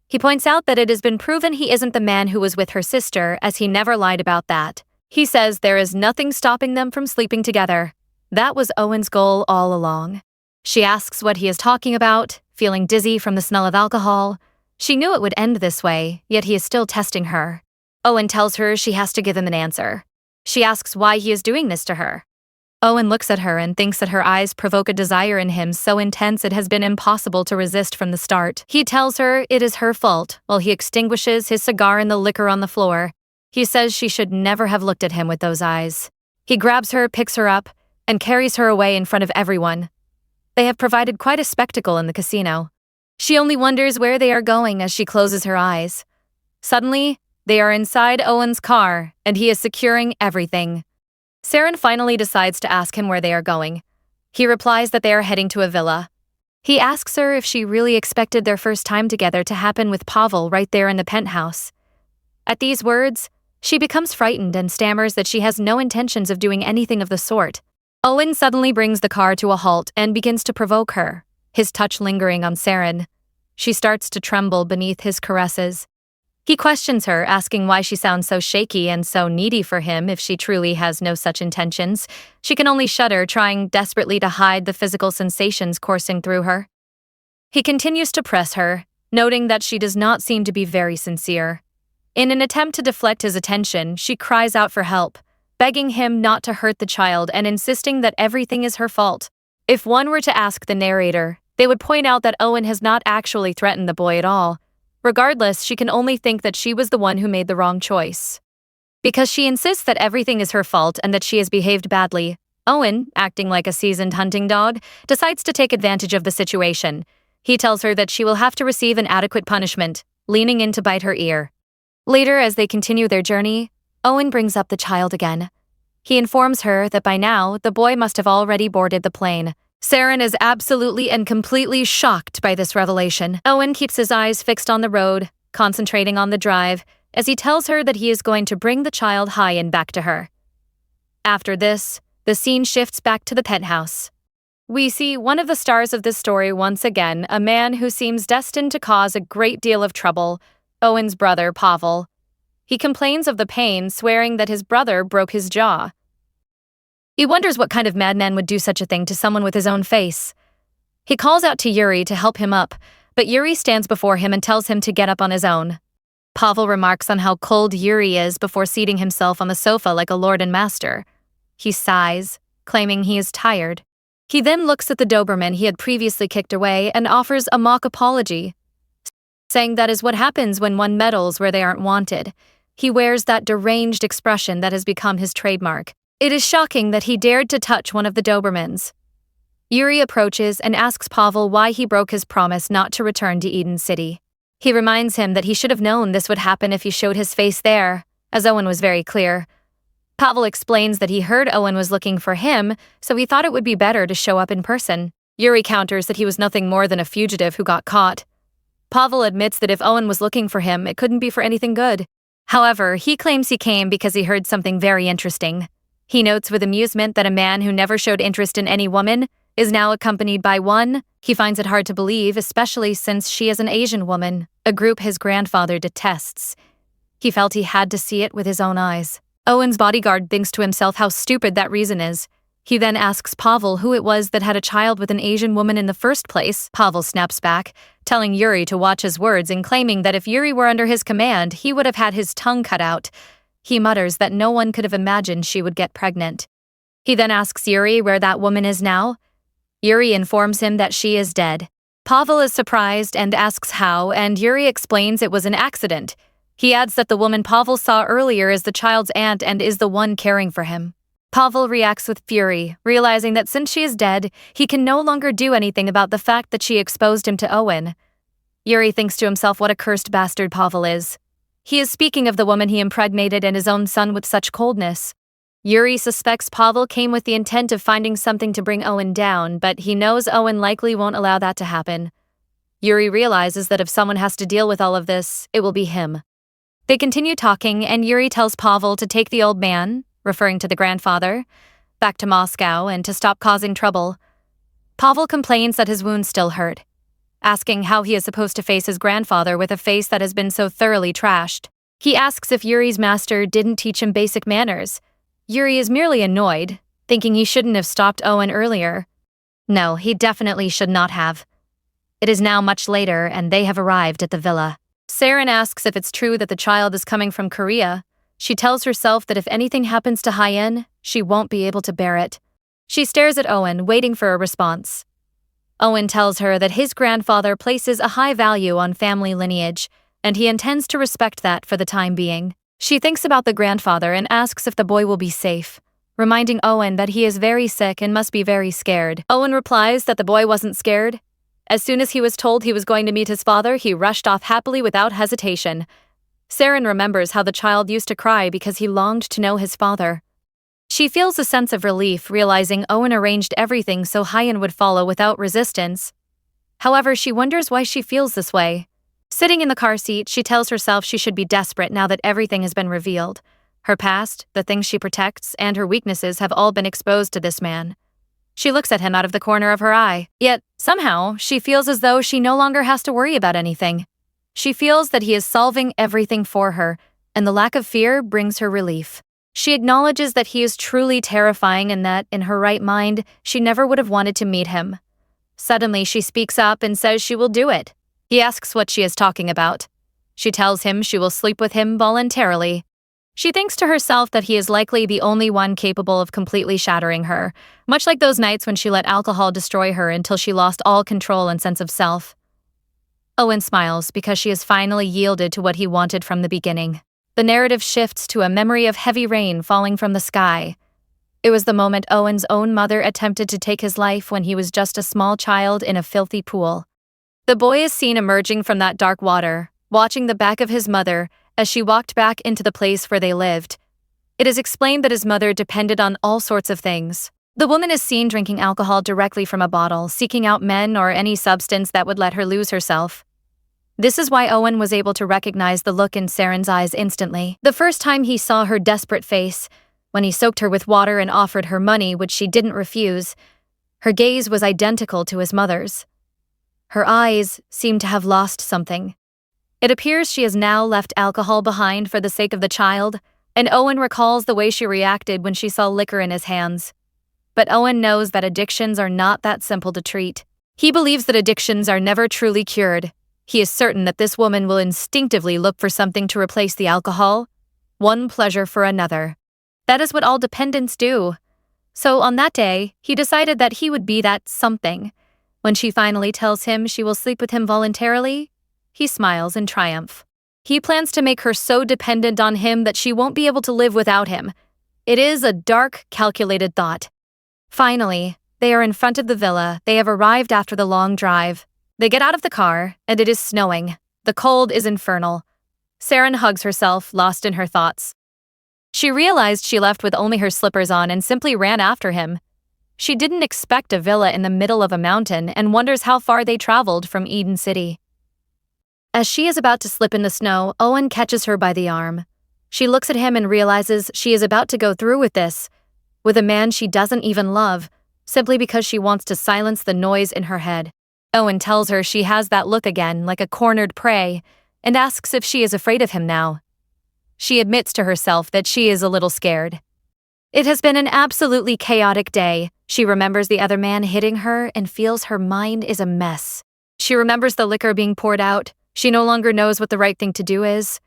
He points out that it has been proven he isn't the man who was with her sister, as he never lied about that. He says there is nothing stopping them from sleeping together. That was Owen's goal all along. She asks what he is talking about, feeling dizzy from the smell of alcohol. She knew it would end this way, yet he is still testing her. Owen tells her she has to give him an answer. She asks why he is doing this to her. Owen looks at her and thinks that her eyes provoke a desire in him so intense it has been impossible to resist from the start. He tells her it is her fault, while he extinguishes his cigar in the liquor on the floor. He says she should never have looked at him with those eyes. He grabs her, picks her up, and carries her away in front of everyone. They have provided quite a spectacle in the casino. She only wonders where they are going as she closes her eyes. Suddenly, they are inside Owen's car, and he is securing everything. Saren finally decides to ask him where they are going. He replies that they are heading to a villa. He asks her if she really expected their first time together to happen with Pavel right there in the penthouse. At these words, she becomes frightened and stammers that she has no intentions of doing anything of the sort. Owen suddenly brings the car to a halt and begins to provoke her, his touch lingering on Saren. She starts to tremble beneath his caresses. He questions her, asking why she sounds so shaky and so needy for him if she truly has no such intentions. She can only shudder, trying desperately to hide the physical sensations coursing through her. He continues to press her, noting that she does not seem to be very sincere. In an attempt to deflect his attention, she cries out for help, begging him not to hurt the child and insisting that everything is her fault. If one were to ask the narrator, they would point out that Owen has not actually threatened the boy at all. Regardless, she can only think that she was the one who made the wrong choice. Because she insists that everything is her fault and that she has behaved badly, Owen, acting like a seasoned hunting dog, decides to take advantage of the situation. He tells her that she will have to receive an adequate punishment, leaning in to bite her ear. Later, as they continue their journey, Owen brings up the child again. He informs her that by now, the boy must have already boarded the plane. Saren is absolutely and completely shocked by this revelation. Owen keeps his eyes fixed on the road, concentrating on the drive, as he tells her that he is going to bring the child high and back to her. After this, the scene shifts back to the penthouse. We see one of the stars of this story once again, a man who seems destined to cause a great deal of trouble, Owen's brother, Pavel. He complains of the pain, swearing that his brother broke his jaw. He wonders what kind of madman would do such a thing to someone with his own face. He calls out to Yuri to help him up, but Yuri stands before him and tells him to get up on his own. Pavel remarks on how cold Yuri is before seating himself on the sofa like a lord and master. He sighs, claiming he is tired. He then looks at the Doberman he had previously kicked away and offers a mock apology, saying that is what happens when one meddles where they aren't wanted. He wears that deranged expression that has become his trademark. It is shocking that he dared to touch one of the Dobermans. Yuri approaches and asks Pavel why he broke his promise not to return to Eden City. He reminds him that he should have known this would happen if he showed his face there, as Owen was very clear. Pavel explains that he heard Owen was looking for him, so he thought it would be better to show up in person. Yuri counters that he was nothing more than a fugitive who got caught. Pavel admits that if Owen was looking for him, it couldn't be for anything good. However, he claims he came because he heard something very interesting. He notes with amusement that a man who never showed interest in any woman is now accompanied by one. He finds it hard to believe, especially since she is an Asian woman, a group his grandfather detests. He felt he had to see it with his own eyes. Owen's bodyguard thinks to himself how stupid that reason is. He then asks Pavel who it was that had a child with an Asian woman in the first place. Pavel snaps back, telling Yuri to watch his words and claiming that if Yuri were under his command, he would have had his tongue cut out. He mutters that no one could have imagined she would get pregnant. He then asks Yuri where that woman is now. Yuri informs him that she is dead. Pavel is surprised and asks how, and Yuri explains it was an accident. He adds that the woman Pavel saw earlier is the child's aunt and is the one caring for him. Pavel reacts with fury, realizing that since she is dead, he can no longer do anything about the fact that she exposed him to Owen. Yuri thinks to himself what a cursed bastard Pavel is. He is speaking of the woman he impregnated and his own son with such coldness. Yuri suspects Pavel came with the intent of finding something to bring Owen down, but he knows Owen likely won't allow that to happen. Yuri realizes that if someone has to deal with all of this, it will be him. They continue talking, and Yuri tells Pavel to take the old man, referring to the grandfather, back to Moscow and to stop causing trouble. Pavel complains that his wounds still hurt, asking how he is supposed to face his grandfather with a face that has been so thoroughly trashed. He asks if Yuri's master didn't teach him basic manners. Yuri is merely annoyed, thinking he shouldn't have stopped Owen earlier. No, he definitely should not have. It is now much later, and they have arrived at the villa. Saren asks if it's true that the child is coming from Korea. She tells herself that if anything happens to Hyen, she won't be able to bear it. She stares at Owen, waiting for a response. Owen tells her that his grandfather places a high value on family lineage, and he intends to respect that for the time being. She thinks about the grandfather and asks if the boy will be safe, reminding Owen that he is very sick and must be very scared. Owen replies that the boy wasn't scared. As soon as he was told he was going to meet his father, he rushed off happily without hesitation. Saren remembers how the child used to cry because he longed to know his father. She feels a sense of relief, realizing Owen arranged everything so Hyen would follow without resistance. However, she wonders why she feels this way. Sitting in the car seat, she tells herself she should be desperate now that everything has been revealed. Her past, the things she protects, and her weaknesses have all been exposed to this man. She looks at him out of the corner of her eye. Yet, somehow, she feels as though she no longer has to worry about anything. She feels that he is solving everything for her, and the lack of fear brings her relief. She acknowledges that he is truly terrifying and that, in her right mind, she never would have wanted to meet him. Suddenly, she speaks up and says she will do it. He asks what she is talking about. She tells him she will sleep with him voluntarily. She thinks to herself that he is likely the only one capable of completely shattering her, much like those nights when she let alcohol destroy her until she lost all control and sense of self. Owen smiles because she has finally yielded to what he wanted from the beginning. The narrative shifts to a memory of heavy rain falling from the sky. It was the moment Owen's own mother attempted to take his life when he was just a small child in a filthy pool. The boy is seen emerging from that dark water, watching the back of his mother as she walked back into the place where they lived. It is explained that his mother depended on all sorts of things. The woman is seen drinking alcohol directly from a bottle, seeking out men or any substance that would let her lose herself. This is why Owen was able to recognize the look in Saren's eyes instantly. The first time he saw her desperate face, when he soaked her with water and offered her money, which she didn't refuse, her gaze was identical to his mother's. Her eyes seemed to have lost something. It appears she has now left alcohol behind for the sake of the child, and Owen recalls the way she reacted when she saw liquor in his hands. But Owen knows that addictions are not that simple to treat. He believes that addictions are never truly cured. He is certain that this woman will instinctively look for something to replace the alcohol, one pleasure for another. That is what all dependents do. So on that day, he decided that he would be that something. When she finally tells him she will sleep with him voluntarily, he smiles in triumph. He plans to make her so dependent on him that she won't be able to live without him. It is a dark, calculated thought. Finally, they are in front of the villa. They have arrived after the long drive. They get out of the car, and it is snowing. The cold is infernal. Saren hugs herself, lost in her thoughts. She realized she left with only her slippers on and simply ran after him. She didn't expect a villa in the middle of a mountain and wonders how far they traveled from Eden City. As she is about to slip in the snow, Owen catches her by the arm. She looks at him and realizes she is about to go through with this, with a man she doesn't even love, simply because she wants to silence the noise in her head. Owen tells her she has that look again, like a cornered prey, and asks if she is afraid of him now. She admits to herself that she is a little scared. It has been an absolutely chaotic day. She remembers the other man hitting her and feels her mind is a mess. She remembers the liquor being poured out. She no longer knows what the right thing to do is.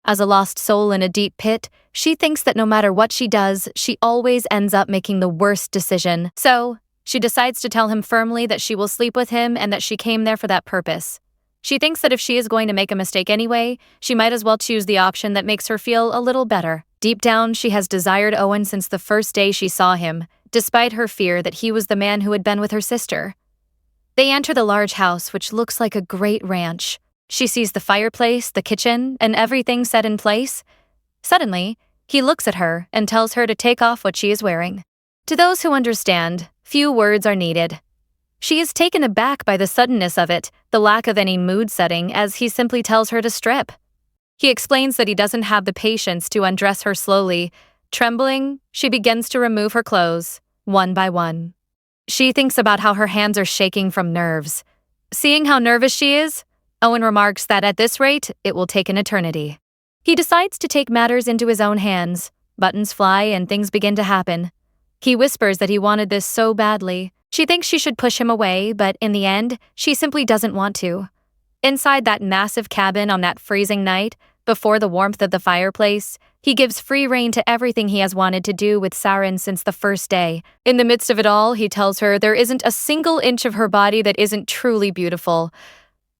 As a lost soul in a deep pit, she thinks that no matter what she does, she always ends up making the worst decision. So, she decides to tell him firmly that she will sleep with him and that she came there for that purpose. She thinks that if she is going to make a mistake anyway, she might as well choose the option that makes her feel a little better. Deep down, she has desired Owen since the first day she saw him, despite her fear that he was the man who had been with her sister. They enter the large house, which looks like a great ranch. She sees the fireplace, the kitchen, and everything set in place. Suddenly, he looks at her and tells her to take off what she is wearing. To those who understand, few words are needed. She is taken aback by the suddenness of it, the lack of any mood setting, as he simply tells her to strip. He explains that he doesn't have the patience to undress her slowly. Trembling, she begins to remove her clothes, one by one. She thinks about how her hands are shaking from nerves. Seeing how nervous she is, Owen remarks that at this rate, it will take an eternity. He decides to take matters into his own hands. Buttons fly and things begin to happen. He whispers that he wanted this so badly. She thinks she should push him away, but in the end, she simply doesn't want to. Inside that massive cabin on that freezing night, before the warmth of the fireplace, he gives free rein to everything he has wanted to do with Saren since the first day. In the midst of it all, he tells her there isn't a single inch of her body that isn't truly beautiful.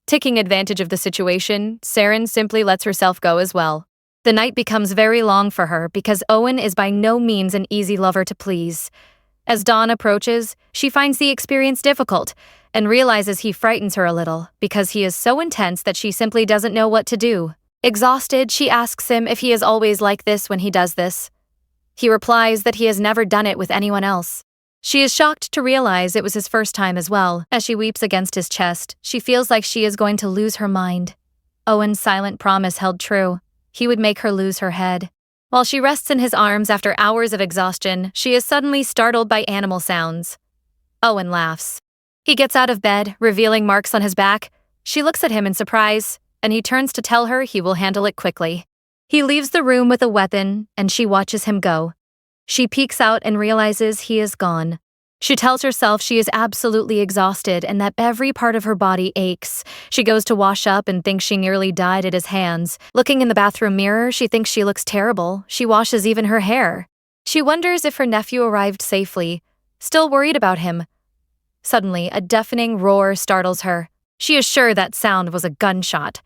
Taking advantage of the situation, Saren simply lets herself go as well. The night becomes very long for her because Owen is by no means an easy lover to please. As dawn approaches, she finds the experience difficult and realizes he frightens her a little because he is so intense that she simply doesn't know what to do. Exhausted, she asks him if he is always like this when he does this. He replies that he has never done it with anyone else. She is shocked to realize it was his first time as well. As she weeps against his chest, she feels like she is going to lose her mind. Owen's silent promise held true. He would make her lose her head. While she rests in his arms after hours of exhaustion, she is suddenly startled by animal sounds. Owen laughs. He gets out of bed, revealing marks on his back. She looks at him in surprise, and he turns to tell her he will handle it quickly. He leaves the room with a weapon, and she watches him go. She peeks out and realizes he is gone. She tells herself she is absolutely exhausted and that every part of her body aches. She goes to wash up and thinks she nearly died at his hands. Looking in the bathroom mirror, she thinks she looks terrible. She washes even her hair. She wonders if her nephew arrived safely, still worried about him. Suddenly, a deafening roar startles her. She is sure that sound was a gunshot.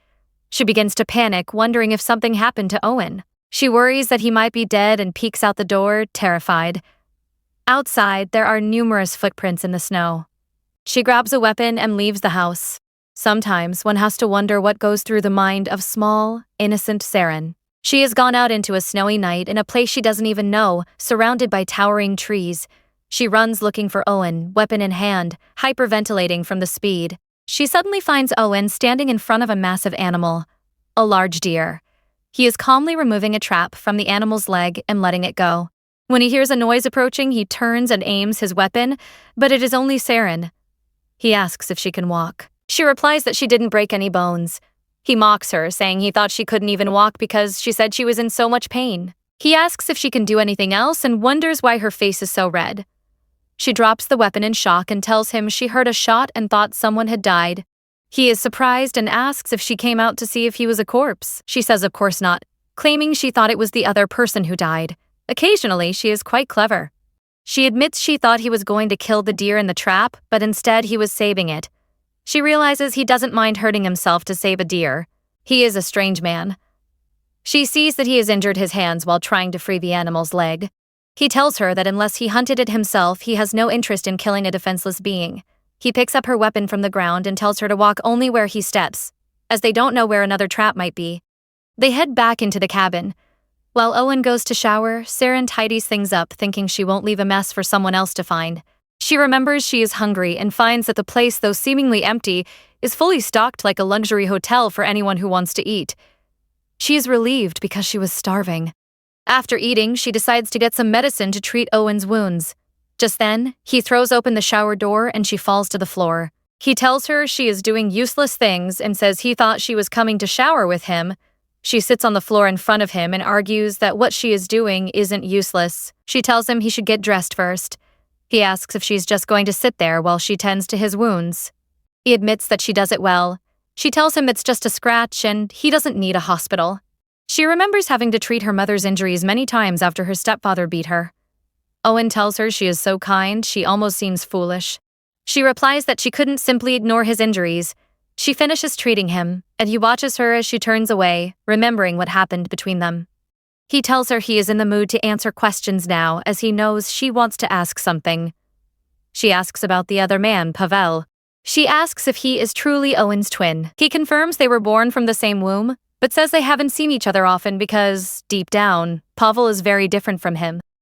She begins to panic, wondering if something happened to Owen. She worries that he might be dead and peeks out the door, terrified. Outside, there are numerous footprints in the snow. She grabs a weapon and leaves the house. Sometimes one has to wonder what goes through the mind of small, innocent Saren. She has gone out into a snowy night in a place she doesn't even know, surrounded by towering trees. She runs looking for Owen, weapon in hand, hyperventilating from the speed. She suddenly finds Owen standing in front of a massive animal, a large deer. He is calmly removing a trap from the animal's leg and letting it go. When he hears a noise approaching, he turns and aims his weapon, but it is only Saren. He asks if she can walk. She replies that she didn't break any bones. He mocks her, saying he thought she couldn't even walk because she said she was in so much pain. He asks if she can do anything else and wonders why her face is so red. She drops the weapon in shock and tells him she heard a shot and thought someone had died. He is surprised and asks if she came out to see if he was a corpse. She says of course not, claiming she thought it was the other person who died. Occasionally, she is quite clever. She admits she thought he was going to kill the deer in the trap, but instead he was saving it. She realizes he doesn't mind hurting himself to save a deer. He is a strange man. She sees that he has injured his hands while trying to free the animal's leg. He tells her that unless he hunted it himself, he has no interest in killing a defenseless being. He picks up her weapon from the ground and tells her to walk only where he steps, as they don't know where another trap might be. They head back into the cabin. While Owen goes to shower, Saren tidies things up, thinking she won't leave a mess for someone else to find. She remembers she is hungry and finds that the place, though seemingly empty, is fully stocked like a luxury hotel for anyone who wants to eat. She is relieved because she was starving. After eating, she decides to get some medicine to treat Owen's wounds. Just then, he throws open the shower door and she falls to the floor. He tells her she is doing useless things and says he thought she was coming to shower with him. She sits on the floor in front of him and argues that what she is doing isn't useless. She tells him he should get dressed first. He asks if she's just going to sit there while she tends to his wounds. He admits that she does it well. She tells him it's just a scratch and he doesn't need a hospital. She remembers having to treat her mother's injuries many times after her stepfather beat her. Owen tells her she is so kind, she almost seems foolish. She replies that she couldn't simply ignore his injuries. She finishes treating him, and he watches her as she turns away, remembering what happened between them. He tells her he is in the mood to answer questions now, as he knows she wants to ask something. She asks about the other man, Pavel. She asks if he is truly Owen's twin. He confirms they were born from the same womb, but says they haven't seen each other often because, deep down, Pavel is very different from him.